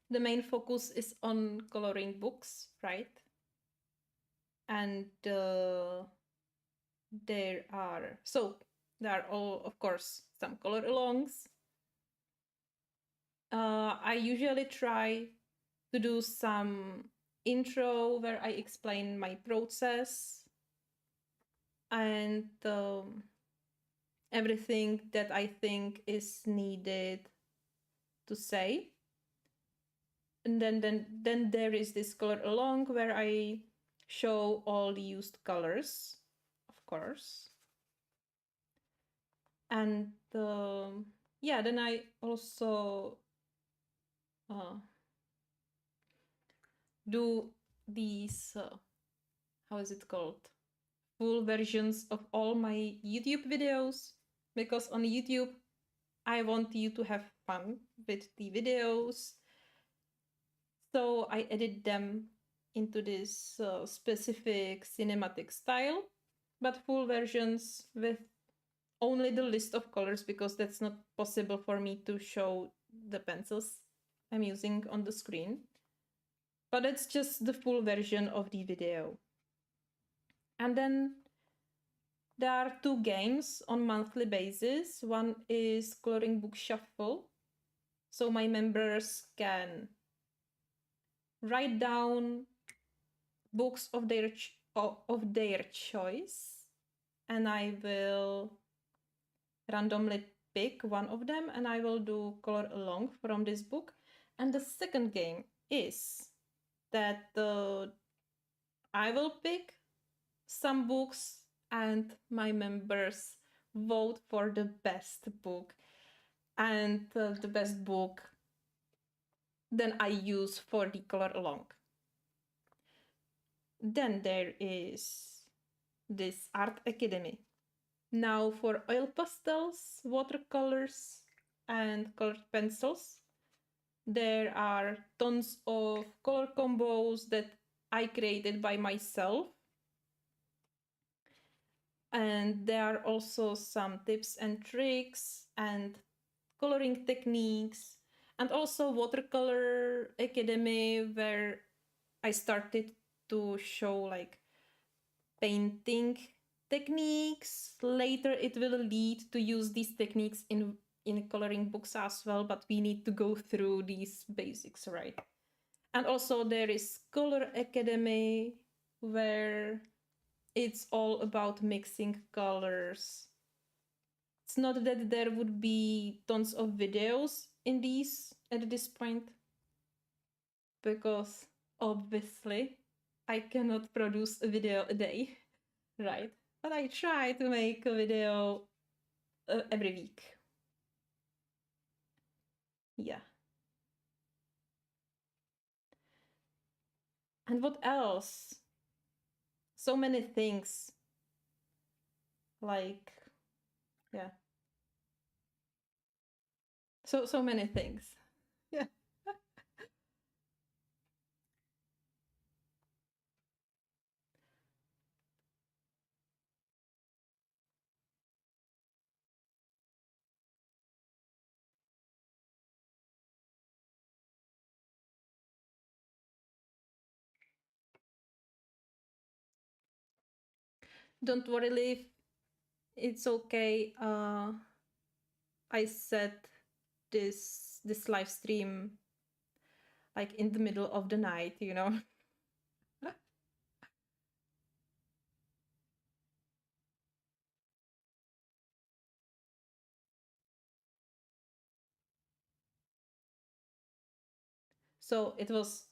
the main focus is on coloring books, right? And there are all, of course, some color alongs. I usually try to do some intro where I explain my process and everything that I think is needed to say. And then there is this color along where I show all the used colors, of course. And yeah, then I also do these how is it called, full versions of all my YouTube videos, because on YouTube I want you to have fun with the videos, so I edit them into this specific cinematic style, but full versions with only the list of colors, because that's not possible for me to show the pencils I'm using on the screen. But it's just the full version of the video. And then there are two games on monthly basis. One is Coloring Book Shuffle. So my members can write down books of their choice, and I will randomly pick one of them and I will do color along from this book. And the second game is that I will pick some books and my members vote for the best book. And the best book than I use for the color along. Then there is this Art Academy. Now for oil pastels, watercolors, and colored pencils, there are tons of color combos that I created by myself. And there are also some tips and tricks and coloring techniques, and also Watercolor Academy, where I started to show like painting techniques. Later it will lead to use these techniques in coloring books as well, but we need to go through these basics, right? And also there is Color Academy, where it's all about mixing colors. It's not that there would be tons of videos in these at this point, because obviously I cannot produce a video a day, right? But I try to make a video every week. Yeah. And what else? So many things. Like, yeah. So many things. Yeah. Don't worry, Liv. It's okay. I set this live stream like in the middle of the night, you know. So it was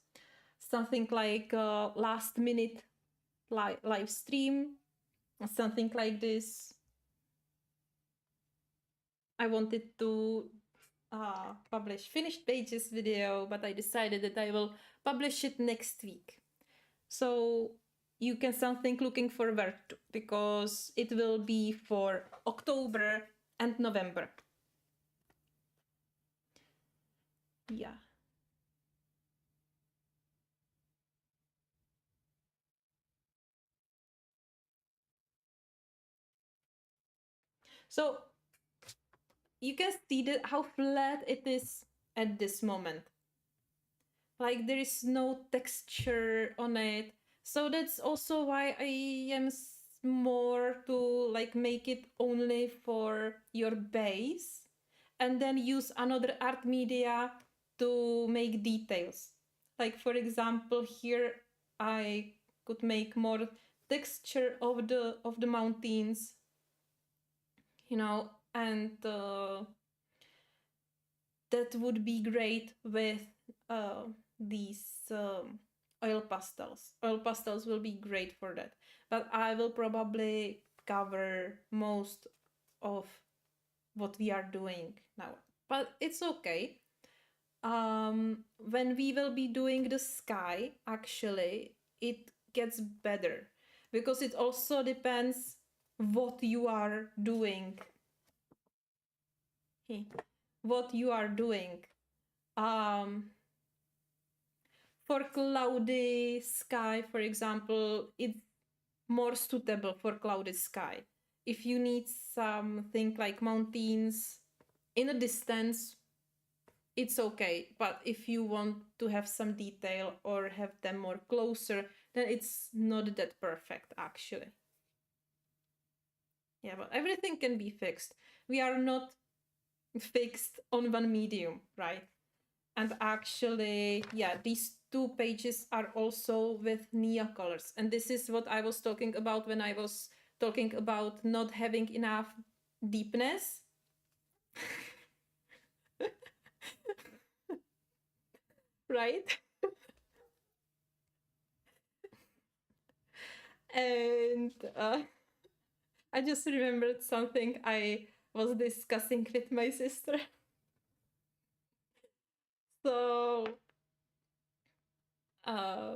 something like last minute live stream, something like this. I wanted to publish finished pages video, but I decided that I will publish it next week. So you can something looking forward to, because it will be for October and November. Yeah. So you can see that how flat it is at this moment. Like there is no texture on it. So that's also why I am more to like make it only for your base, and then use another art media to make details. Like for example, here I could make more texture of the mountains, you know, and that would be great with these oil pastels. Oil pastels will be great for that. But I will probably cover most of what we are doing now. But it's okay. When we will be doing the sky, actually, it gets better, because it also depends what you are doing. What you are doing. For cloudy sky, for example, it's more suitable for cloudy sky. If you need something like mountains in a distance, it's okay. But if you want to have some detail or have them more closer, then it's not that perfect, actually. Yeah, but everything can be fixed. We are not fixed on one medium, right? And actually, yeah, these two pages are also with Nia colors. And this is what I was talking about when I was talking about not having enough deepness. Right? And I just remembered something I was discussing with my sister. So Uh,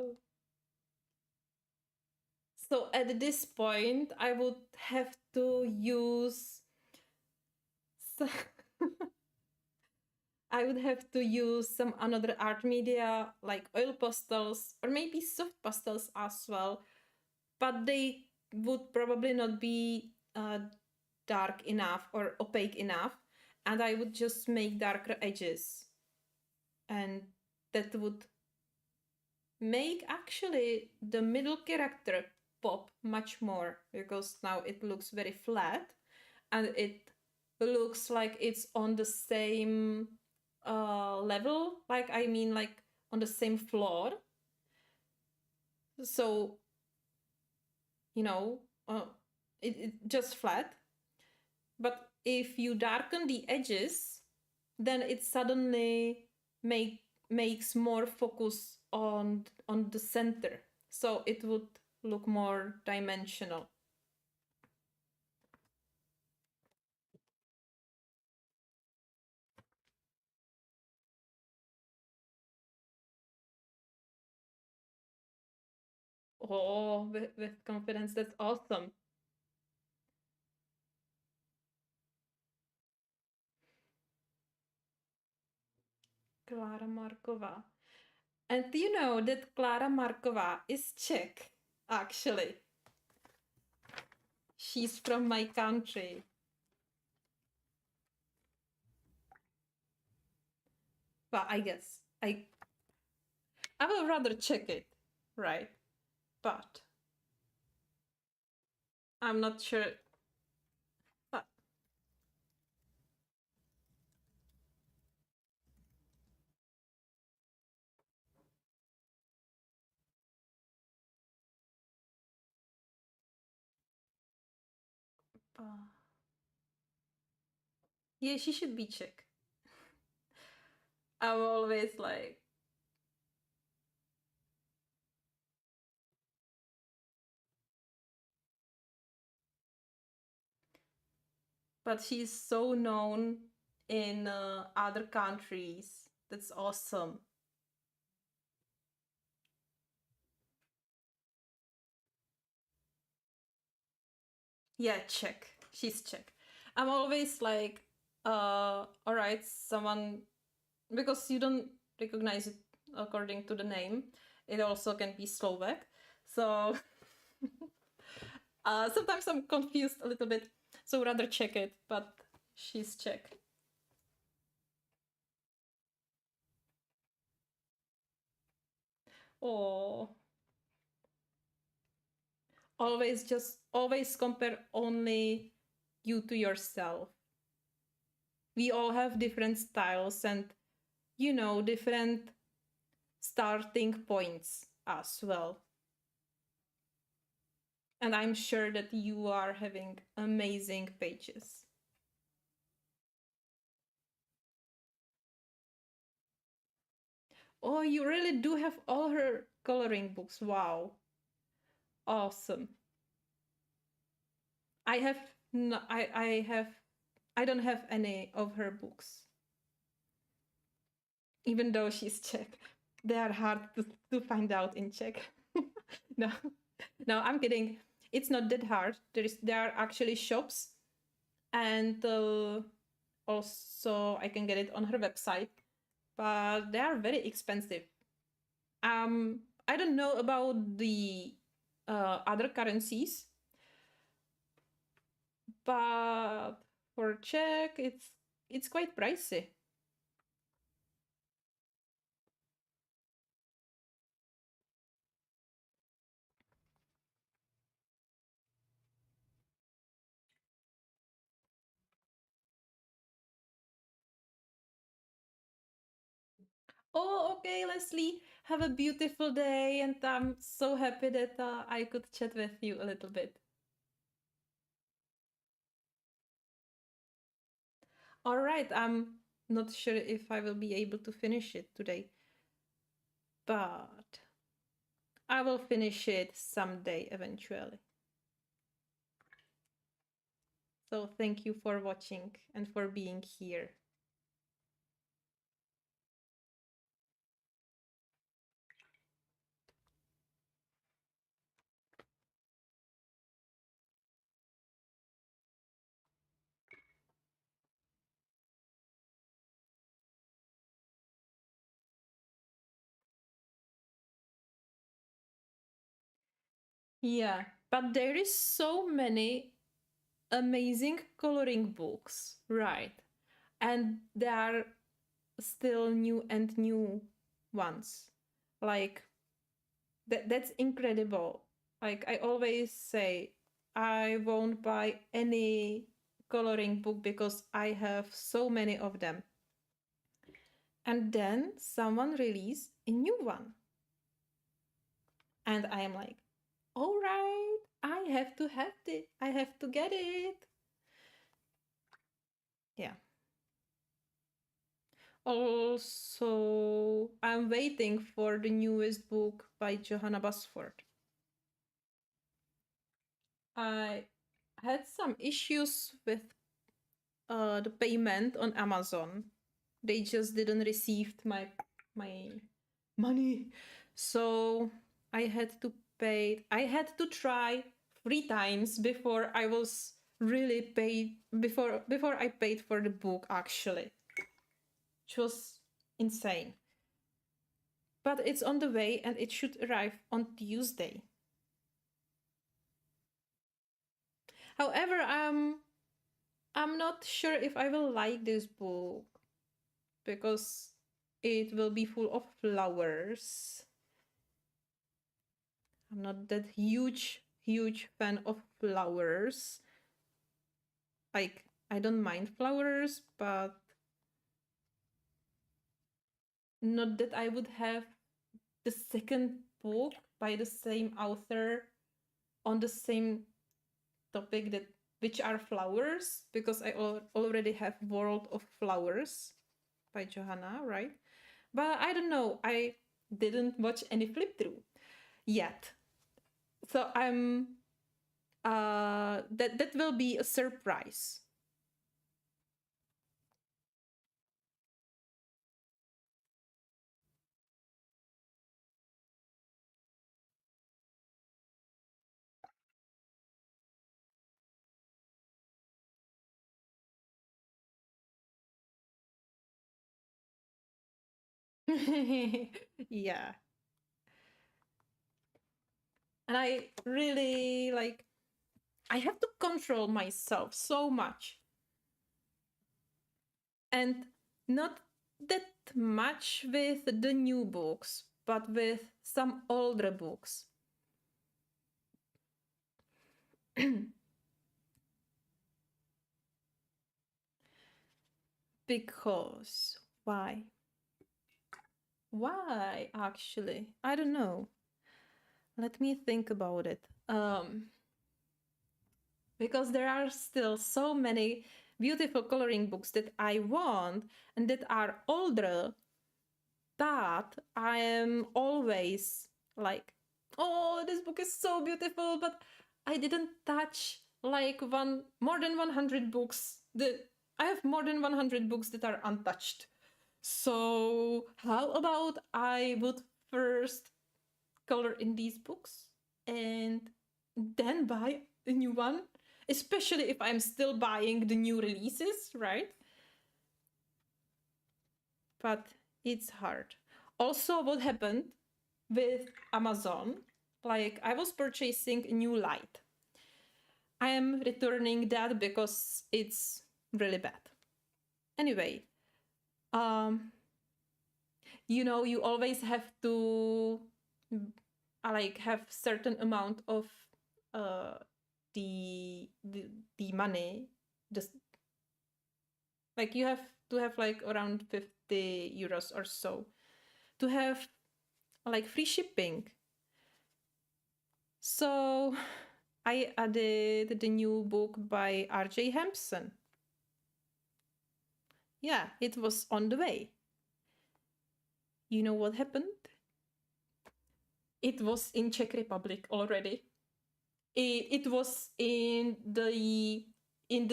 so at this point, I would have to use. I would have to use some another art media like oil pastels or maybe soft pastels as well, but they would probably not be dark enough or opaque enough, and I would just make darker edges, and that would make actually the middle character pop much more because now it looks very flat and it looks like it's on the same level, like I mean like on the same floor. So you know, it just flat. But if you darken the edges, then it suddenly makes more focus on the center, so it would look more dimensional. Oh, with confidence, that's awesome. Clara Markova. And you know that Clara Markova is Czech, actually. She's from my country. But I guess I will rather check it, right? But I'm not sure. Uh, uh, yeah, she should be Czech. I'm always like, but she's so known in other countries. That's awesome. Yeah, Czech. She's Czech. I'm always like, all right, someone, because you don't recognize it according to the name. It also can be Slovak. So sometimes I'm confused a little bit. So rather check it, but she's Czech. Oh, always compare only you to yourself. We all have different styles and different starting points as well. And I'm sure that you are having amazing pages. Oh, you really do have all her coloring books. Wow. Awesome. I have no, I don't have any of her books. Even though she's Czech. They are hard to find out in Czech. No. No, I'm kidding. It's not that hard. There are actually shops, and also I can get it on her website, but they are very expensive. I don't know about the other currencies, but for Czech, it's quite pricey. Oh, okay, Leslie. Have a beautiful day, and I'm so happy that I could chat with you a little bit. All right, I'm not sure if I will be able to finish it today, but I will finish it someday eventually. So thank you for watching and for being here. Yeah, but there is so many amazing coloring books, right? And there are still new and new ones. Like that's incredible. Like I always say, I won't buy any coloring book because I have so many of them. And then someone released a new one. And I am like, all right, I have to have it. I have to get it. Yeah. Also, I'm waiting for the newest book by Johanna Basford. I had some issues with the payment on Amazon. They just didn't receive my money, so I had to pay. I had to try 3 times before I was really paid before I paid for the book actually, which was insane. But it's on the way and it should arrive on Tuesday. However, I'm not sure if I will like this book because it will be full of flowers. I'm not that huge fan of flowers. Like I don't mind flowers, but not that I would have the second book by the same author on the same topic that which are flowers because I already have World of Flowers by Johanna, right? But I don't know. I didn't watch any flip through yet. So I'm that will be a surprise. Yeah. And I really like I have to control myself so much. And not that much with the new books, but with some older books. Because why? Why actually? I don't know. Let me think about it. Because there are still so many beautiful coloring books that I want and that are older that I am always like, oh, this book is so beautiful, but I didn't touch like one more than 100 books. I have more than 100 books that are untouched. So how about I would first color in these books and then buy a new one, especially if I'm still buying the new releases, right? But it's hard. Also, what happened with Amazon, like I was purchasing a new light. I am returning that because it's really bad. Anyway, um, you always have to like have certain amount of uh the money, just like you have to have like around 50 euros or so to have like free shipping. So I added the new book by RJ Hampson. Yeah, it was on the way. You know what happened? It was in Czech Republic already. It was in the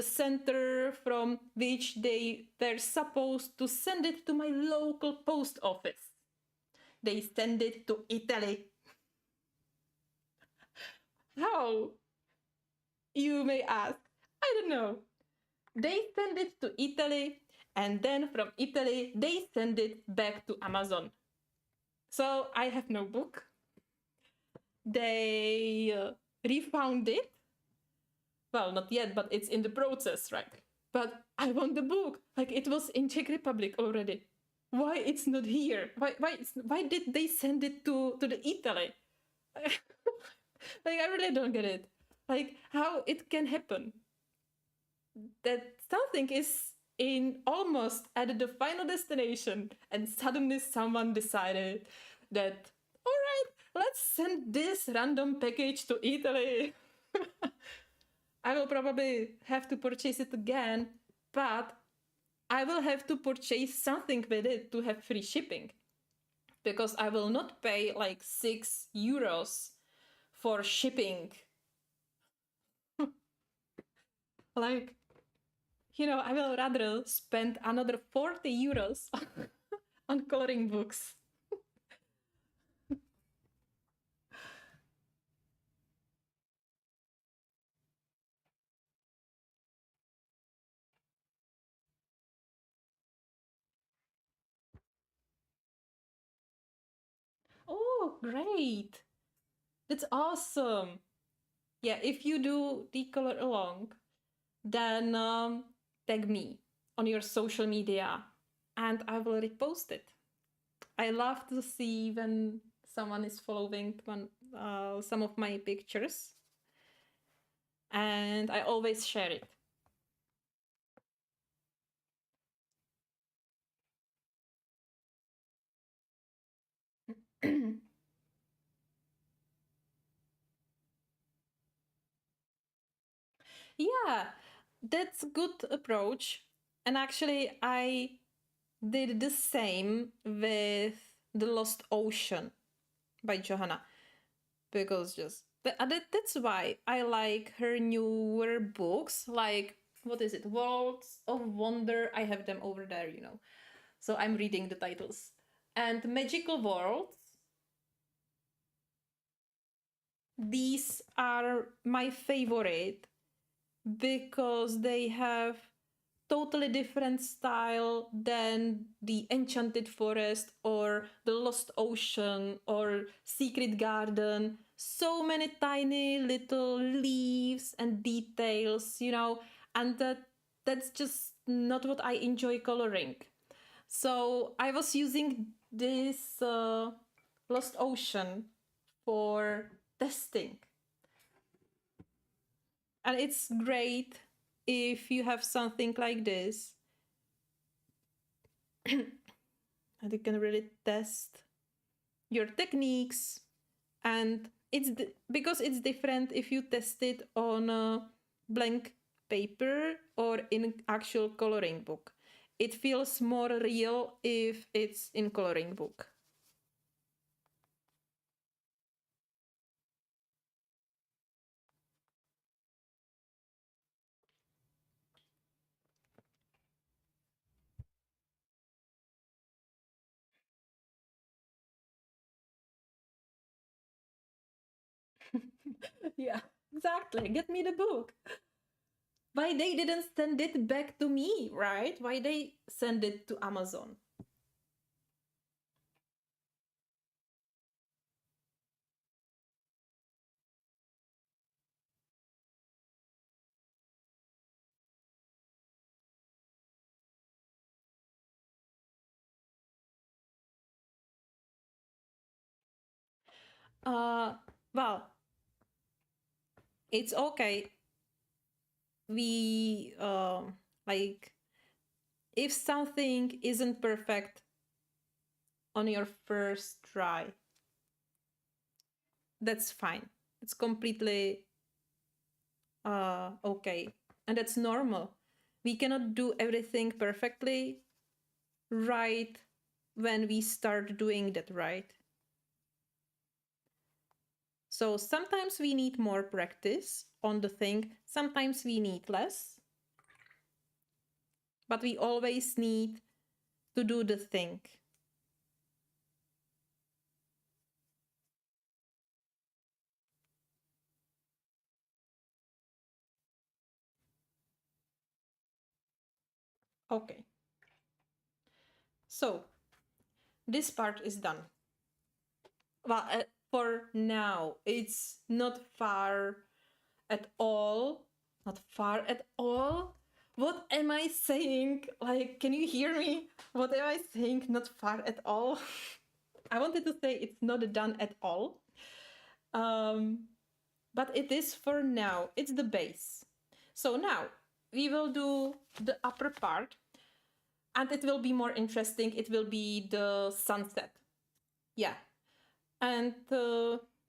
center from which they were supposed to send it to my local post office. They send it to Italy. How? You may ask. I don't know. They send it to Italy, and then from Italy, they send it back to Amazon. So I have no book. they refound it. Well, not yet, but it's in the process, right? But I want the book. Like it was in Czech Republic already. Why it's not here? Why did they send it to the Italy? Like I really don't get it. Like how it can happen that something is in almost at the final destination and suddenly someone decided that all right, let's send this random package to Italy. I will probably have to purchase it again, but I will have to purchase something with it to have free shipping because I will not pay like €6 for shipping. Like, I will rather spend another €40 on coloring books. Oh, great. That's awesome. Yeah, if you do the color along, then tag me on your social media and I will repost it. I love to see when someone is following some of my pictures, and I always share it. Yeah, that's a good approach. And actually, I did the same with The Lost Ocean by Johanna because that's why I like her newer books. Like, what is it? Worlds of Wonder. I have them over there. So I'm reading the titles. And Magical Worlds. These are my favorite because they have totally different style than the Enchanted Forest or the Lost Ocean or Secret Garden. So many tiny little leaves and details, and that's just not what I enjoy coloring. So I was using this Lost Ocean for testing, and it's great if you have something like this and you can really test your techniques. And because it's different if you test it on a blank paper or in actual coloring book. It feels more real if it's in coloring book. Yeah, exactly. Get me the book. Why they didn't send it back to me, right? Why they send it to Amazon? Uh, well, it's okay. We like if something isn't perfect on your first try, that's fine. It's completely okay, and that's normal. We cannot do everything perfectly right when we start doing that right. So sometimes we need more practice on the thing, sometimes we need less, but we always need to do the thing. Okay, so this part is done. Well, for now. It's not far at all. Not far at all. What am I saying? Like, can you hear me? What am I saying? Not far at all. I wanted to say it's not done at all. But it is for now. It's the base. So now we will do the upper part, and it will be more interesting. It will be the sunset. Yeah. And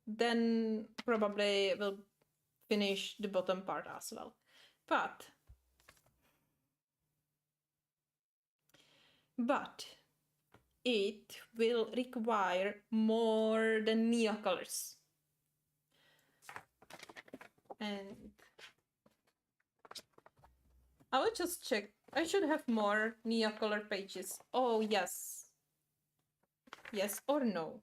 then probably we'll finish the bottom part as well. But it will require more than Nia colors. And I will just check. I should have more Nia color pages. Oh, yes. Yes or no?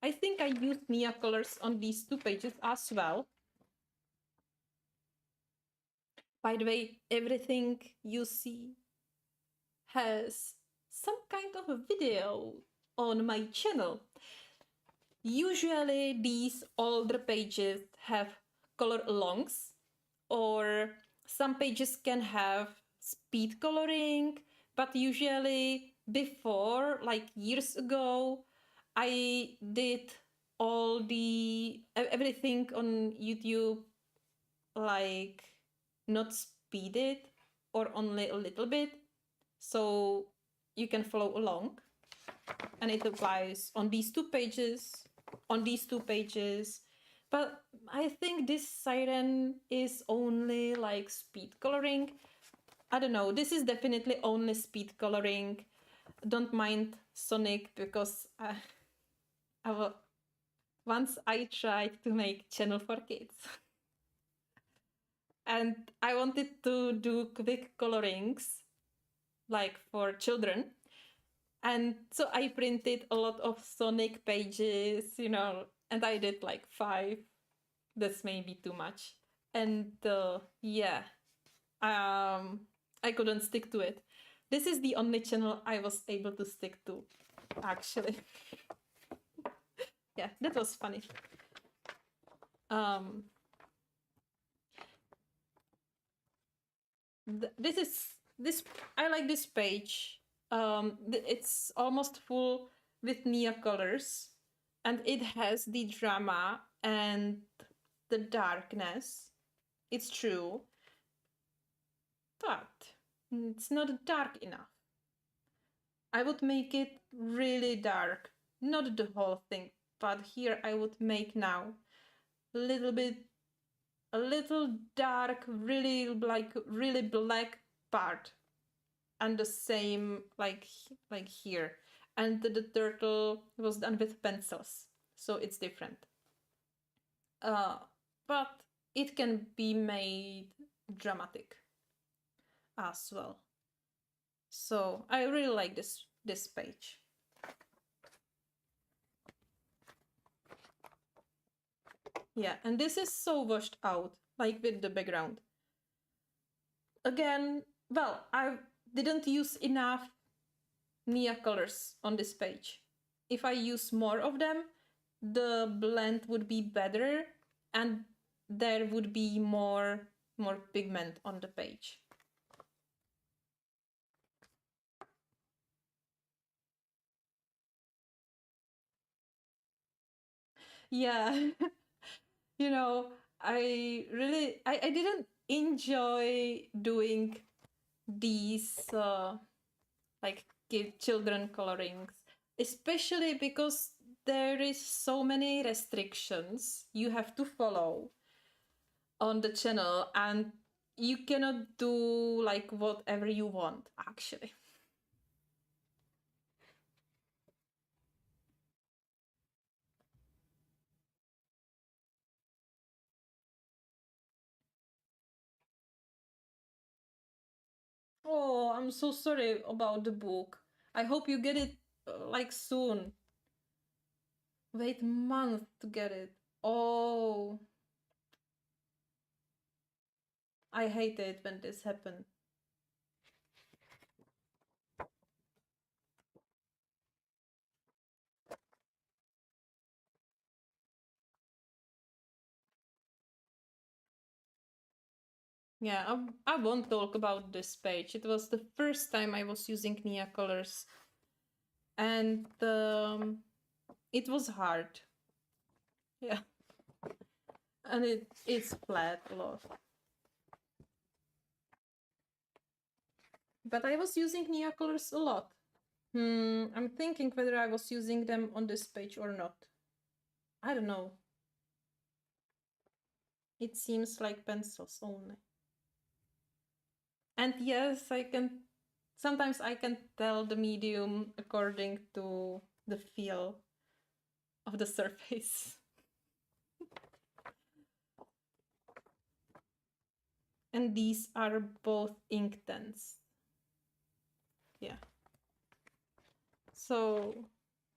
I think I used Nia colors on these 2 pages as well. By the way, everything you see has some kind of a video on my channel. Usually these older pages have color alongs, or some pages can have speed coloring, but usually before, like years ago, I did all the everything on YouTube, like not speeded or only a little bit, so you can follow along. And it applies on these 2 pages, on these 2 pages. But I think this siren is only like speed coloring. I don't know, this is definitely only speed coloring. Don't mind Sonic, because once I tried to make channel for kids. And I wanted to do quick colorings, like for children. And so I printed a lot of Sonic pages, and I did like 5. That's maybe too much. And yeah, I couldn't stick to it. This is the only channel I was able to stick to, actually. Yeah, that was funny. This I like this page. It's almost full with Nia colors, and it has the drama and the darkness. It's true, but it's not dark enough. I would make it really dark, not the whole thing, but here I would make now a little dark, really black part, and the same like here. And the turtle was done with pencils, so it's different. But it can be made dramatic as well. So I really like this page. Yeah, and this is so washed out, like with the background. Again, well, I didn't use enough Nia colors on this page. If I use more of them, the blend would be better and there would be more pigment on the page. Yeah. I didn't enjoy doing these like children colorings, especially because there is so many restrictions you have to follow on the channel, and you cannot do like whatever you want, actually. Oh, I'm so sorry about the book. I hope you get it like soon. Wait month to get it. Oh, I hate it when this happens. Yeah, I won't talk about this page. It was the first time I was using Nia colors, and it was hard. Yeah, and it's flat a lot. But I was using Nia colors a lot. I'm thinking whether I was using them on this page or not. I don't know. It seems like pencils only. And yes, sometimes I can tell the medium according to the feel of the surface. And these are both ink tints. Yeah. So,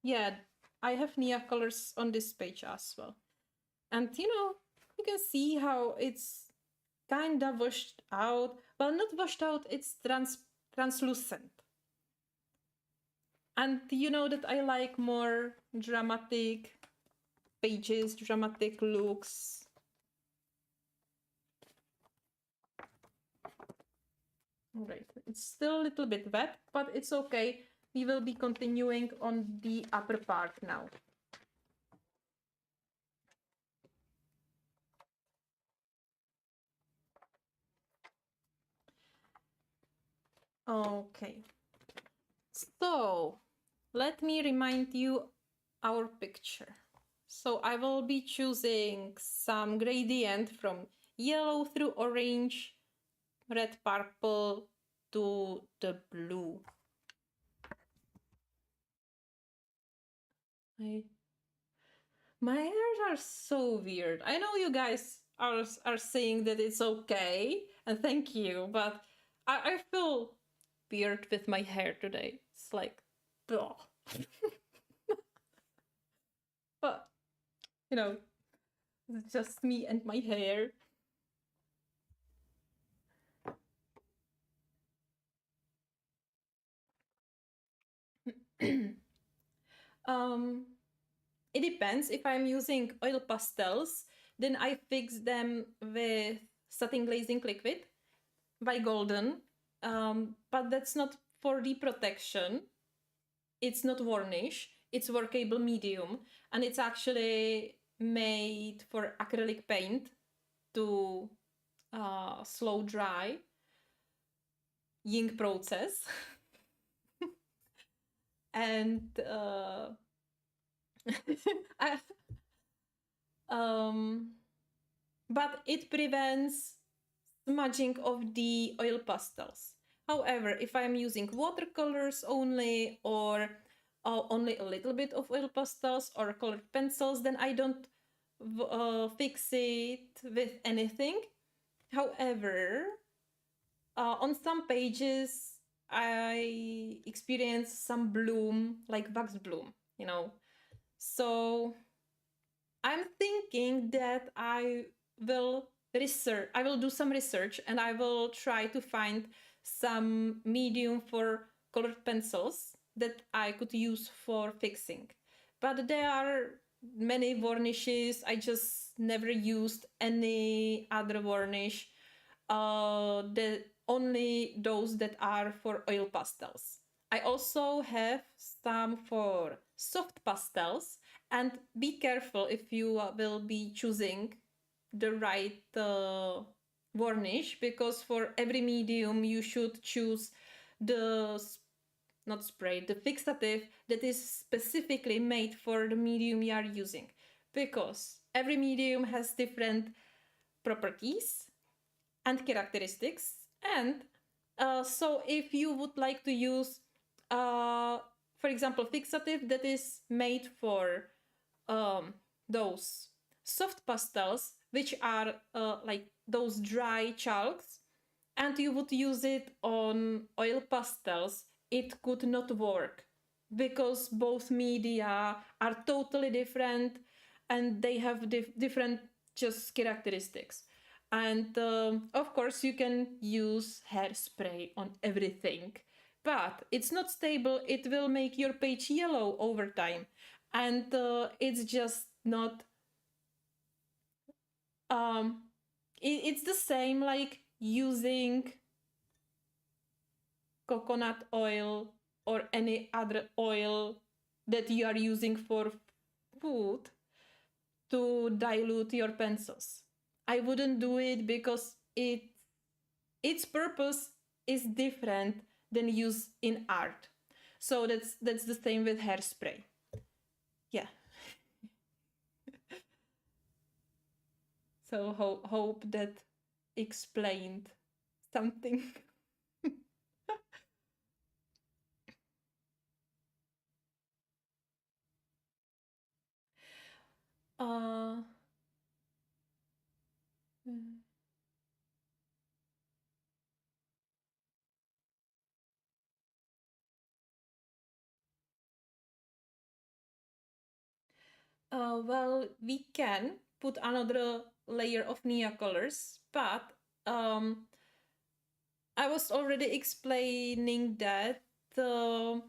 yeah, I have Nia colors on this page as well. And you can see how it's kind of washed out. Well, not washed out, it's translucent. And you know that I like more dramatic pages, dramatic looks. All right, it's still a little bit wet, but it's okay. We will be continuing on the upper part now. Okay. So, let me remind you our picture. So I will be choosing some gradient from yellow through orange, red, purple to the blue. My hairs are so weird. I know you guys are saying that it's okay, and thank you, but I feel weird with my hair today. It's like, ugh. But, it's just me and my hair. um, it depends. If I'm using oil pastels, then I fix them with satin glazing liquid by Golden. But that's not for reprotection. It's not varnish. It's workable medium, and it's actually made for acrylic paint to slow dry ink process. And I, but it prevents smudging of the oil pastels. However, if I'm using watercolors only, or only a little bit of oil pastels or colored pencils, then I don't fix it with anything. However, on some pages, I experience some bloom, like wax bloom, So I'm thinking that I will do some research, and I will try to find some medium for colored pencils that I could use for fixing. But there are many varnishes. I just never used any other varnish. Only those that are for oil pastels. I also have some for soft pastels, and be careful if you will be choosing the right varnish, because for every medium you should choose the the fixative that is specifically made for the medium you are using, because every medium has different properties and characteristics. And so if you would like to use, for example, fixative that is made for those soft pastels, which are like those dry chalks, and you would use it on oil pastels, it could not work, because both media are totally different, and they have different just characteristics. And of course you can use hairspray on everything, but it's not stable. It will make your page yellow over time, and it's just not it's the same like using coconut oil or any other oil that you are using for food to dilute your pencils. I wouldn't do it because its purpose is different than used in art. So that's the same with hairspray. Yeah. So hope that explained something. uh well, we can put another layer of Nia colors, but um, I was already explaining that uh,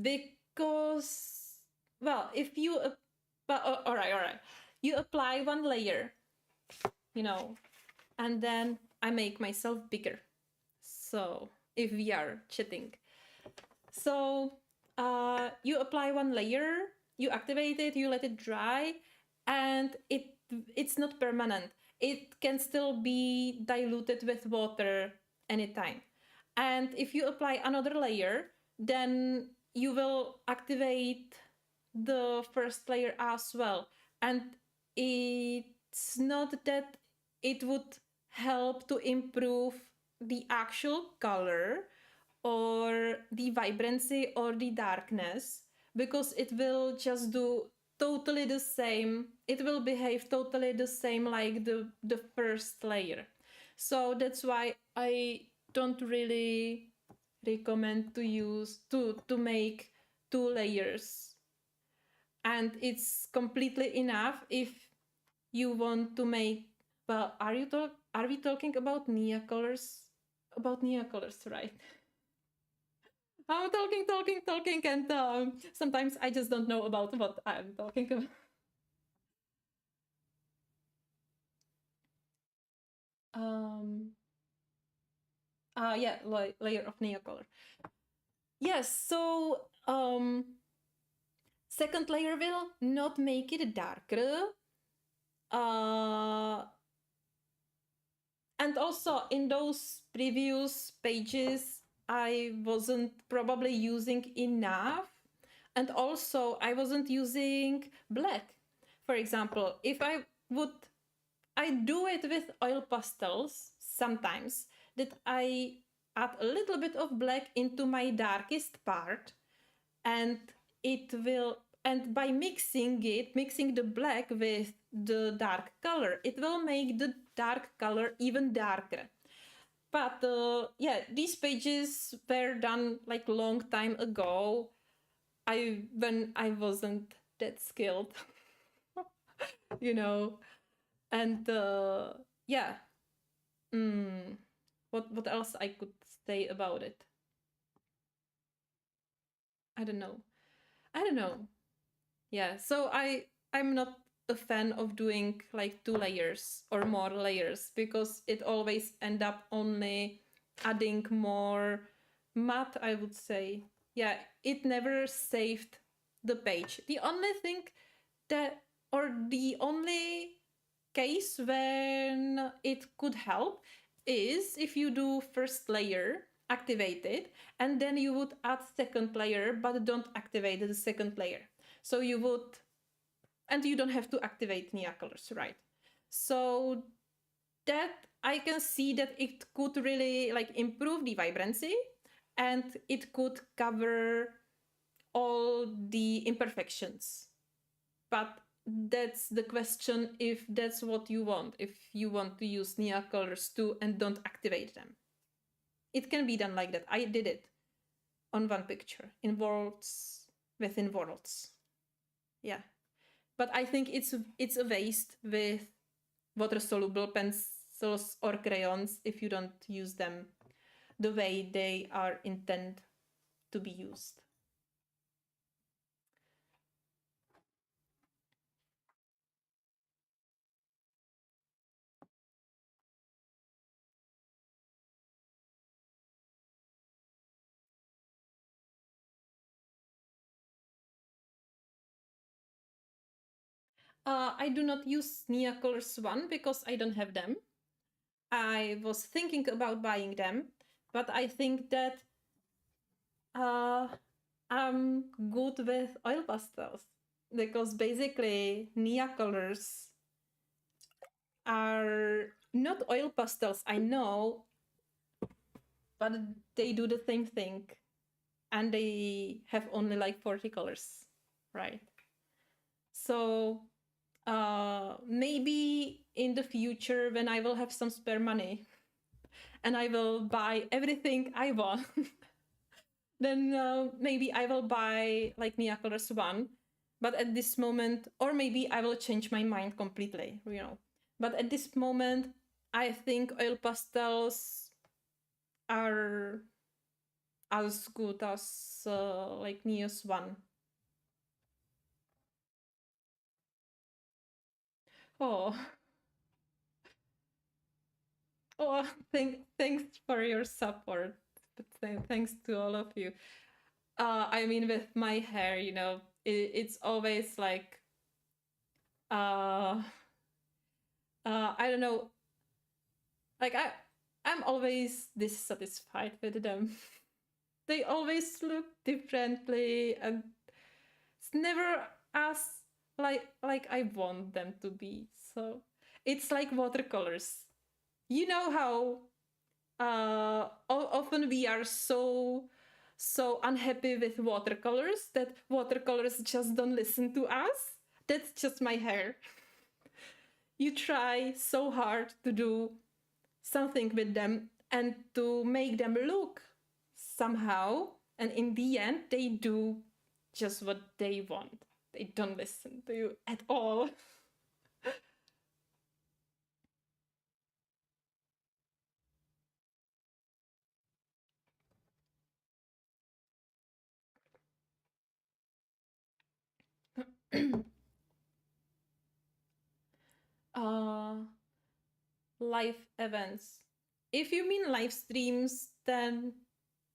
because, well, if you, but all right, you apply one layer, you know, and then I make myself bigger. So if we are cheating, so you apply one layer, you activate it, you let it dry, and it's not permanent. It can still be diluted with water anytime. And if you apply another layer, then you will activate the first layer as well. And it's not that it would help to improve the actual color or the vibrancy or the darkness, because it will just do totally the same, it will behave totally the same like the first layer. So that's why I don't really recommend to use to make two layers, and it's completely enough if you want to make, well, are we talking about Nia colors, about Nia colors, right? I'm talking, and sometimes I just don't know about what I'm talking about. Um, yeah, layer of Nia color. Yes, so second layer will not make it darker. Uh, and also in those previous pages, I wasn't probably using enough. And also, I wasn't using black. For example, if I do it with oil pastels sometimes, that I add a little bit of black into my darkest part, and it will, and by mixing the black with the dark color, it will make the dark color even darker. But yeah, these pages were done like long time ago. When I wasn't that skilled, you know, and yeah. Mm, what else I could say about it? I don't know. I don't know. Yeah, so I'm not a fan of doing like two layers or more layers, because it always end up only adding more matte, I would say. Yeah, it never saved the page. The only thing that, or the only case when it could help is if you do first layer, activate it, and then you would add second layer, but don't activate the second layer. So you would, and you don't have to activate Nia colors, right? So that I can see that it could really like improve the vibrancy, and it could cover all the imperfections. But that's the question, if that's what you want, if you want to use Nia colors too and don't activate them. It can be done like that. I did it on one picture in worlds within worlds. Yeah. But I think it's a waste with water soluble pencils or crayons if you don't use them the way they are intended to be used. I do not use Neocolors one because I don't have them. I was thinking about buying them, but I think that uh, I'm good with oil pastels because basically Neocolors are not oil pastels, I know, but they do the same thing and they have only like 40 colors, right? So maybe in the future when I will have some spare money and I will buy everything I want, then maybe I will buy like Nia Colors 1. But at this moment, or maybe I will change my mind completely, you know. But at this moment, I think oil pastels are as good as like Neo's 1. Oh, oh, thanks for your support. Thanks to all of you. I mean, with my hair, you know, it's always like, uh, I don't know, like I'm always dissatisfied with them. They always look differently, and it's never as like I want them to be. So it's like watercolors. You know how often we are so unhappy with watercolors that watercolors just don't listen to us. That's just my hair. You try so hard to do something with them and to make them look somehow, and in the end they do just what they want. They don't listen to you at all. uh Live events. If you mean live streams, then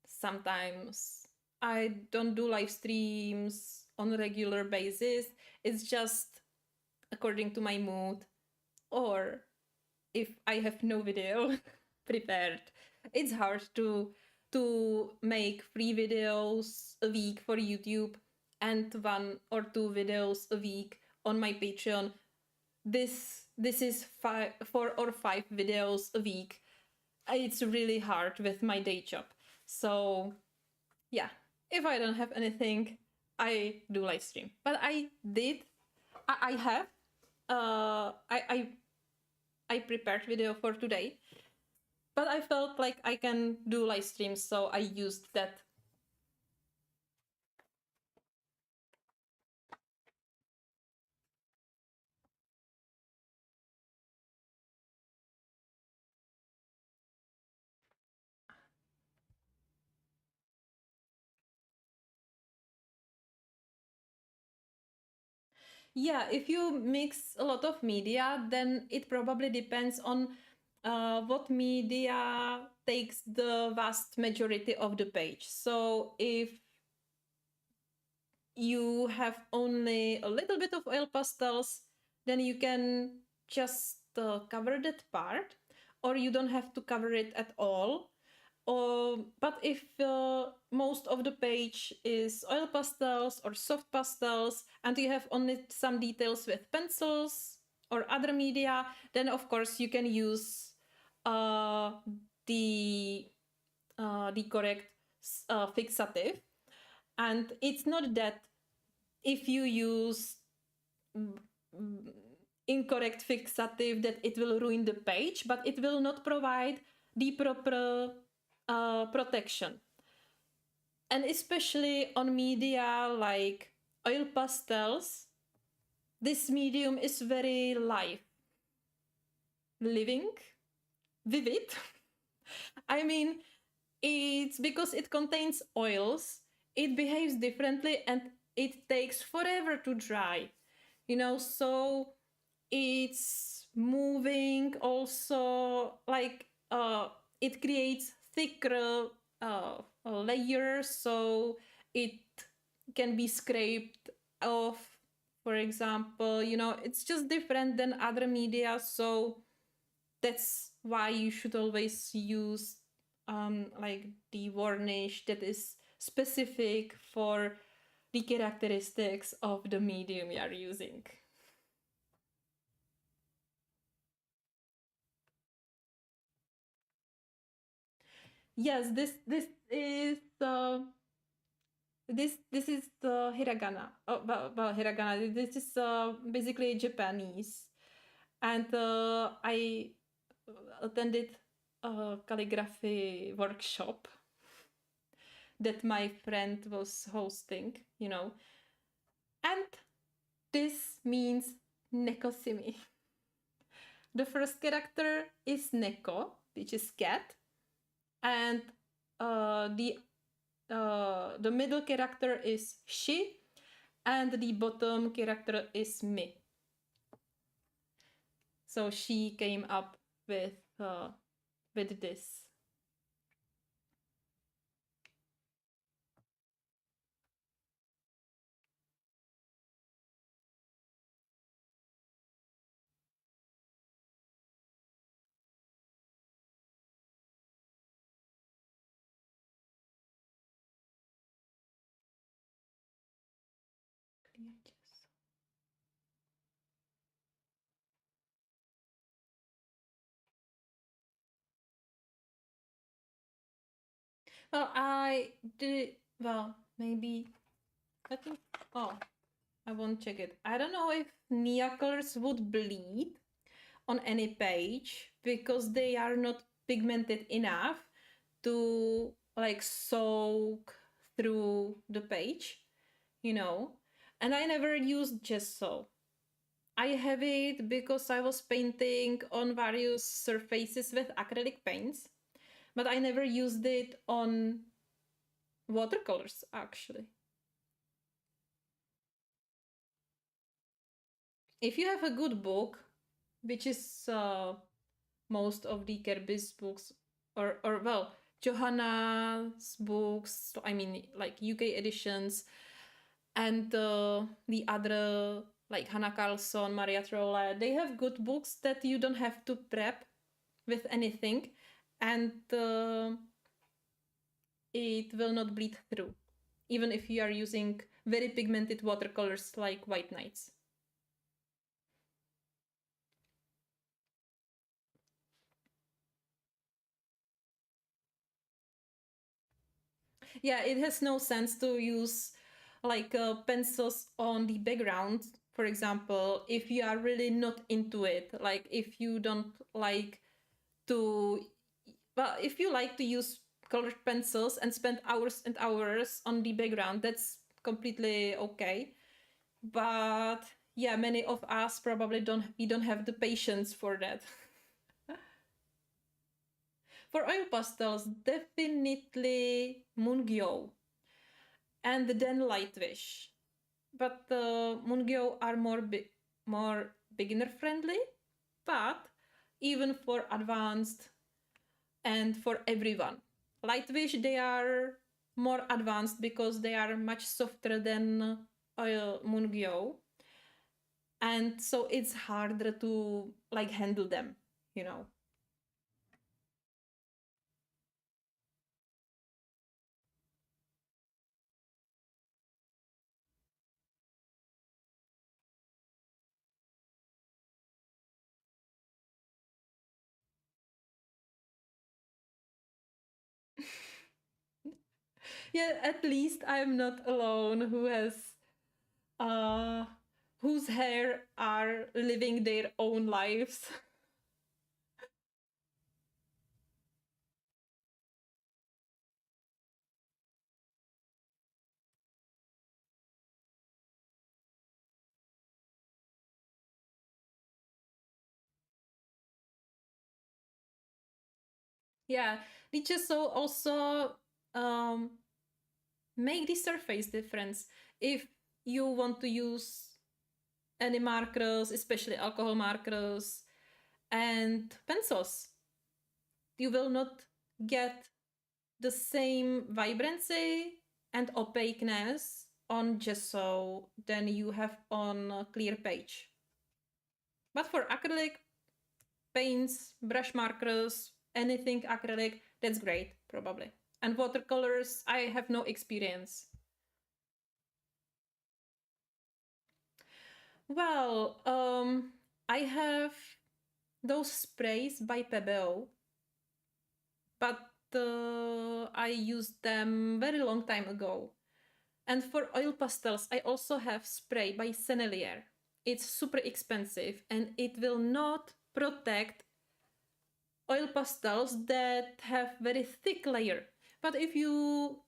sometimes I don't do live streams on a regular basis. It's just according to my mood, or if I have no video prepared. It's hard to make 3 videos a week for YouTube and 1 or 2 videos a week on my Patreon. This is 4 or 5 videos a week. It's really hard with my day job. So yeah, if I don't have anything, I do live stream. But I have I prepared video for today, but I felt like I can do live streams, so I used that. Yeah, if you mix a lot of media, then it probably depends on what media takes the vast majority of the page. So if you have only a little bit of oil pastels, then you can just cover that part, or you don't have to cover it at all. But if most of the page is oil pastels or soft pastels, and you have only some details with pencils or other media, then of course you can use uh, the the correct fixative. And it's not that if you use incorrect fixative that it will ruin the page, but it will not provide the proper protection. And especially on media like oil pastels, this medium is very live, living, vivid. I mean, it's because it contains oils, it behaves differently and it takes forever to dry, you know, so it's moving also, like it creates thicker layers, so it can be scraped off for example, it's just different than other media. So that's why you should always use like the varnish that is specific for the characteristics of the medium you are using. Yes, this is the hiragana. Oh, well, hiragana. This is basically Japanese, and I attended a calligraphy workshop that my friend was hosting. And this means Neko Simi. The first character is Neko, which is cat, and the middle character is she, and the bottom character is me. So she came up with this. Well, I did. Well, maybe. I think. Oh, I won't check it. I don't know if Nia colors would bleed on any page because they are not pigmented enough to like soak through the page, you know. And I never used gesso. I have it because I was painting on various surfaces with acrylic paints, but I never used it on watercolors actually. If you have a good book, which is most of the Kirby's books, or well, Johanna's books, I mean like UK editions, and the other like Hannah Carlson, Maria Trolle, they have good books that you don't have to prep with anything, and it will not bleed through, even if you are using very pigmented watercolors like White Nights. Yeah, it has no sense to use like pencils on the background, for example, if you are really not into it, like if you don't like to, well, if you like to use colored pencils and spend hours and hours on the background, that's completely okay. But yeah, many of us probably don't have the patience for that. For oil pastels, definitely Mungyo and then Lightwish. But the Mungyo are more beginner friendly, but even for advanced and for everyone. Lightwish, they are more advanced because they are much softer than oil Mungyo, and so it's harder to like handle them, you know. Yeah, at least I'm not alone who has uh whose hair are living their own lives. Yeah, they just so also um make the surface difference. If you want to use any markers, especially alcohol markers and pencils, you will not get the same vibrancy and opaqueness on gesso than you have on a clear page. But for acrylic paints, brush markers, anything acrylic, that's great, probably. And watercolors, I have no experience. Well, I have those sprays by Pebeo, but I used them very long time ago. And for oil pastels, I also have spray by Sennelier. It's super expensive and it will not protect oil pastels that have very thick layer. But if you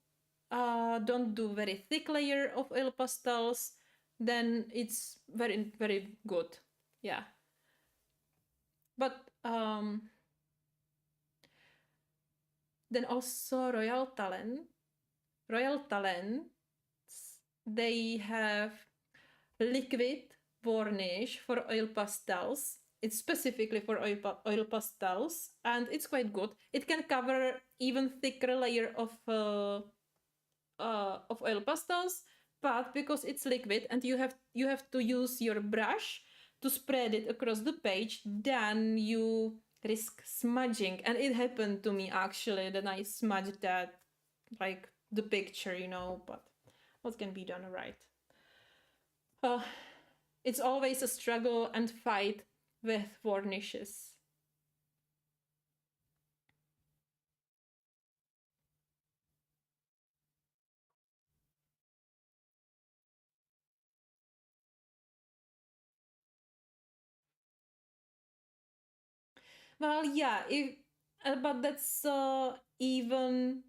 don't do very thick layer of oil pastels, then it's very, very good. Yeah. But then also Royal Talent, they have liquid varnish for oil pastels. It's specifically for oil pastels, and it's quite good. It can cover even thicker layer of oil pastels, but because it's liquid and you have to use your brush to spread it across the page, then you risk smudging. And it happened to me actually that I smudged that, like the picture, you know, but what can be done, right? It's always a struggle and fight with varnishes. Well, yeah, but that's even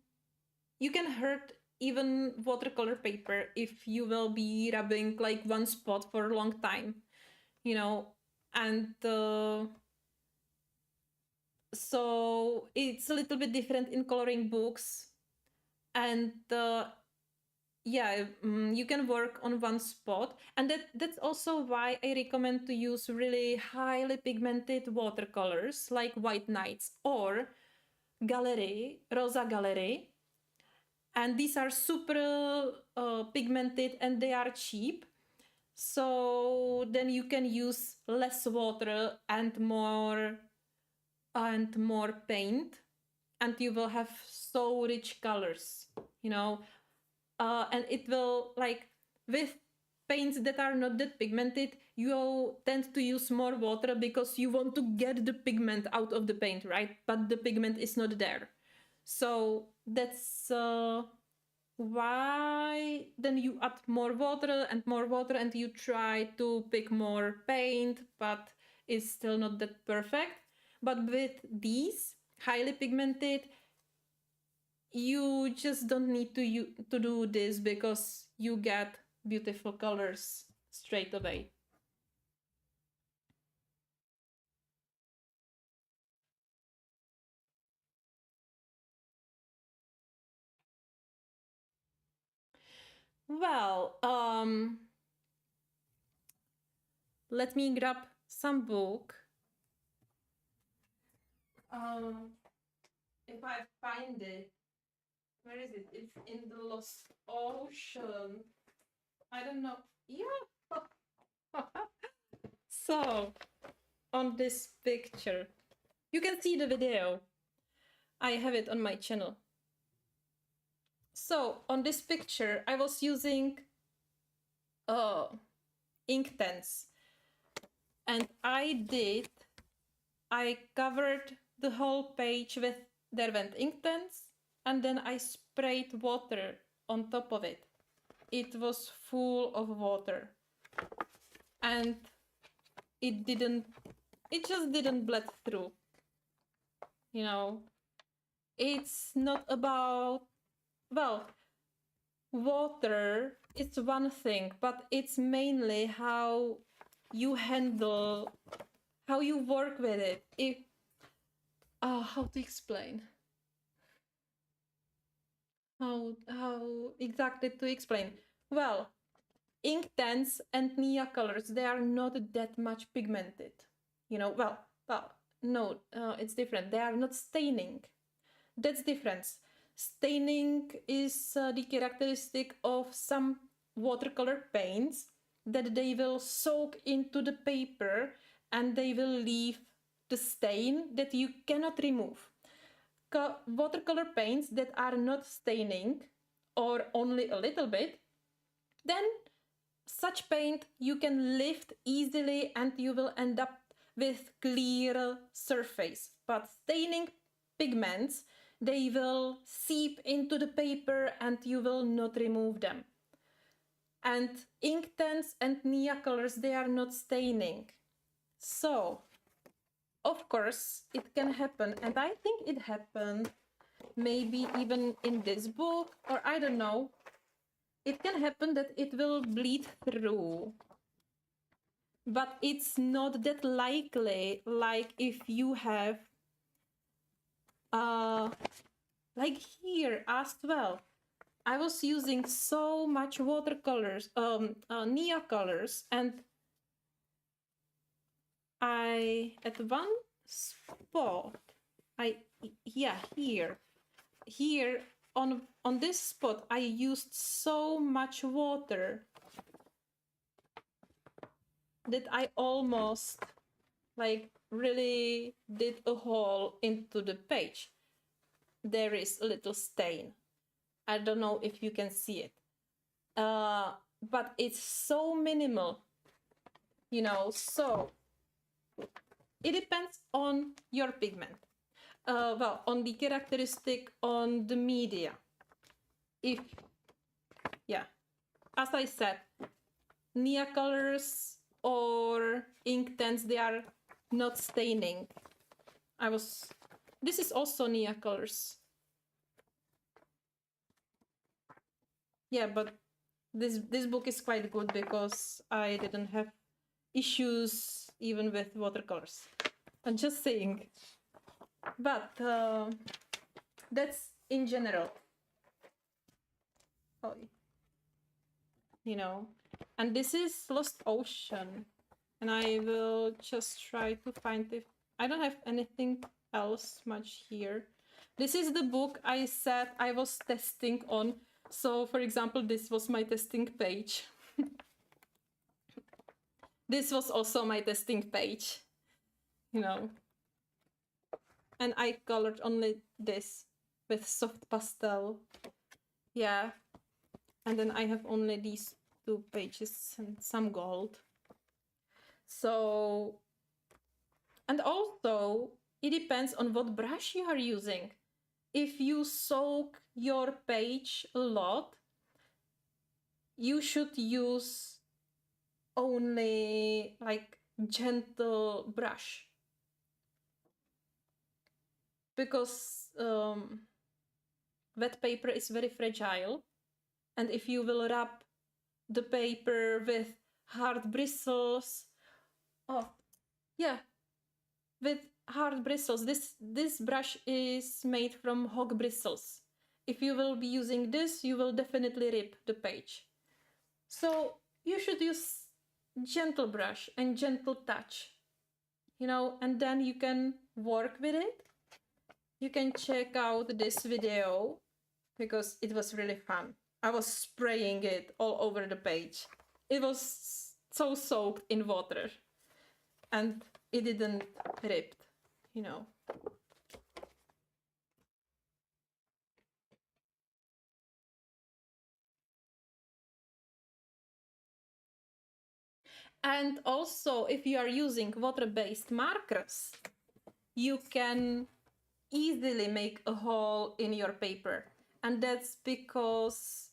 you can hurt even watercolor paper if you will be rubbing like one spot for a long time, you know, and so it's a little bit different in coloring books, and yeah, you can work on one spot, and that's also why I recommend to use really highly pigmented watercolors like White Nights or Gallery, Rosa Gallery, and these are super pigmented and they are cheap. So then you can use less water and more paint, and you will have so rich colors, you know. And it will, like, with paints that are not that pigmented, you tend to use more water because you want to get the pigment out of the paint, right? But the pigment is not there. So that's why then you add more water and more water and you try to pick more paint, but it's still not that perfect. But with these highly pigmented, you just don't need to do this because you get beautiful colors straight away. Well, let me grab some book. Um, if I find it, where is it? It's in the Lost Ocean. I don't know. Yeah. So, on this picture, you can see the video. I have it on my channel. So, on this picture, I was using ink tents. And I covered the whole page with Derwent ink tents, and then I sprayed water on top of it. It was full of water. And it just didn't bled through. You know, it's not about, well, water, it's one thing, but it's mainly how you handle, how you work with it. How to explain? How exactly to explain? Well, ink tents and Nia colors, they are not that much pigmented. You know, well, no, it's different. They are not staining. That's difference. Staining is the characteristic of some watercolor paints that they will soak into the paper and they will leave the stain that you cannot remove. Watercolor paints that are not staining or only a little bit, then such paint you can lift easily and you will end up with clear surface. But staining pigments, they will seep into the paper and you will not remove them. And ink tints and Nia colors, they are not staining. So, of course, it can happen, and I think it happened maybe even in this book, or I don't know. It can happen that it will bleed through, but it's not that likely like if you have like here as well. I was using so much watercolors, Nia colors, and I at one spot, here on this spot I used so much water that I almost like really did a hole into the page. There is a little stain. I don't know if you can see it, but it's so minimal, you know, so it depends on your pigment. Well, on the characteristic, on the media. If, yeah, as I said, Nia colors or ink tints, they are not staining. This is also Nia colors. Yeah, but this book is quite good because I didn't have issues even with watercolors. I'm just saying. But that's in general. Oh, you know, and this is Lost Ocean, and I will just try to find if I don't have anything else much here. This is the book I said I was testing on. So, for example, this was my testing page. This was also my testing page, you know. And I colored only this with soft pastel. Yeah. And then I have only these 2 pages and some gold. So, and also it depends on what brush you are using. If you soak your page a lot, you should use only like gentle brush, because wet paper is very fragile, and if you will rub the paper with hard bristles, with hard bristles, this brush is made from hog bristles. If you will be using this, you will definitely rip the page. So you should use gentle brush and gentle touch, you know, and then you can work with it. You can check out this video because it was really fun. I was spraying it all over the page. It was so soaked in water and it didn't rip, you know. And also, if you are using water-based markers, you can easily make a hole in your paper. And that's because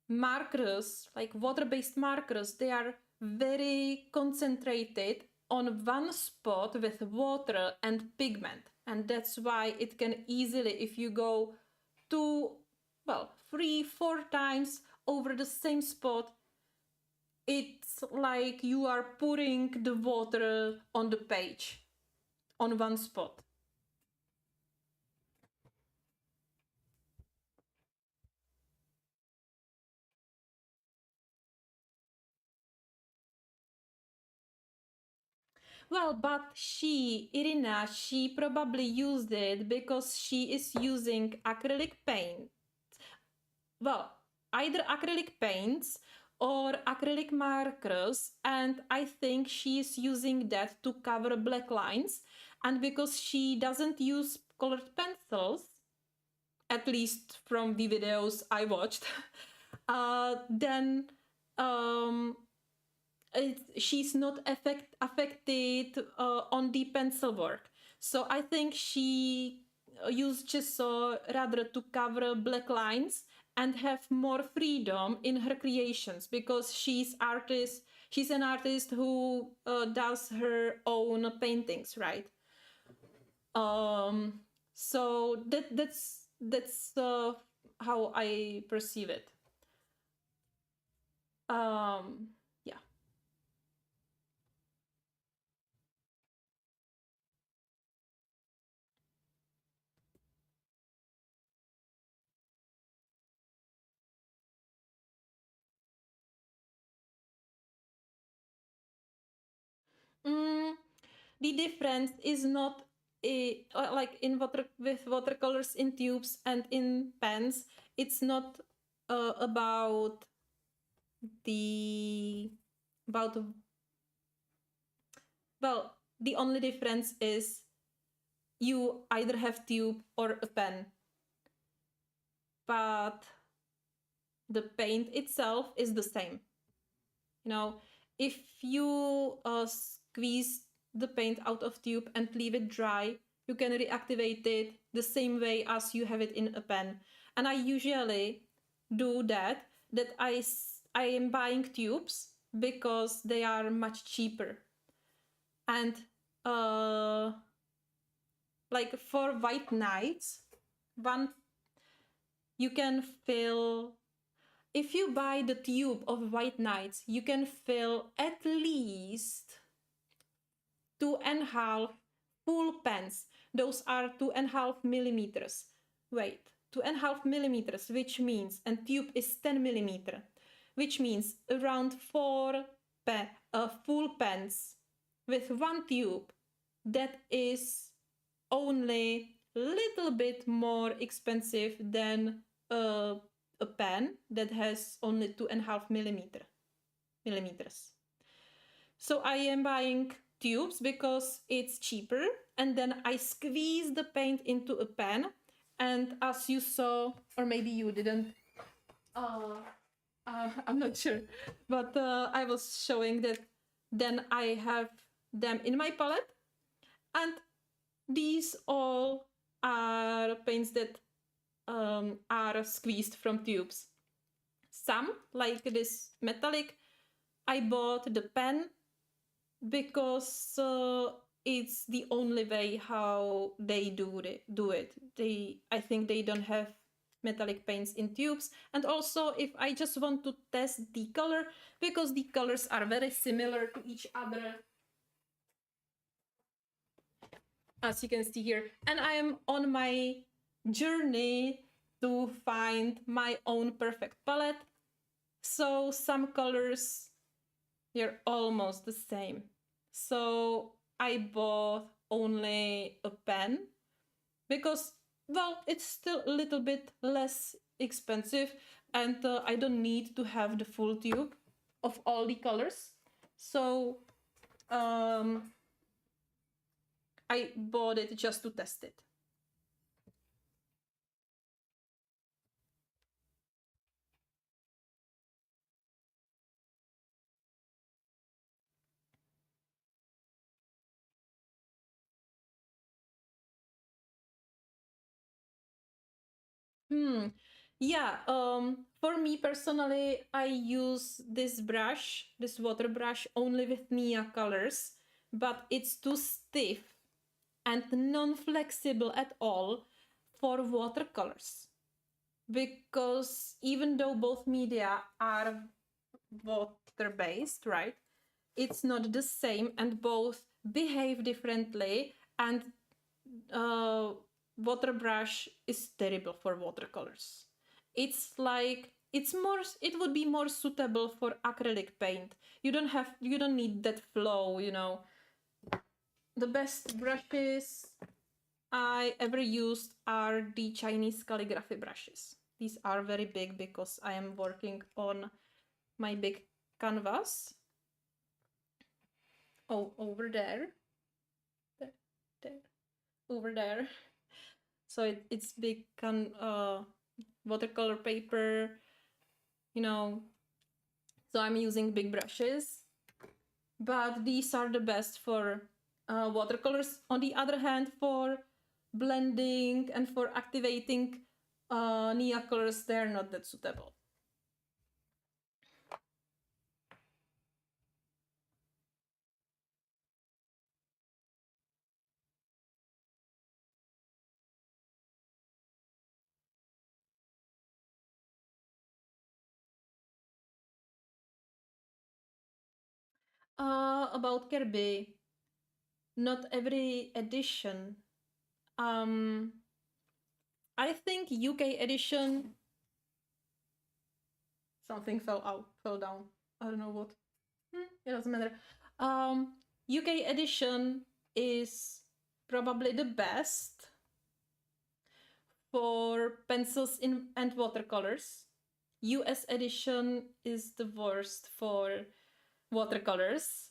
markers, like water-based markers, they are very concentrated on one spot with water and pigment. And that's why it can easily, if you go 3, 4 times over the same spot, it's like you are pouring the water on the page on one spot. Well, but Irina, she probably used it because she is using acrylic paint. Well, either acrylic paints or acrylic markers, and I think she's using that to cover black lines. And because she doesn't use colored pencils, at least from the videos I watched, then um, she's not affected on the pencil work. So I think she used gesso rather to cover black lines and have more freedom in her creations, because she's an artist who does her own paintings, right? Um, so that's how I perceive it. Yeah. Mm, the difference is not like in with watercolors in tubes and in pens. It's not about the about well, the only difference is you either have tube or a pen, but the paint itself is the same. You know, if you squeeze the paint out of tube and leave it dry, you can reactivate it the same way as you have it in a pen. And I usually do that I am buying tubes because they are much cheaper. And uh like for white nights, one you can fill, if you buy the tube of white nights, you can fill at least 2.5 full pens. Those are 2.5 millimeters. Wait, 2.5 millimeters, which means, and tube is 10 millimeter, which means around full pens with one tube. That is only a little bit more expensive than a pen that has only 2.5 millimeters. So I am buying tubes because it's cheaper, and then I squeeze the paint into a pen. And as you saw, or maybe you didn't, I'm not sure, but I was showing that then I have them in my palette, and these all are paints that are squeezed from tubes. Some, like this metallic, I bought the pen because it's the only way how they do it. I think they don't have metallic paints in tubes. And also, if I just want to test the color, because the colors are very similar to each other, as you can see here, and I am on my journey to find my own perfect palette. So some colors, they're almost the same. So I bought only a pen because, well, it's still a little bit less expensive, and I don't need to have the full tube of all the colors. So I bought it just to test it. Yeah, for me personally, I use this brush, this water brush, only with Nia colors, but it's too stiff and non-flexible at all for watercolors. Because even though both media are water-based, right? It's not the same, and both behave differently, and uh, water brush is terrible for watercolors. It's like it would be more suitable for acrylic paint. You don't need that flow, you know. The best brushes I ever used are the Chinese calligraphy brushes. these are very big because I am working on my big canvas. Oh, over there. There. Over there. So it's big watercolor paper, you know. So I'm using big brushes. But these are the best for watercolors. On the other hand, for blending and for activating Nia colors, they're not that suitable. About Kirby, not every edition. Um, I think UK edition. Something fell down. I don't know what. It doesn't matter. UK edition is probably the best for pencils and watercolors. US edition is the worst for watercolors.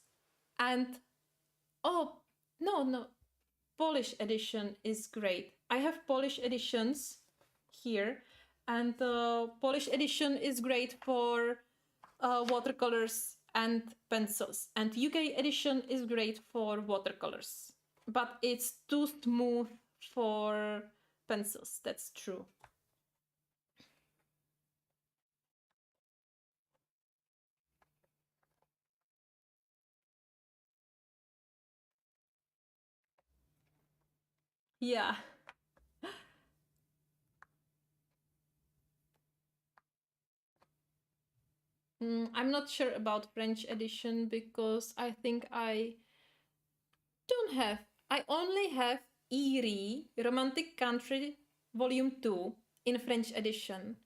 And oh, no, Polish edition is great. I have Polish editions here, and the Polish edition is great for watercolors and pencils, and UK edition is great for watercolors, but it's too smooth for pencils. That's true. Yeah. I'm not sure about French edition because I think I don't have. I only have Eerie Romantic Country Volume 2 in French edition,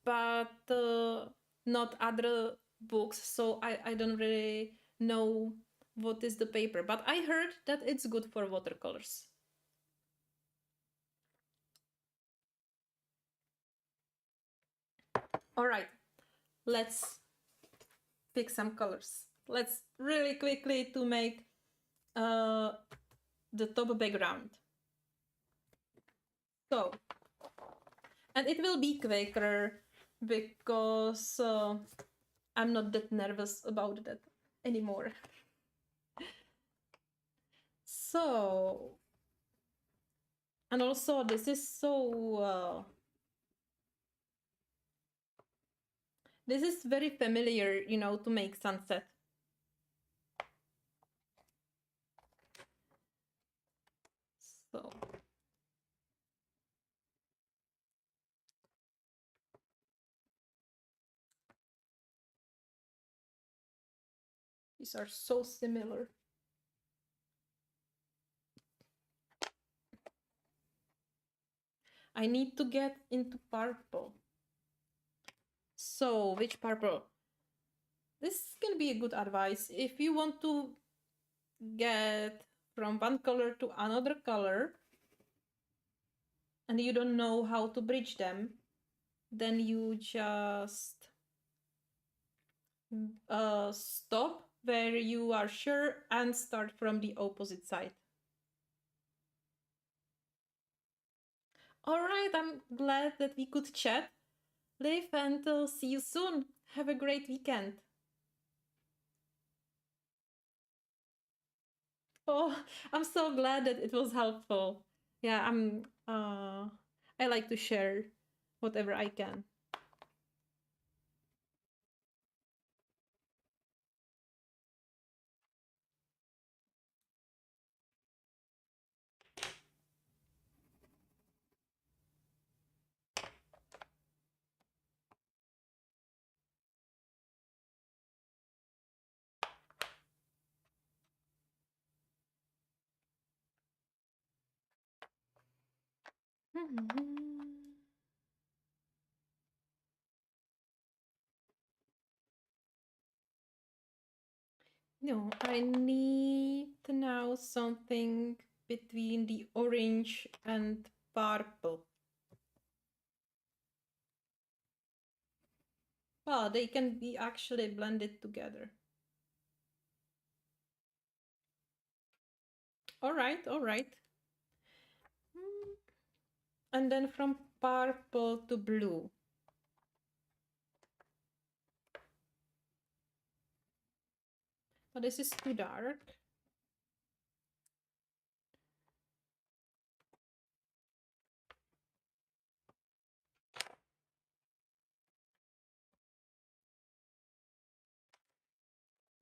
but not other books, so I don't really know what is the paper. But I heard that it's good for watercolors. All right, let's pick some colors. Let's really quickly to make the top background. So, and it will be quicker because I'm not that nervous about that anymore. So, and also this is so this is very familiar, you know, to make sunset. So these are so similar. I need to get into purple. So which purple? This is gonna be a good advice. If you want to get from one color to another color and you don't know how to bridge them, then you just stop where you are sure and start from the opposite side. All right, I'm glad that we could chat, Liv, and see you soon. Have a great weekend. Oh, I'm so glad that it was helpful. Yeah, I like to share whatever I can. No, I need now something between the orange and purple. Well, they can be actually blended together. All right, all right. And then from purple to blue. But this is too dark.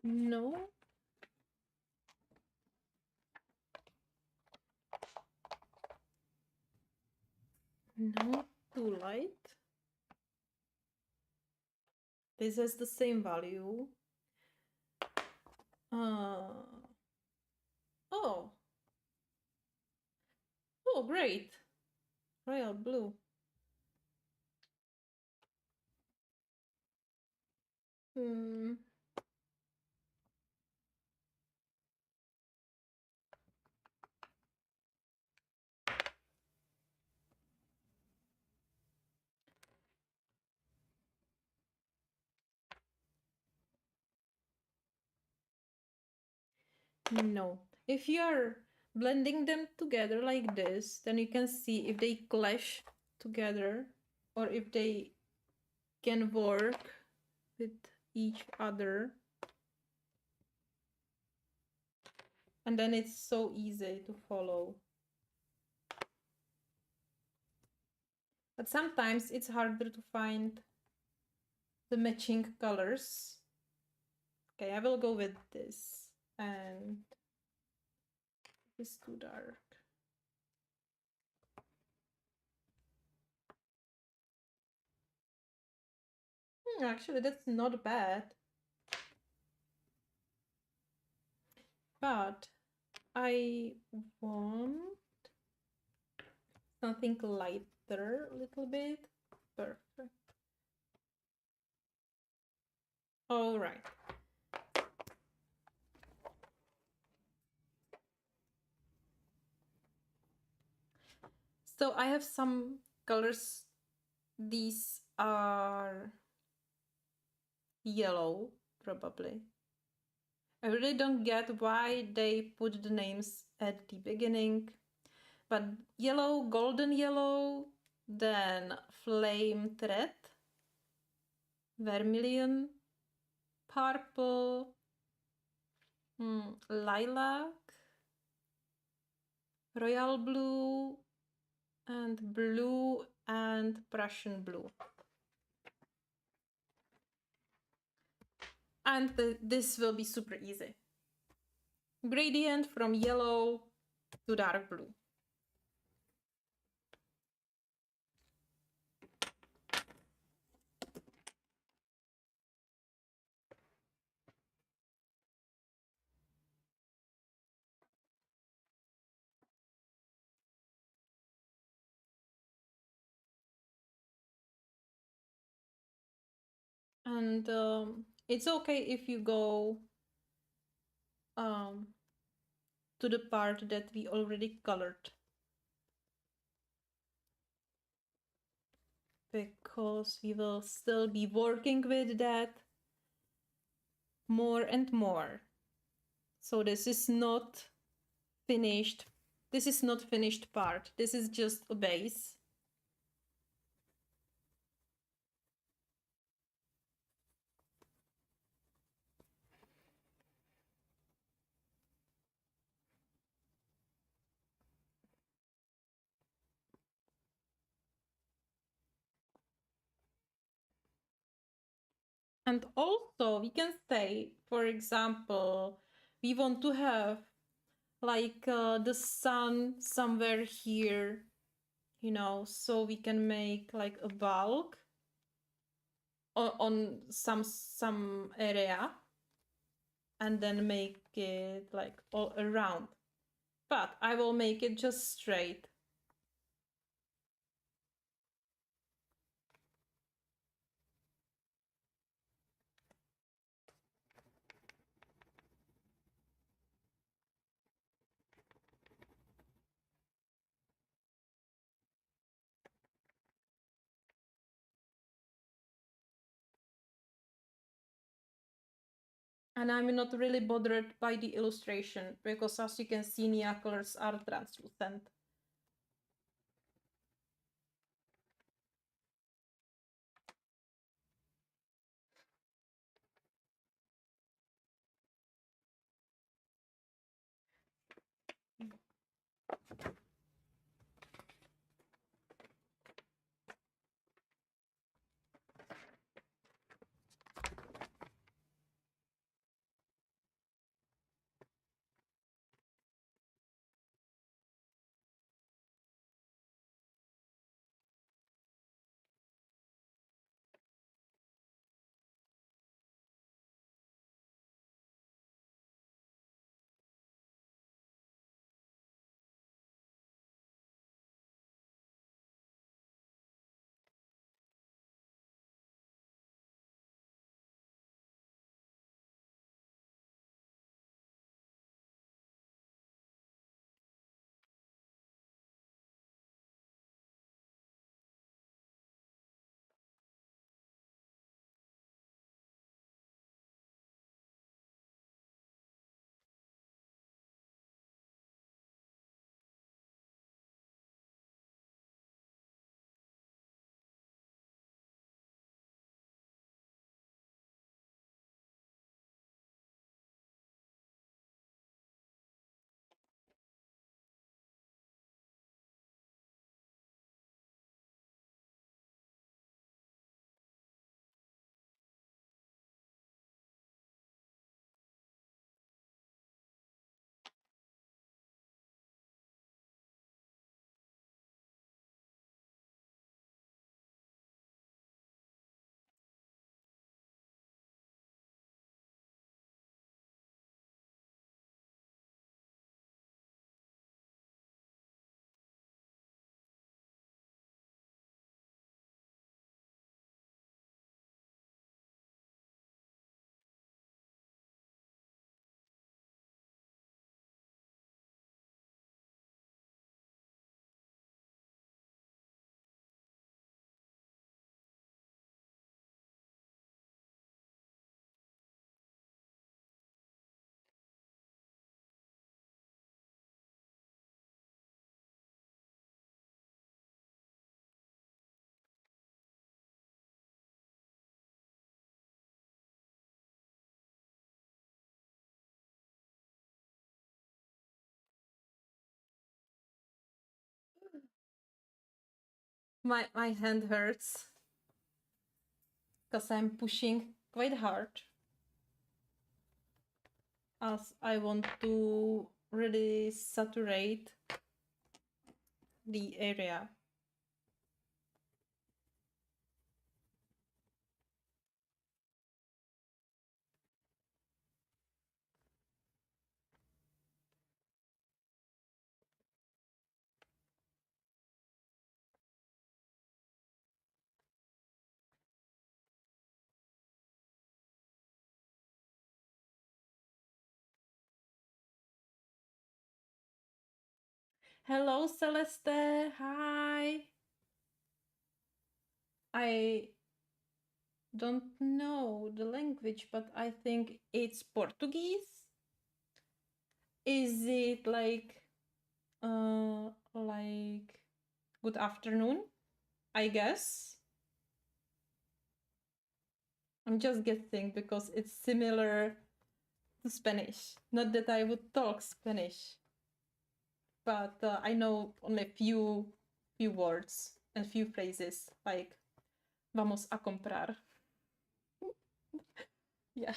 No. No, too light. This has the same value. Oh. Oh, great. Royal blue. Hmm. No. If you're blending them together like this, then you can see if they clash together or if they can work with each other. And then it's so easy to follow. But sometimes it's harder to find the matching colors. Okay, I will go with this. And it's too dark. Actually, that's not bad. But I want something lighter a little bit. Perfect. All right. So I have some colors. These are yellow, probably. I really don't get why they put the names at the beginning. But yellow, golden yellow, then flame thread, vermilion, purple, lilac, royal blue, and Prussian blue. And this will be super easy. Gradient from yellow to dark blue. And it's okay if you go to the part that we already colored, because we will still be working with that more and more. So this is not finished. This is not finished part. This is just a base. And also we can say, for example, we want to have like the sun somewhere here, you know, so we can make like a bulk on some area and then make it like all around. But I will make it just straight. And I'm not really bothered by the illustration because, as you can see, Nia colors are translucent. My hand hurts because I'm pushing quite hard as I want to really saturate the area. Hello, Celeste. Hi. I don't know the language, but I think it's Portuguese. Is it like good afternoon? I guess. I'm just guessing because it's similar to Spanish. Not that I would talk Spanish, but I know only few words and few phrases like vamos a comprar. Yeah.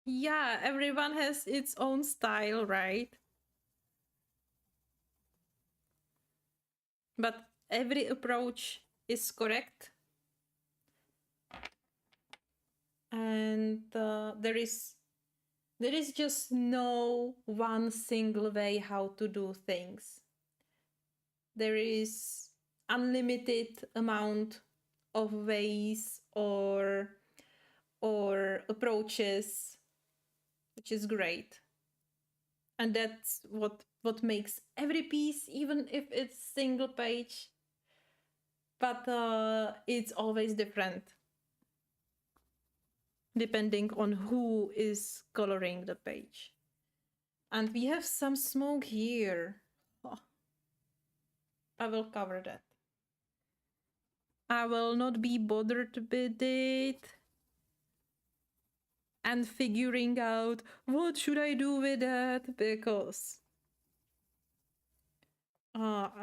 Yeah, everyone has its own style, right? But every approach is correct, and there is just no one single way how to do things. There is unlimited amount of ways or approaches, which is great. And that's what makes every piece, even if it's single page, but it's always different depending on who is coloring the page. And we have some smoke here. Oh, I will cover that. I will not be bothered with it and figuring out what should I do with that, because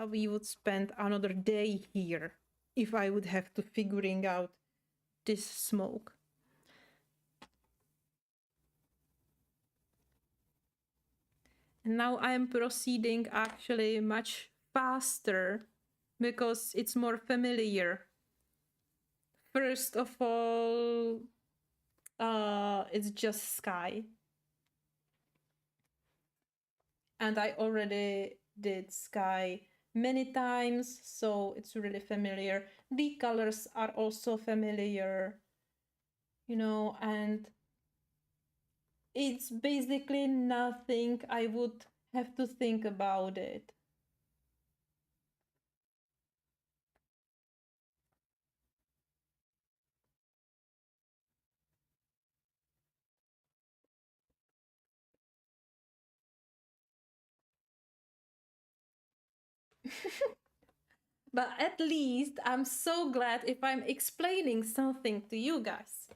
we would spend another day here if I would have to figuring out this smoke. And now I am proceeding actually much faster because it's more familiar. First of all, it's just sky. And I already did sky many times, so it's really familiar. The colors are also familiar, and it's basically nothing I would have to think about it. But at least I'm so glad if I'm explaining something to you guys,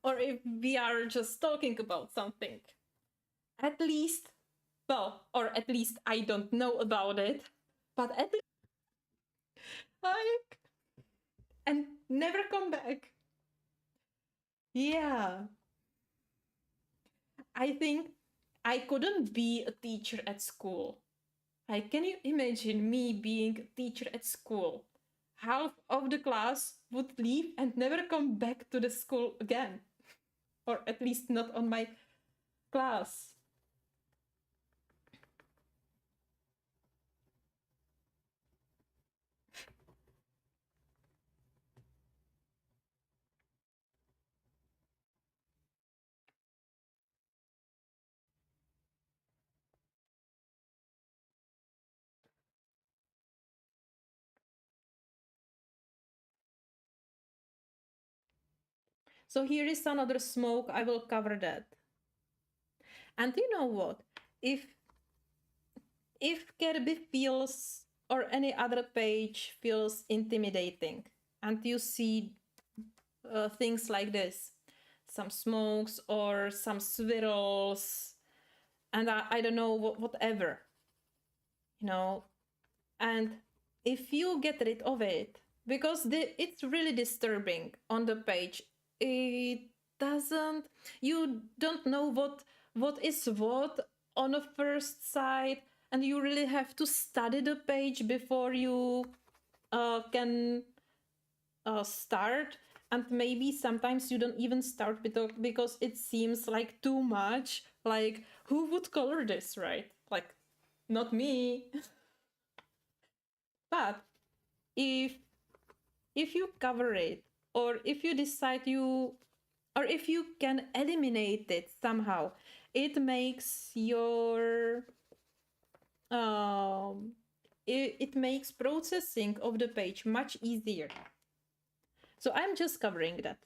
or if we are just talking about something. At least, well, or at least I don't know about it, but at least like, and never come back. Yeah, I think I couldn't be a teacher at school. Like, can you imagine me being a teacher at school? Half of the class would leave and never come back to the school again, or at least not on my class. So here is another smoke. I will cover that. And you know what? If if Kirby feels or any other page feels intimidating, and you see things like this, some smokes or some swirls, and I don't know whatever, you know, and if you get rid of it, because it's really disturbing on the page, it doesn't, you don't know what is what on a first sight, and you really have to study the page before you can start. And maybe sometimes you don't even start because it seems like too much, like who would color this, right? Like, not me. But if you cover it, or if you decide you, or if you can eliminate it somehow, it makes your it makes processing of the page much easier. So I'm just covering that.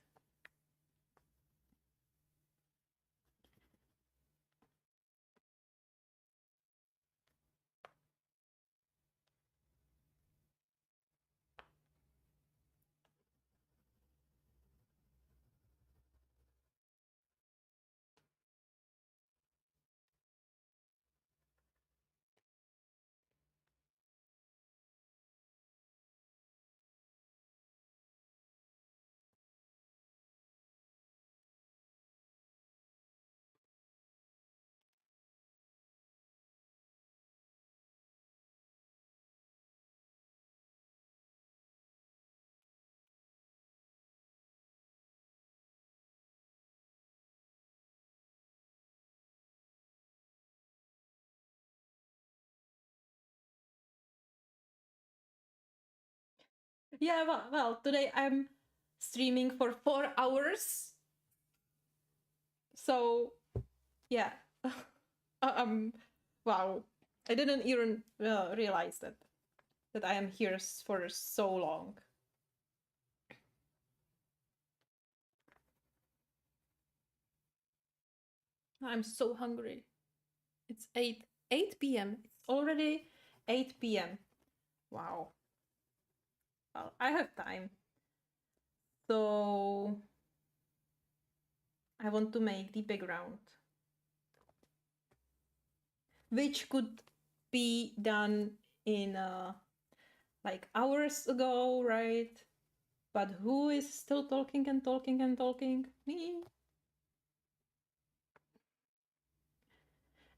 Yeah, well, today I'm streaming for 4 hours. So yeah. um, wow. I didn't even realize that I am here for so long. I'm so hungry. It's 8 p.m. It's already 8 p.m. Wow. Well, I have time. So I want to make the background, which could be done in like hours ago, right? But who is still talking and talking and talking? Me.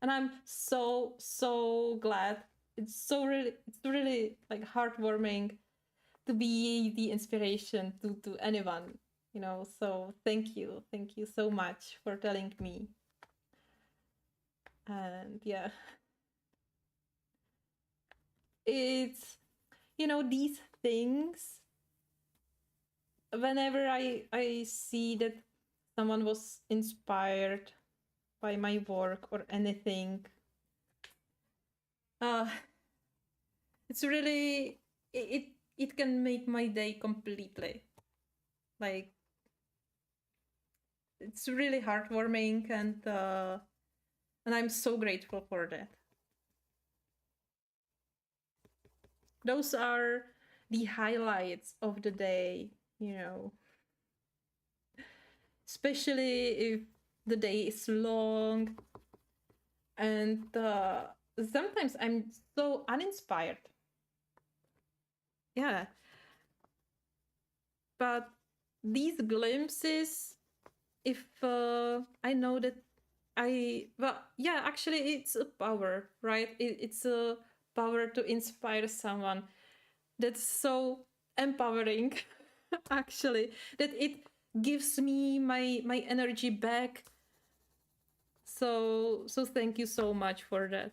And I'm so glad. It's really like heartwarming to be the inspiration to anyone, you know. So thank you so much for telling me. And yeah, it's, you know, these things, whenever I see that someone was inspired by my work or anything, uh it's really, it can make my day completely. Like, it's really heartwarming, and I'm so grateful for that. Those are the highlights of the day, you know. Especially if the day is long, and sometimes I'm so uninspired. Yeah, but these glimpses, if I know that well, yeah, actually, it's a power, right? It's a power to inspire someone. That's so empowering, actually, that it gives me my energy back. So thank you so much for that.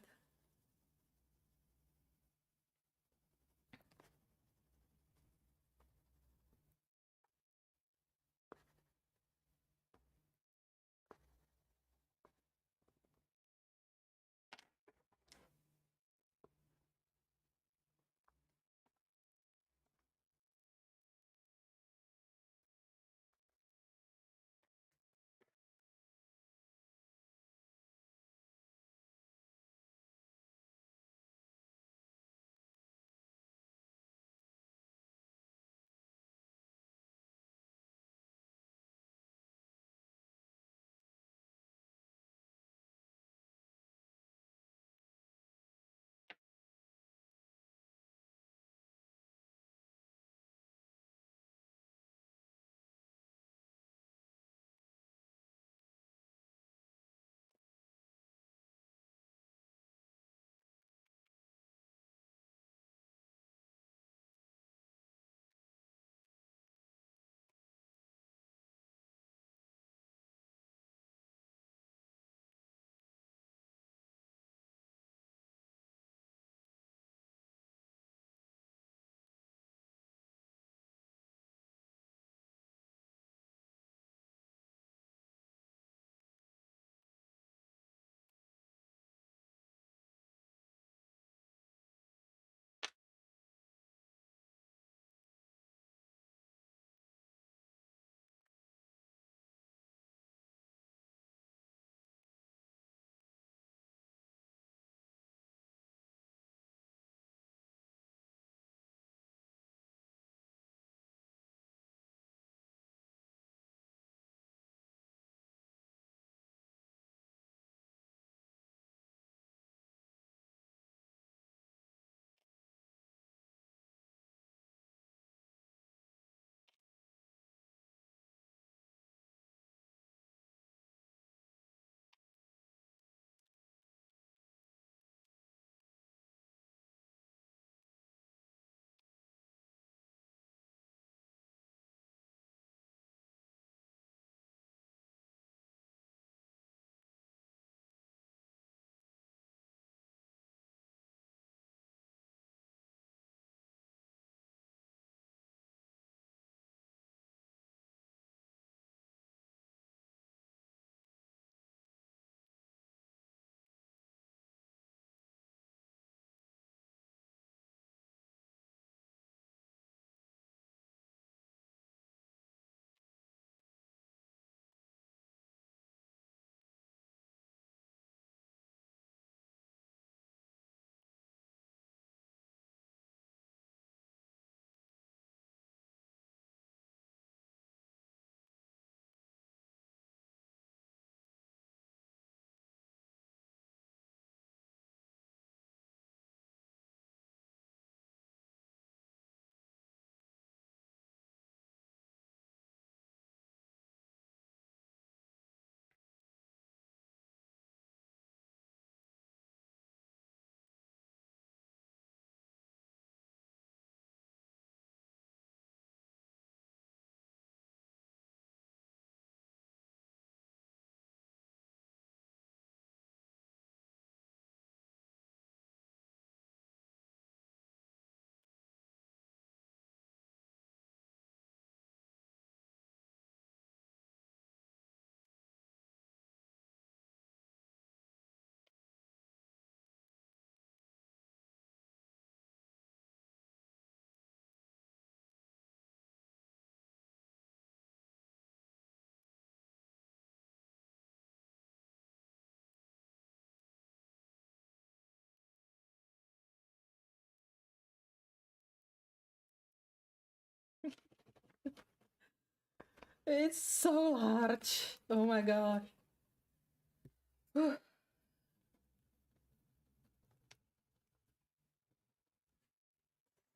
It's so large. Oh my gosh.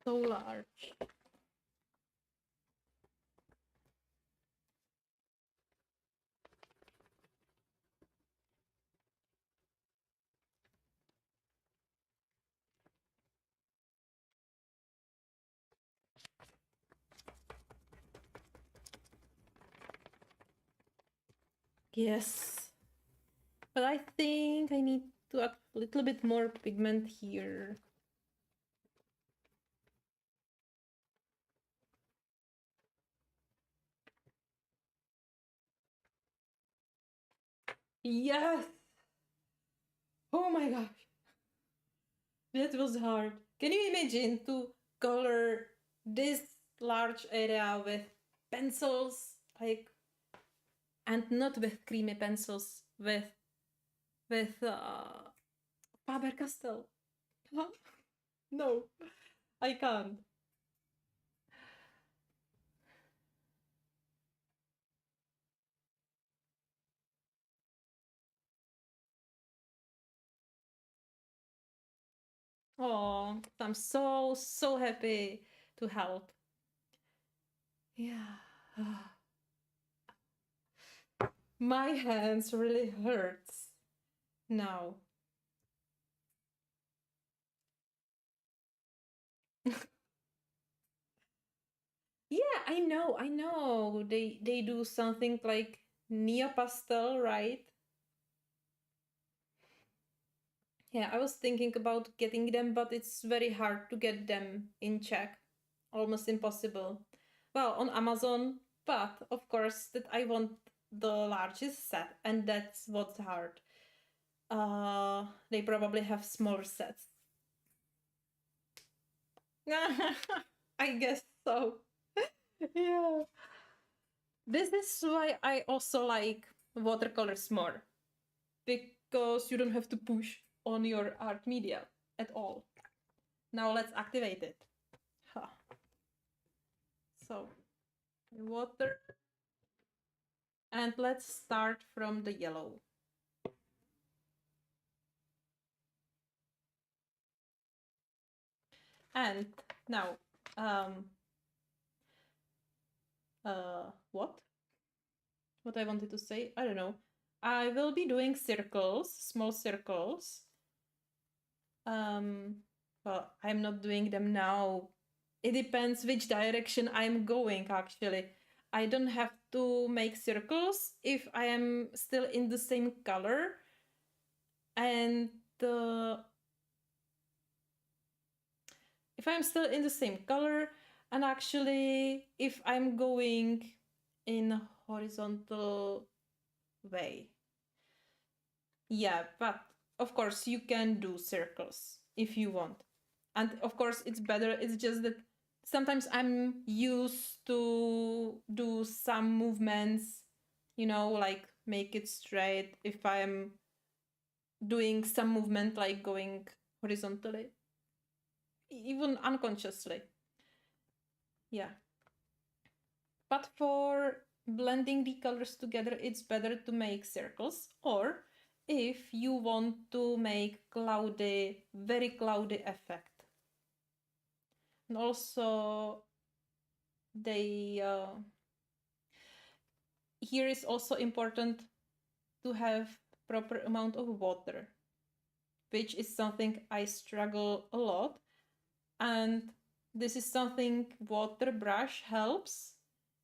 So large. Yes. But I think I need to add a little bit more pigment here. Yes! Oh my gosh. That was hard. Can you imagine to color this large area with pencils? Like, and not with creamy pencils, with Faber-Castell. No, I can't. Oh, I'm so happy to help. Yeah. My hands really hurts now. Yeah, I know. They do something like Nia Pastel, right? Yeah, I was thinking about getting them, but it's very hard to get them in Czech. Almost impossible. Well, on Amazon, but of course that I want the largest set, and that's what's hard. They probably have smaller sets. I guess so. Yeah. This is why I also like watercolors more, because you don't have to push on your art media at all. Now let's activate it. Huh. So, water, and let's start from the yellow. And now, um, what? What I wanted to say? I don't know. I will be doing circles, small circles. Um, well, I'm not doing them now. It depends which direction I'm going, actually. I don't have to make circles if I am still in the same color. And if I'm still in the same color, and actually, if I'm going in a horizontal way. Yeah, but of course, you can do circles if you want. And of course, it's better. It's just that sometimes I'm used to do some movements, like make it straight if I'm doing some movement like going horizontally, even unconsciously. Yeah. But for blending the colors together, it's better to make circles, or if you want to make cloudy, very cloudy effect. And also, they here is also important to have proper amount of water, which is something I struggle a lot. And this is something water brush helps.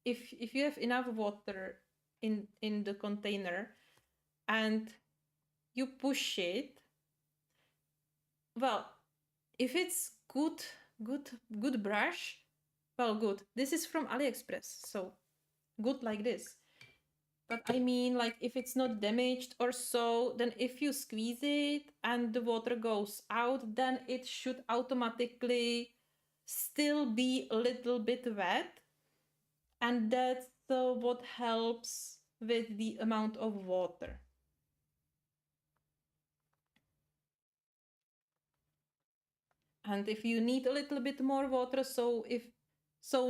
If you have enough water in the container and you push it, well, if it's good brush, well, good. This is from AliExpress, so good like this. But I mean, like, if it's not damaged or so, then if you squeeze it and the water goes out, then it should automatically still be a little bit wet. And that's what helps with the amount of water. And if you need a little bit more water, so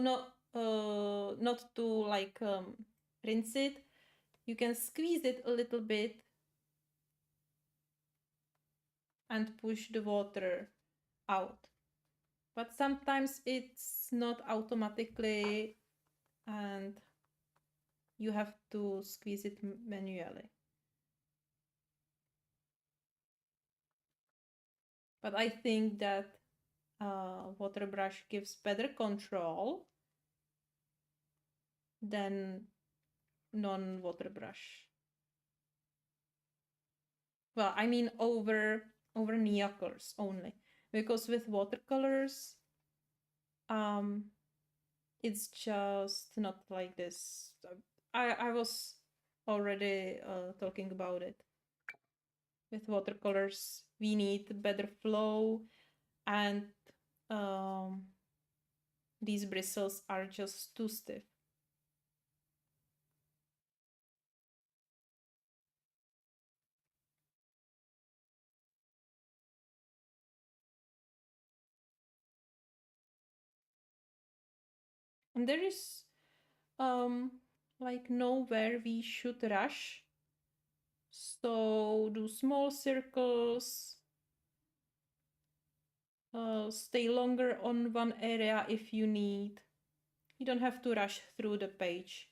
not to like rinse it, you can squeeze it a little bit and push the water out. But sometimes it's not automatically and you have to squeeze it manually. But I think that water brush gives better control than non-water brush. Well, I mean over neocolors only, because with watercolors, it's just not like this. I was already talking about it. With watercolors, we need better flow, and um, these bristles are just too stiff. And there is like nowhere we should rush. So do small circles, stay longer on one area if you need. You don't have to rush through the page.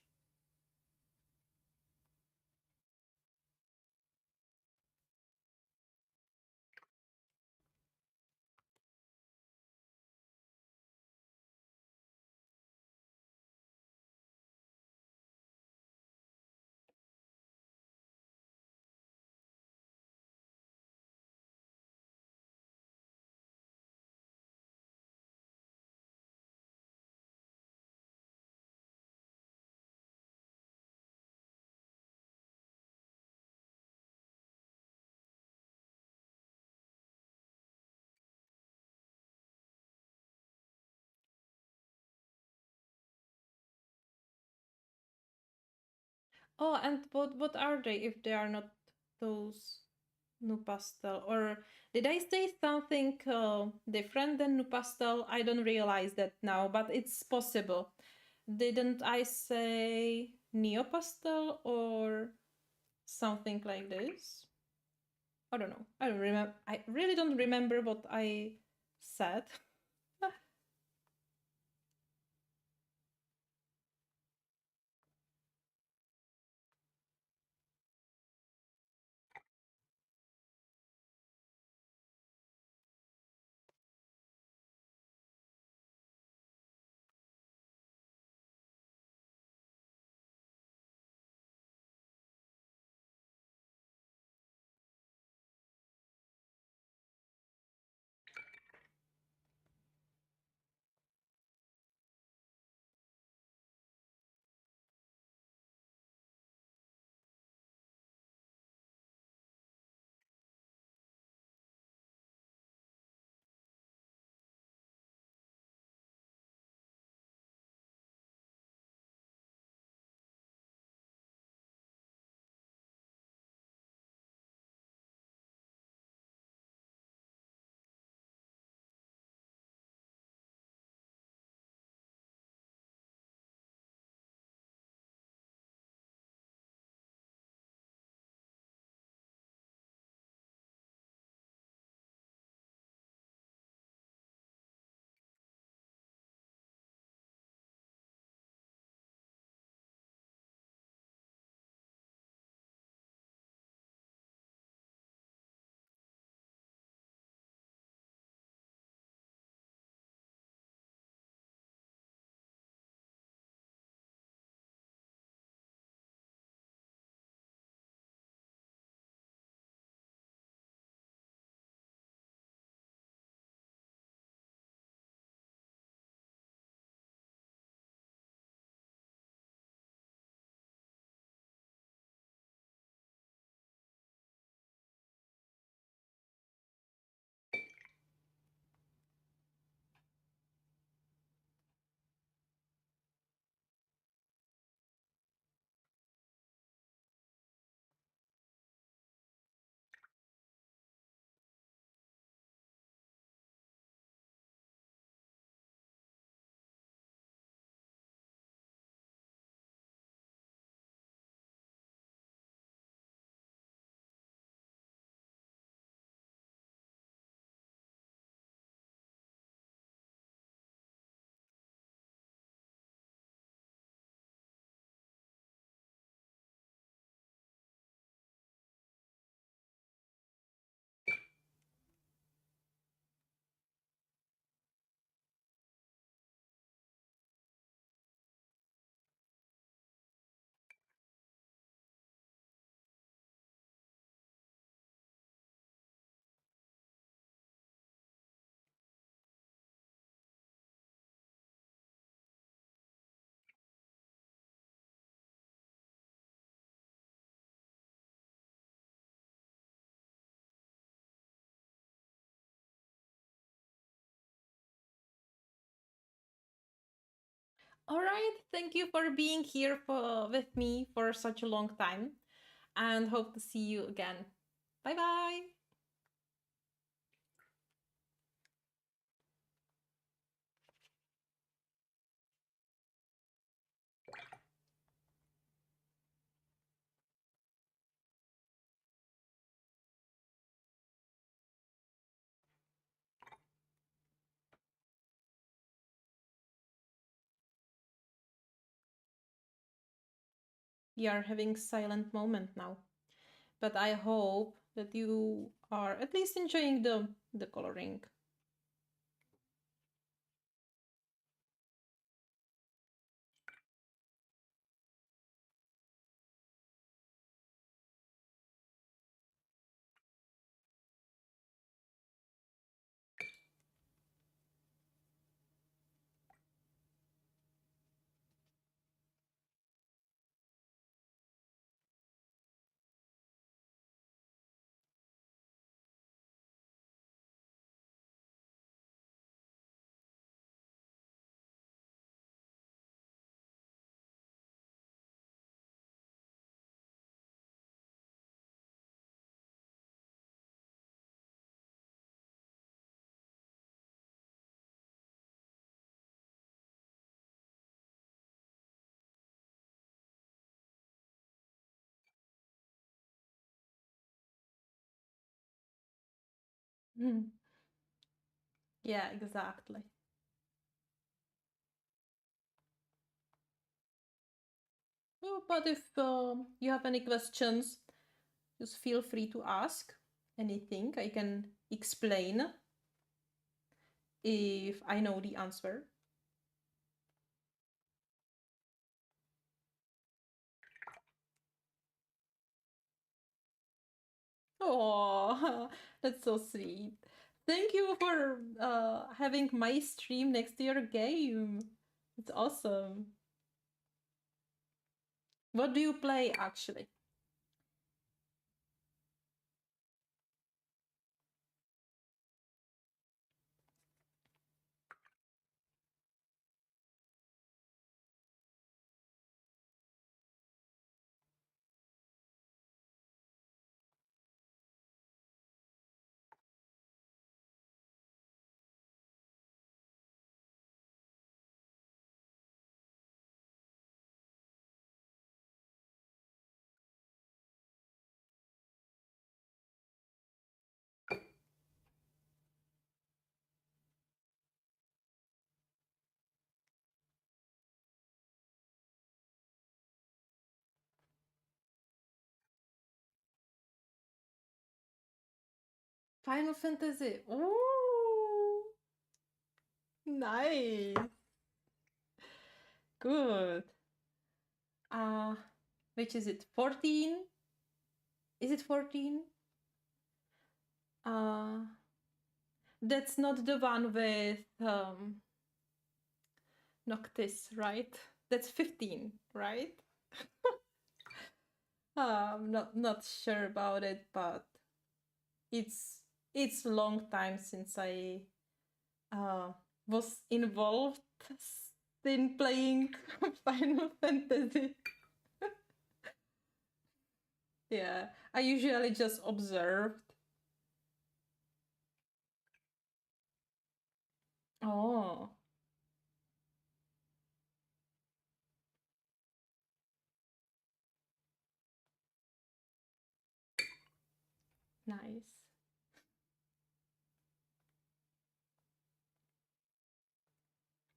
Oh, and what are they if they are not those new pastel? Or did I say something different than new pastel? I don't realize that now, but it's possible. Didn't I say neo pastel or something like this? I don't know. I don't remember. I really don't remember what I said. All right, thank you for being here with me for such a long time and hope to see you again. Bye bye. We are having silent moment now, but I hope that you are at least enjoying the coloring. Mm. Yeah, exactly. Oh, but if you have any questions, just feel free to ask anything. I can explain if I know the answer. Oh, that's so sweet. Thank you for having my stream next to your game. It's awesome. What do you play actually? Final Fantasy. Ooh, nice. Good. Uh, which is it? 14? Is it 14? Uh, that's not the one with Noctis, right? That's 15, right? I'm not sure about it, but it's it's a long time since I uh, was involved in playing Final Fantasy. Yeah, I usually just observed. Oh, nice.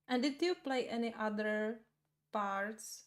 And did you play any other parts?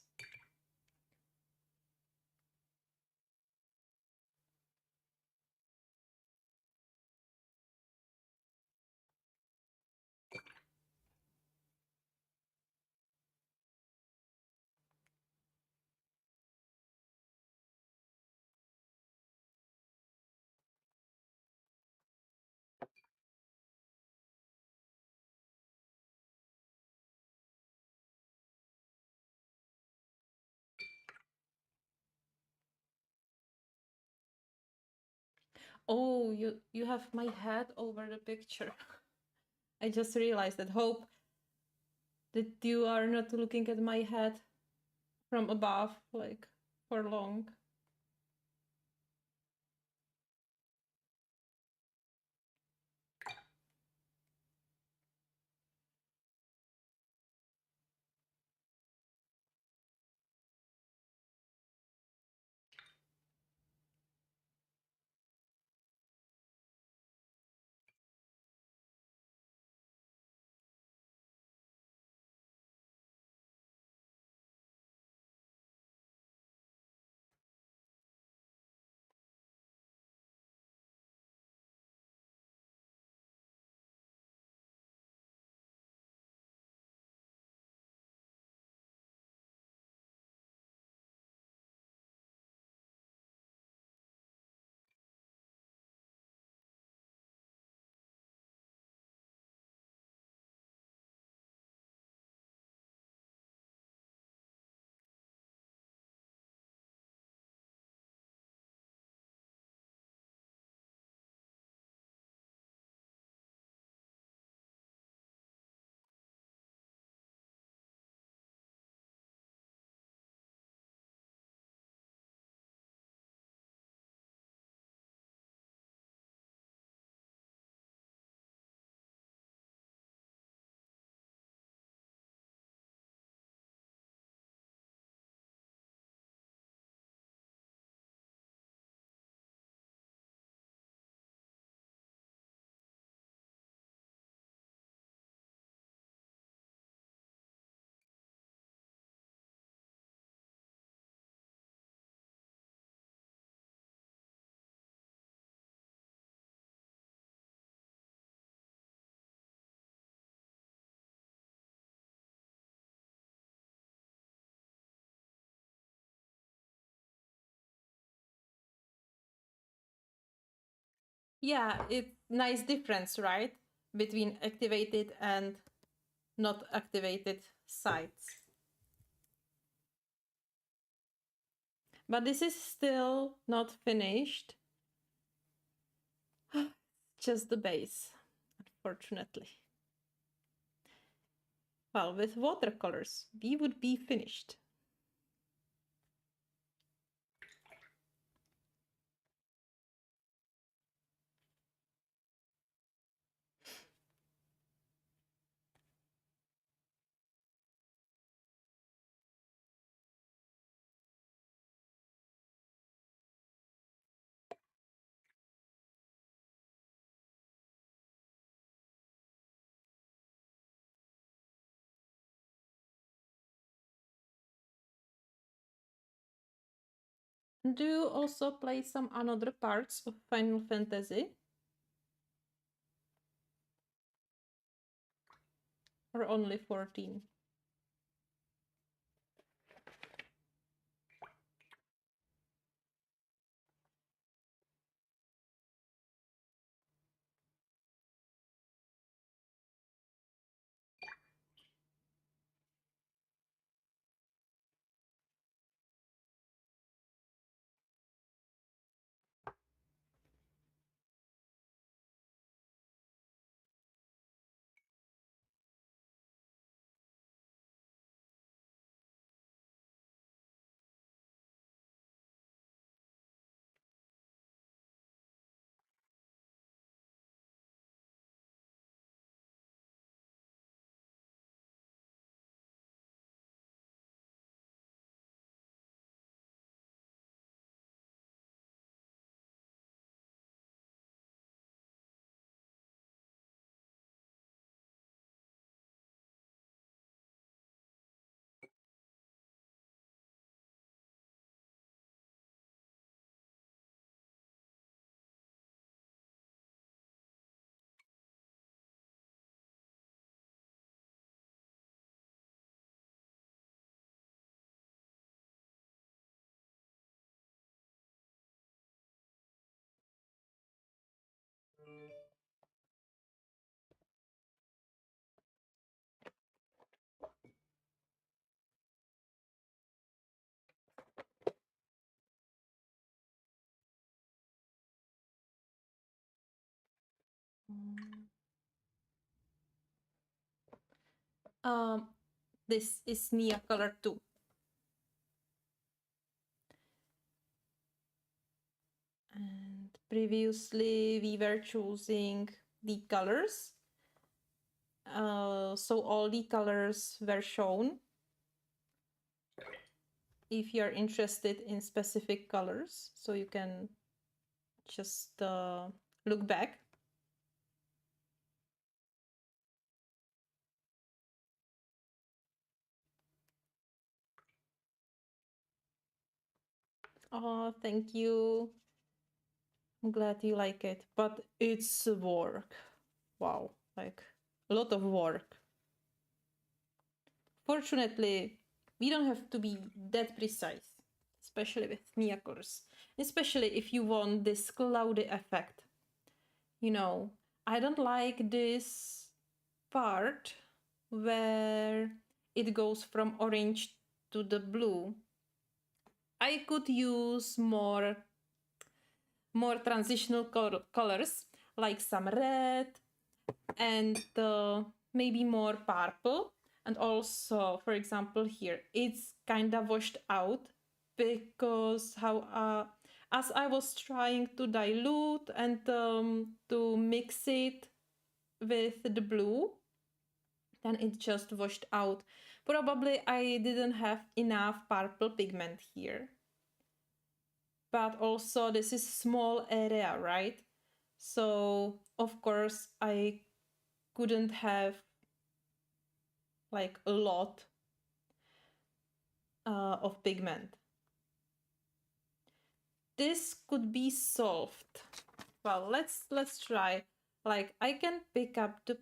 Oh, you have my head over the picture. I just realized that. Hope that you are not looking at my head from above, like, for long. Yeah, it's nice difference, right? Between activated and not activated sites. But this is still not finished. Just the base, unfortunately. Well, with watercolors, we would be finished. Do you also play some another parts of Final Fantasy? Or only 14? this is Neocolor 2. And previously we were choosing the colors. So all the colors were shown. If you're interested in specific colors, so you can just look back. Oh, thank you. I'm glad you like it, but it's work. Wow, like a lot of work. Fortunately, we don't have to be that precise, especially with Neocolors, especially if you want this cloudy effect. You know, I don't like this part where it goes from orange to the blue. I could use more transitional colors, like some red and maybe more purple. And also, for example, here it's kind of washed out because as I was trying to dilute and to mix it with the blue, then it just washed out. Probably I didn't have enough purple pigment here. But also this is small area, right? So of course I couldn't have like a lot of pigment. This could be solved. Well, let's try. Like I can pick up the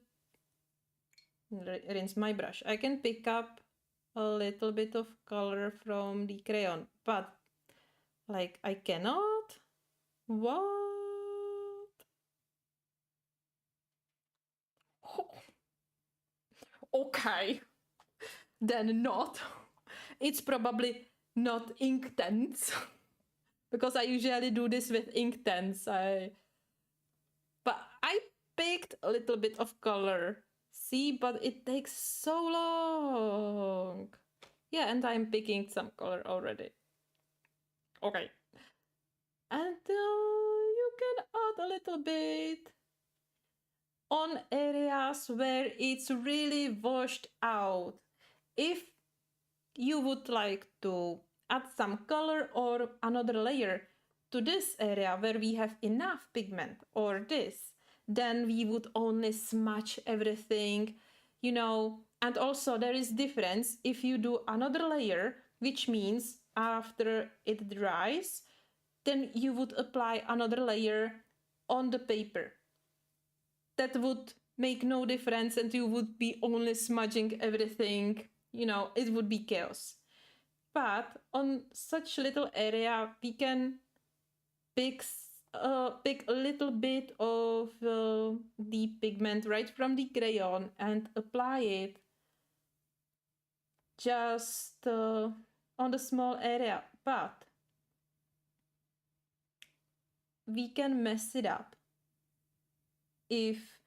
rinse my brush. I can pick up a little bit of color from the crayon, but like I cannot. What? Okay, then not. It's probably not Inktense because I usually do this with Inktense. But I picked a little bit of color. See, but it takes so long. Yeah, and I'm picking some color already. Okay. And you can add a little bit on areas where it's really washed out. If you would like to add some color or another layer to this area where we have enough pigment or this, then we would only smudge everything, you know. And also there is difference if you do another layer, which means after it dries, then you would apply another layer on the paper. That would make no difference and you would be only smudging everything, you know, it would be chaos. But on such little area, we can pick a little bit of the pigment right from the crayon and apply it just on the small area. But we can mess it up if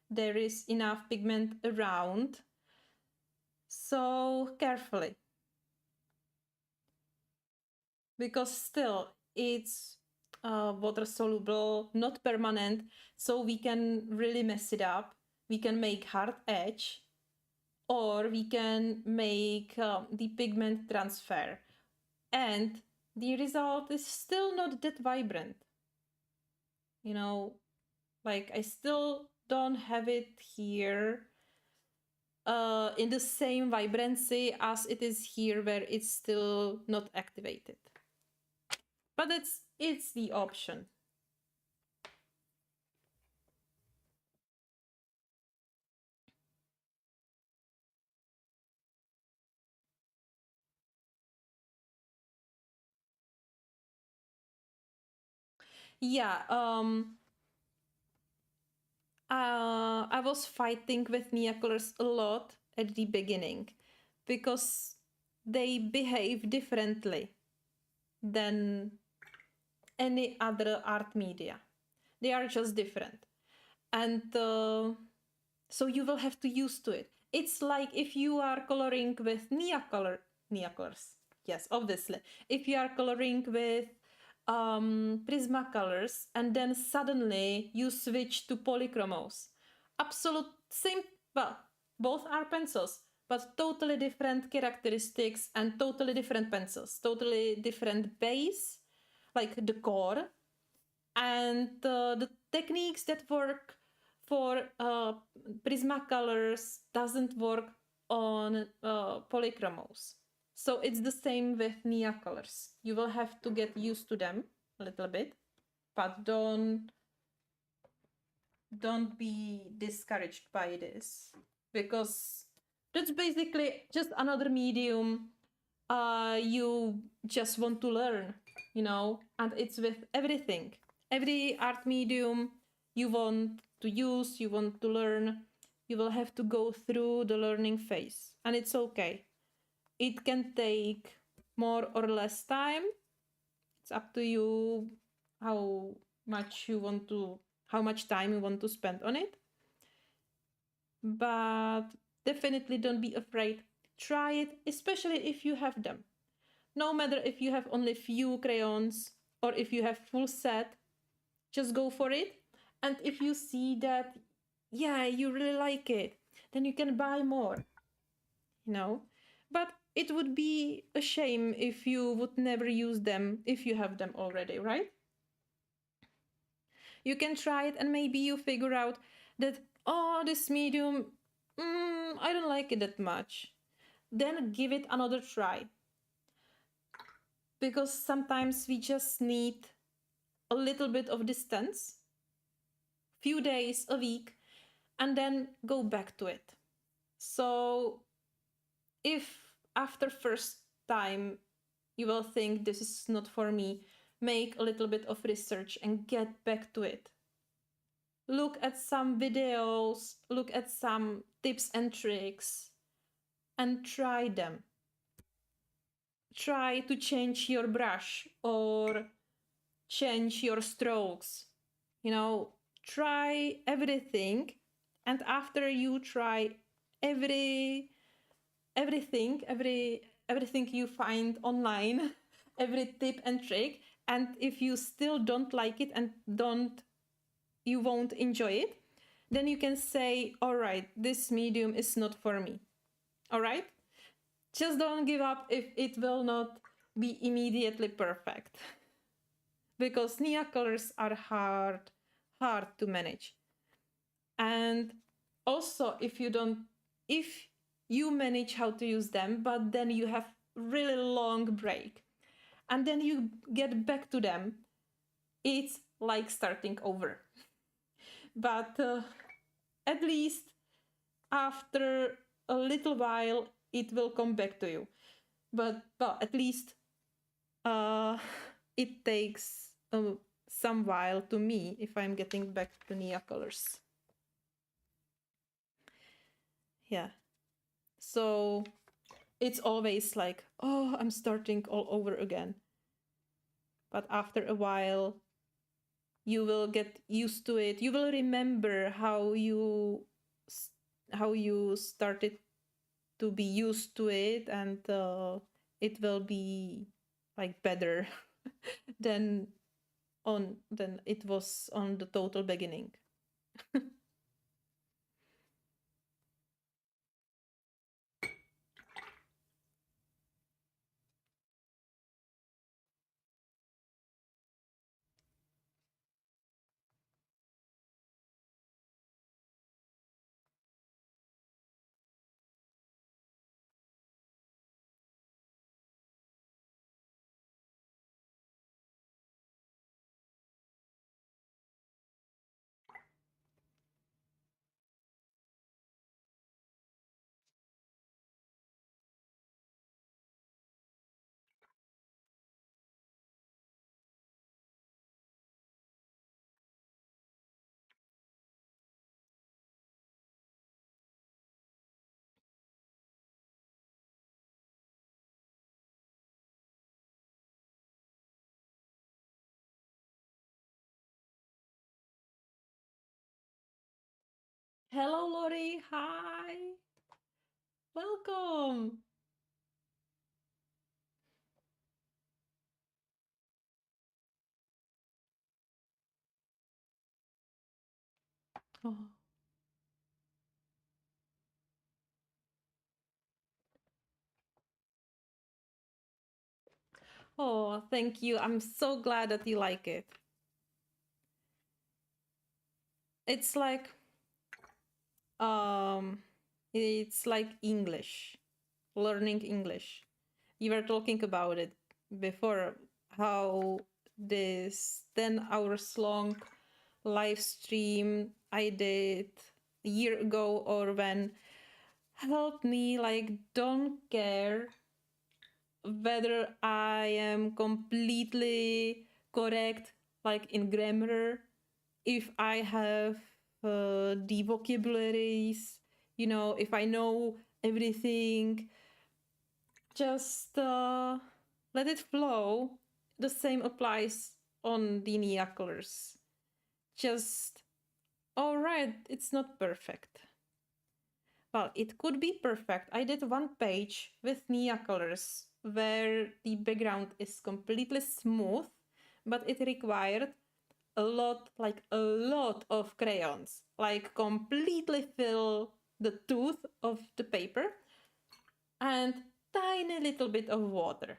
there is enough pigment around. So carefully. Because still it's water soluble, not permanent, so we can really mess it up. We can make hard edge, or we can make the pigment transfer, and the result is still not that vibrant. You know, like I still don't have it here in the same vibrancy as it is here where it's still not activated. But it's the option. Yeah, I was fighting with Neocolors a lot at the beginning because they behave differently than any other art media. They are just different. And so you will have to use to it. It's like if you are coloring with Neocolors. Yes, obviously. If you are coloring with Prismacolors and then suddenly you switch to polychromos. Absolute same, well, both are pencils, but totally different characteristics and totally different pencils, totally different base, like the core, and the techniques that work for Prismacolors doesn't work on polychromos. So it's the same with Nia colors. You will have to get used to them a little bit, but don't be discouraged by this, because that's basically just another medium you just want to learn, you know, and it's with everything. Every art medium you want to use, you want to learn, you will have to go through the learning phase, and it's okay. It can take more or less time. It's up to you how much you want to, how much time you want to spend on it. But definitely don't be afraid. Try it, especially if you have them. No matter if you have only few crayons or if you have full set, just go for it. And if you see that, yeah, you really like it, then you can buy more, you know. But it would be a shame if you would never use them if you have them already, right? You can try it and maybe you figure out that, oh, this medium, I don't like it that much. Then give it another try. Because sometimes we just need a little bit of distance, few days, a week, and then go back to it. So if after first time you will think this is not for me, make a little bit of research and get back to it. Look at some videos, look at some tips and tricks, and try them. Try to change your brush or change your strokes. You know, try everything, and after you try everything you find online, every tip and trick, and if you still don't like it and you won't enjoy it, then you can say, all right, this medium is not for me. All right, just don't give up if it will not be immediately perfect, because Nia colors are hard to manage. And also, if you manage how to use them, but then you have really long break and then you get back to them, it's like starting over. But at least after a little while it will come back to you. But well, at least uh, it takes some while to me if I'm getting back to Nia colors. Yeah. So it's always like, oh, I'm starting all over again. But after a while, you will get used to it. You will remember how you started to be used to it, and it will be like better than than it was on the total beginning. Hello, Lori. Hi. Welcome. Oh. Oh, thank you. I'm so glad that you like it. It's like um it's like English, learning English. You were talking about it before, how this 10 hours long live stream I did a year ago or when helped me, like, don't care whether I am completely correct, like in grammar, if I have the vocabularies, if I know everything, just let it flow. The same applies on the Nia colors. Just, all right, it's not perfect. Well, it could be perfect. I did one page with Nia colors where the background is completely smooth, but it required a lot of crayons, like completely fill the tooth of the paper and tiny little bit of water.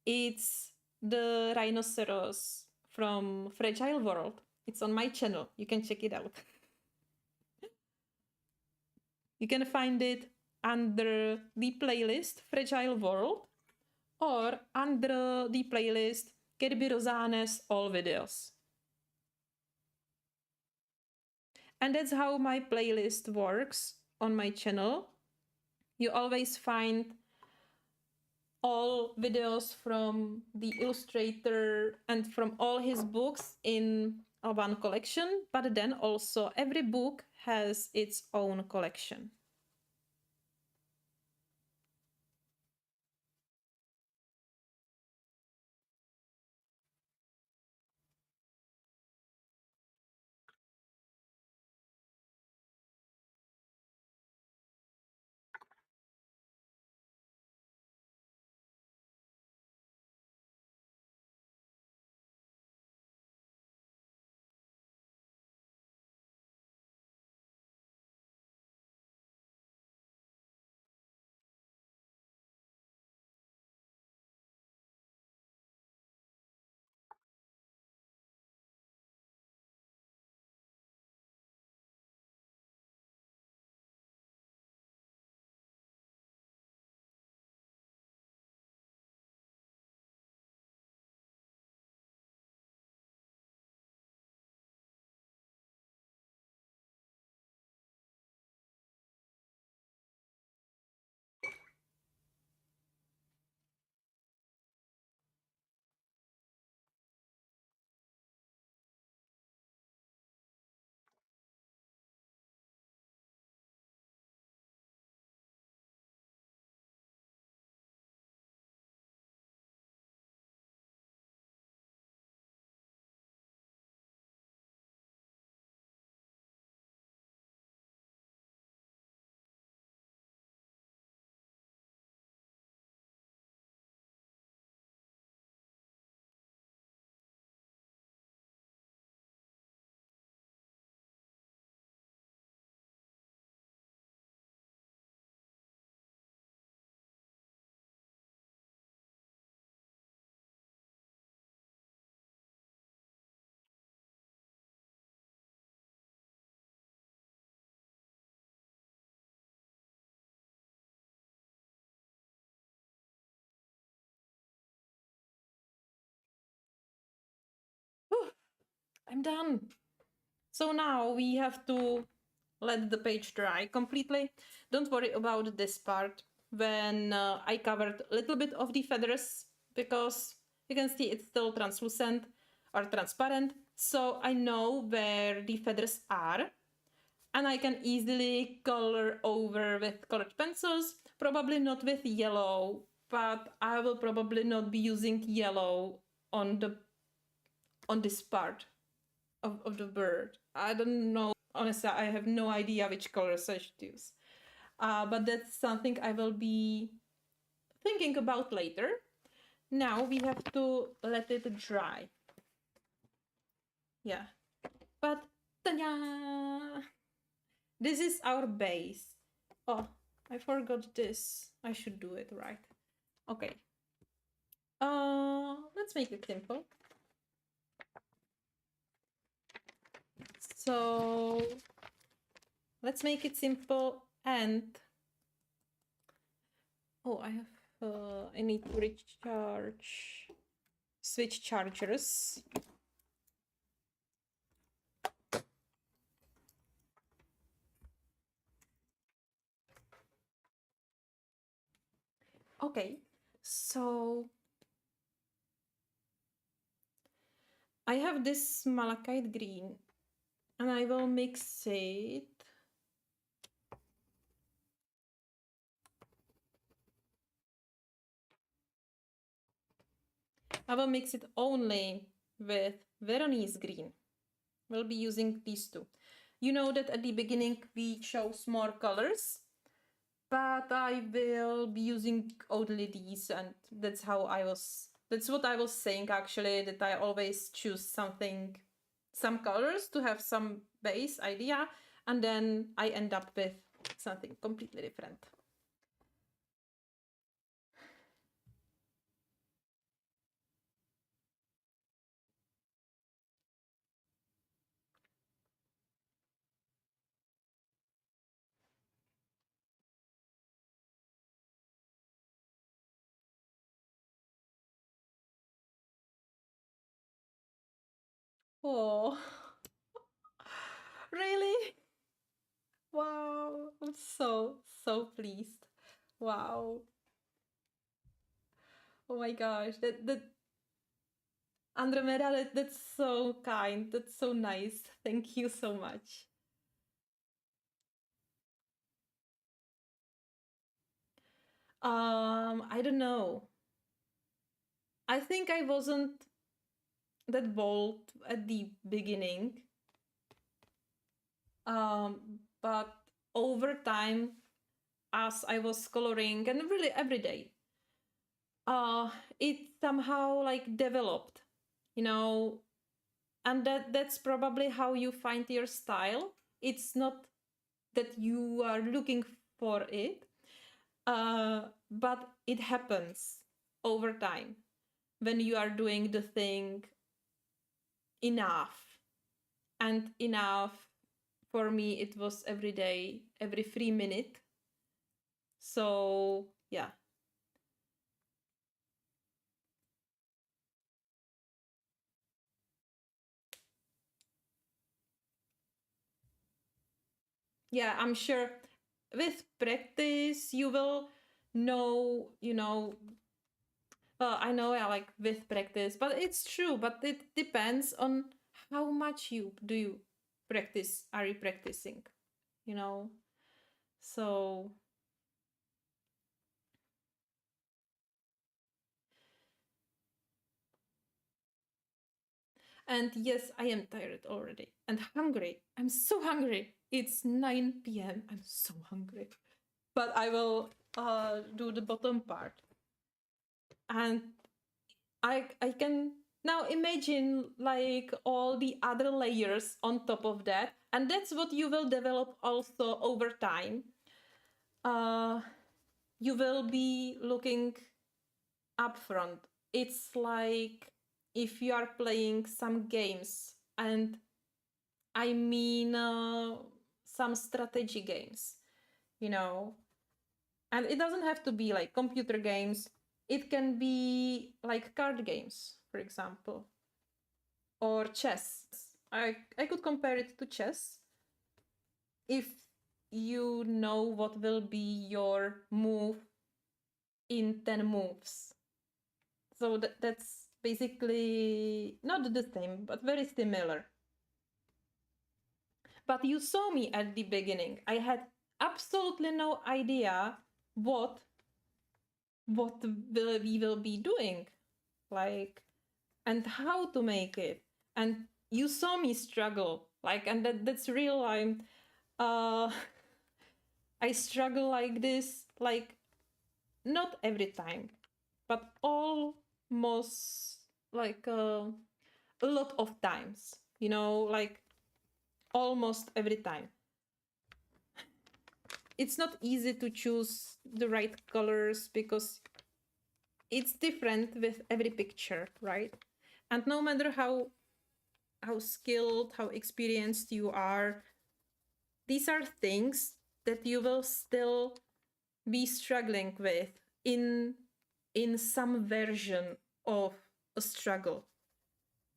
It's the rhinoceros from Fragile World. It's on my channel. You can check it out. You can find it under the playlist Fragile World or under the playlist Kirby Rosanes All Videos. And that's how my playlist works on my channel. You always find all videos from the illustrator and from all his books in a one collection, but then also every book has its own collection. Whew, I'm done. So now we have to let the page dry completely. Don't worry about this part when I covered a little bit of the feathers, because you can see it's still translucent or transparent. So I know where the feathers are and I can easily color over with colored pencils. Probably not with yellow, but I will probably not be using yellow on this part of the bird. I don't know. Honestly, I have no idea which colors I should use. but that's something I will be thinking about later. Now we have to let it dry. Yeah, but ta-da! This is our base. Oh, I forgot this. I should do it right. Okay. Let's make it simple. So let's make it simple and oh, I need to switch chargers. Okay, so I have this malachite green and I will mix it. I will mix it only with Veronese green. We'll be using these two. You know that at the beginning we chose more colors, but I will be using only these, and that's what I was saying actually, that I always choose some colors to have some base idea, and then I end up with something completely different. Oh, really? Wow, I'm so pleased. Wow. Oh my gosh, that Andromeda, that's so kind. That's so nice. Thank you so much. I don't know. I think I wasn't that bold at the beginning. But over time, as I was coloring and really every day, it somehow like developed, you know, and that's probably how you find your style. It's not that you are looking for it, but it happens over time when you are doing the thing enough. And enough for me, it was every day, every 3 minutes. So yeah. Yeah, I'm sure with practice you will know, I know I like with practice, but it's true, but it depends on how much you practice, are you practicing, you know? So and yes, I am tired already and hungry. I'm so hungry. It's 9 p.m. I'm so hungry. But I will do the bottom part. And I can now imagine like all the other layers on top of that. And that's what you will develop also over time. Uh, you will be looking up front. It's like if you are playing some games, and I mean some strategy games, you know. And it doesn't have to be like computer games. It can be like card games, for example, or chess. I could compare it to chess. If you know what will be your move in 10 moves. So that's basically not the same, but very similar. But you saw me at the beginning. I had absolutely no idea what we will be doing, like, and how to make it. And you saw me struggle, like, and that's real. Uh, I struggle like this, like not every time, but almost like a lot of times, you know, like almost every time. It's not easy to choose the right colors because it's different with every picture, right? And no matter how skilled, how experienced you are, these are things that you will still be struggling with in in some version of a struggle.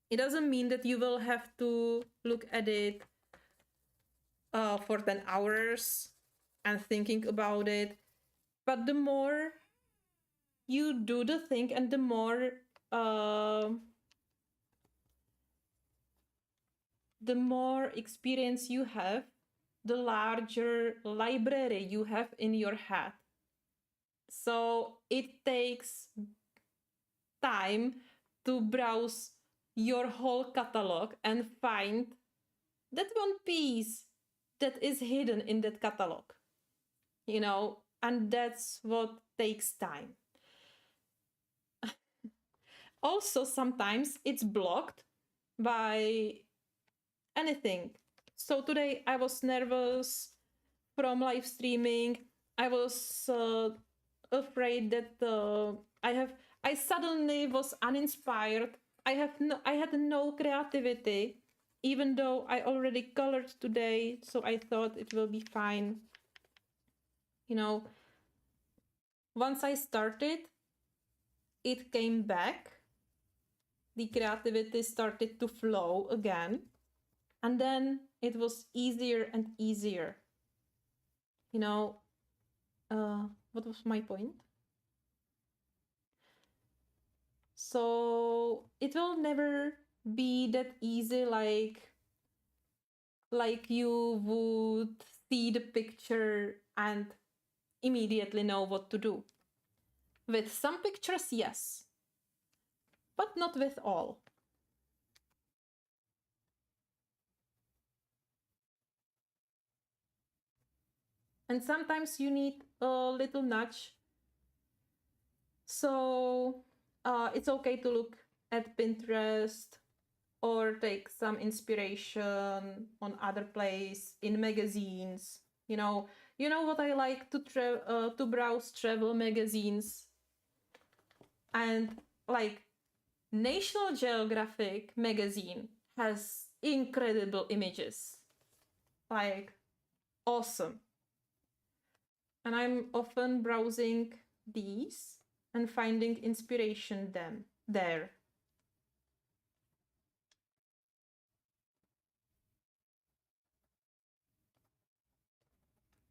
It doesn't mean that you will have to look at it for 10 hours and thinking about it, but the more you do the thing and uh, the more experience you have, the larger library you have in your head. So it takes time to browse your whole catalog and find that one piece that is hidden in that catalog, you know, and that's what takes time. Also, sometimes it's blocked by anything. So today I was nervous from live streaming. I was afraid that I suddenly was uninspired. I had no creativity, even though I already colored today. So I thought it will be fine. You know, once I started, it came back. The creativity started to flow again, and then it was easier and easier. You know, what was my point? So it will never be that easy like you would see the picture and immediately know what to do. With some pictures, yes, but not with all. And sometimes you need a little nudge. So it's okay to look at Pinterest or take some inspiration on other place in magazines. You know what I like to browse travel magazines, and like National Geographic magazine has incredible images, like awesome. And I'm often browsing these and finding inspiration them there.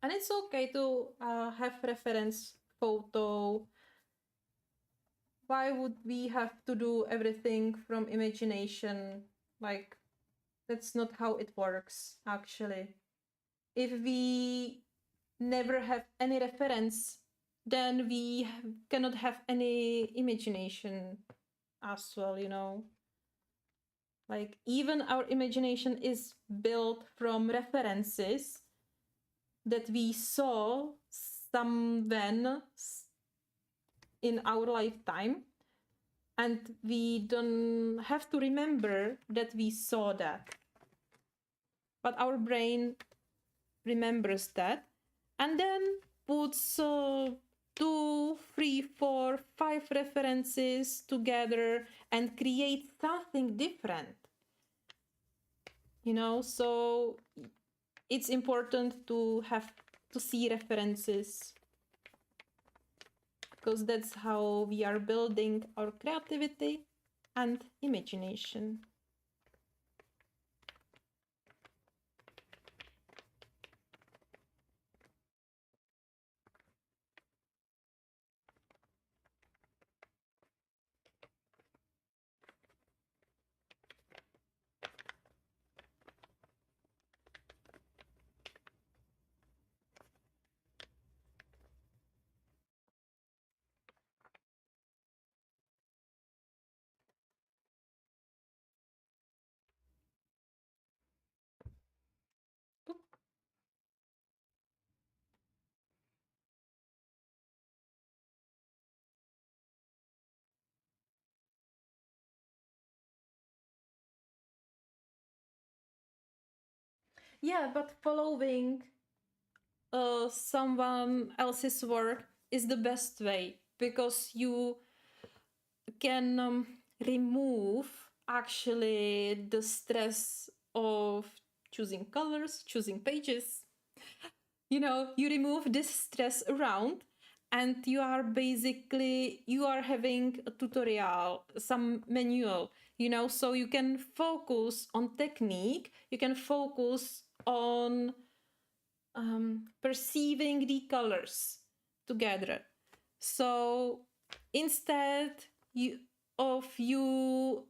And it's okay to have reference photo. Why would we have to do everything from imagination? Like, that's not how it works, actually. If we never have any reference, then we cannot have any imagination as well, you know? Like, even our imagination is built from references that we saw somewhen in our lifetime, and we don't have to remember that we saw that, but our brain remembers that and then puts two, three, four, five references together and create something different, you know. So it's important to have to see references, because that's how we are building our creativity and imagination. Yeah, but following someone else's work is the best way, because you can remove actually the stress of choosing colors, choosing pages. You remove this stress around, and you are having a tutorial, some manual, so you can focus on technique, you can focus on perceiving the colors together. So instead you of you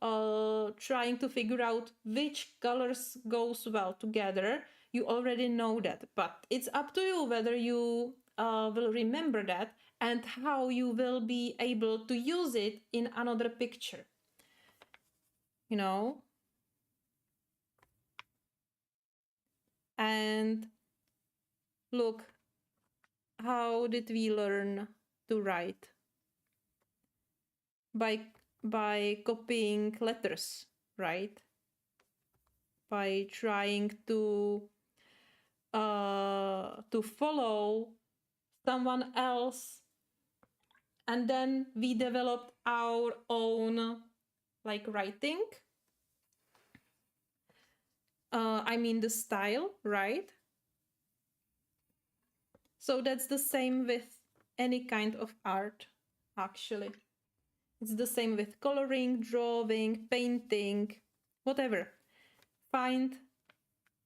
trying to figure out which colors goes well together, you already know that, but it's up to you whether you will remember that and how you will be able to use it in another picture, you know. And look, how did we learn to write? By copying letters, right? By trying to follow someone else, and then we developed our own like writing. I mean the style, right? So that's the same with any kind of art, actually. It's the same with coloring, drawing, painting, whatever. Find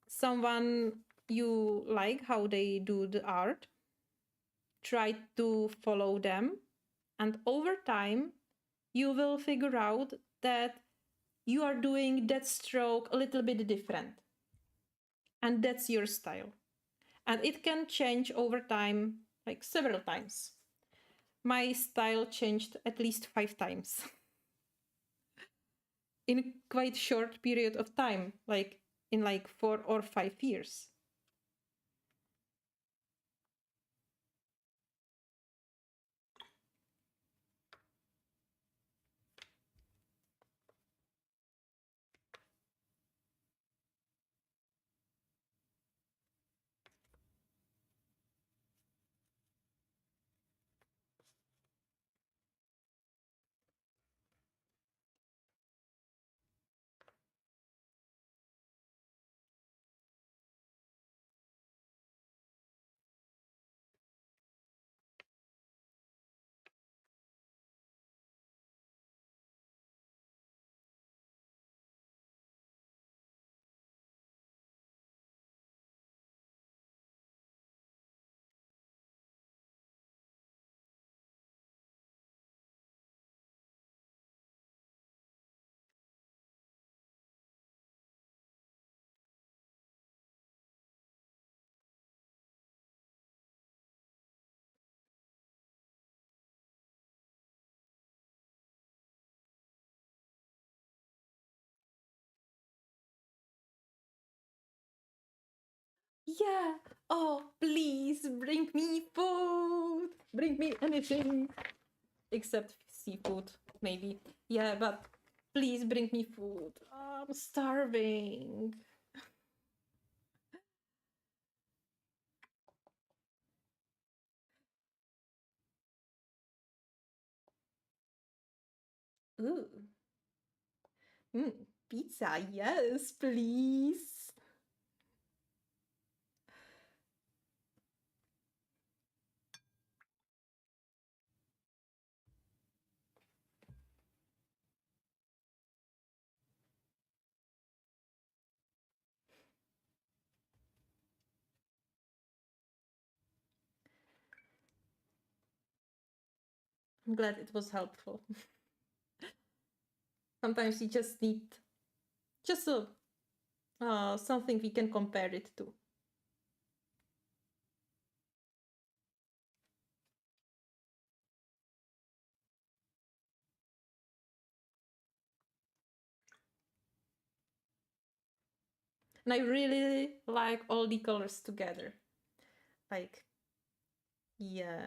someone you like how they do the art, try to follow them, and over time you will figure out that you are doing that stroke a little bit different, and that's your style. And it can change over time, like several times. My style changed at least 5 times in quite short period of time, like in like 4 or 5 years. Yeah. Oh, please bring me food. Bring me anything except seafood, maybe. Yeah, but please bring me food. I'm starving. Ooh. Pizza, yes, please. I'm glad it was helpful. Sometimes you just need just something we can compare it to. And I really like all the colors together. Like, yeah.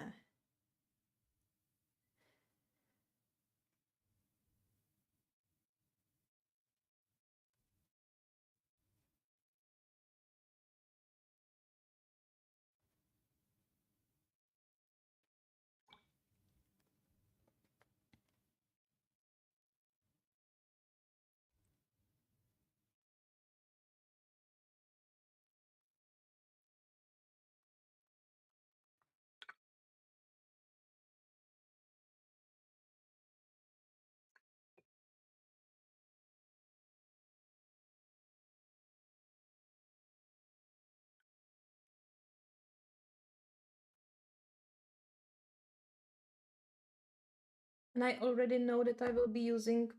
And I already know that I will be using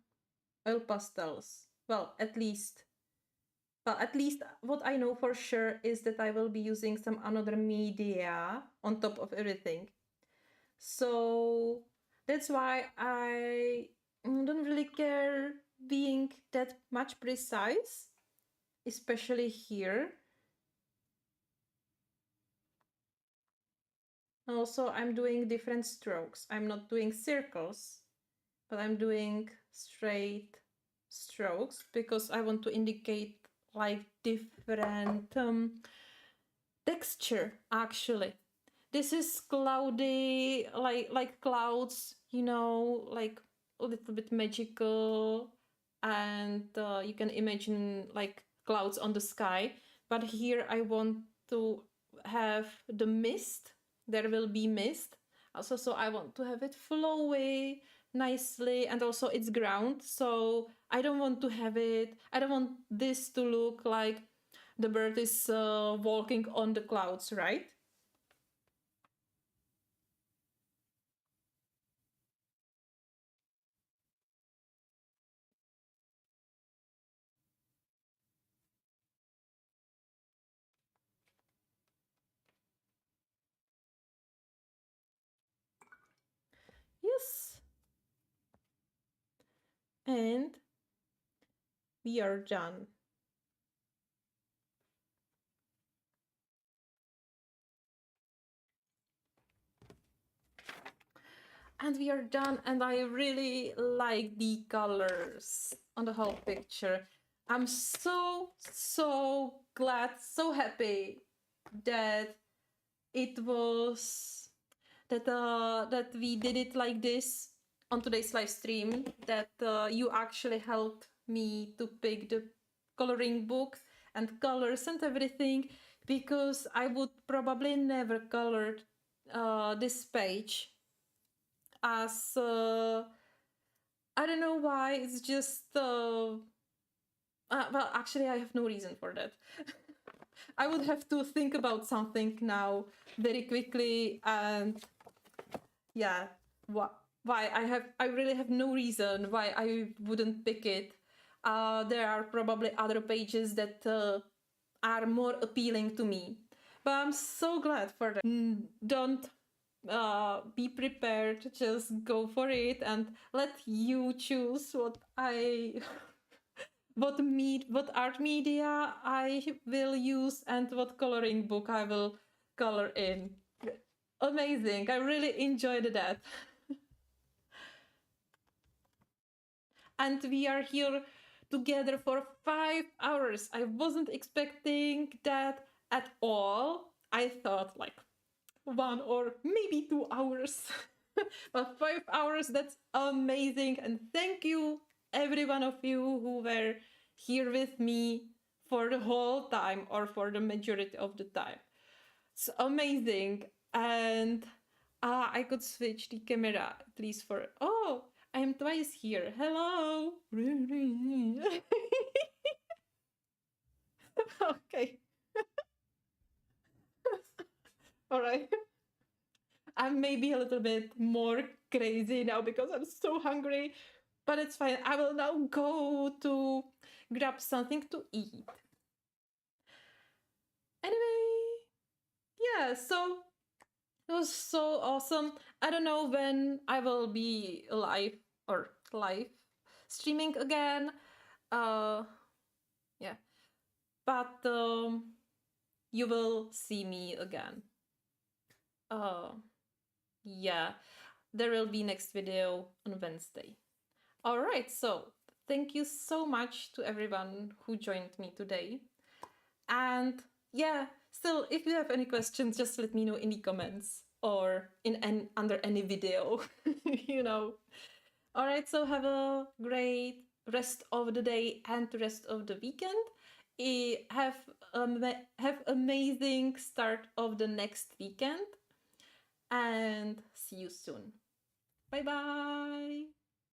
oil pastels. Well, at least what I know for sure is that I will be using some another media on top of everything. So that's why I don't really care being that much precise, especially here. Also, I'm doing different strokes. I'm not doing circles, but I'm doing straight strokes because I want to indicate like different texture actually. This is cloudy, like clouds, like a little bit magical, and you can imagine like clouds on the sky. But here I want to have the mist. There will be mist. Also, so I want to have it flowy nicely, and also it's ground. So I don't want to have it. I don't want this to look like the bird is walking on the clouds, right? Yes. And we are done. And we are done, and I really like the colors on the whole picture. I'm so glad, so happy that it was that we did it like this on today's live stream, that you actually helped me to pick the coloring book and colors and everything, because I would probably never colored this page as I don't know why. It's just well, actually, I have no reason for that. I would have to think about something now very quickly, and yeah, why I really have no reason why I wouldn't pick it. There are probably other pages that are more appealing to me, but I'm so glad for that. Don't be prepared, just go for it and let you choose what art media I will use and what coloring book I will color in. Amazing, I really enjoyed that. And we are here together for 5 hours. I wasn't expecting that at all. I thought like 1 or maybe 2 hours. But 5 hours, that's amazing. And thank you, every one of you who were here with me for the whole time or for the majority of the time. It's amazing. And I could switch the camera at least for. Oh, I am twice here. Hello. Okay. All right. I'm maybe a little bit more crazy now because I'm so hungry, but it's fine. I will now go to grab something to eat. Anyway, yeah, so it was so awesome. I don't know when I will be live streaming again. Uh, yeah, but you will see me again. Uh, yeah, there will be next video on Wednesday. All right, so thank you so much to everyone who joined me today. And yeah, still, if you have any questions, just let me know in the comments or under any video, you know. All right, so have a great rest of the day and the rest of the weekend. Have amazing start of the next weekend, and see you soon. Bye bye.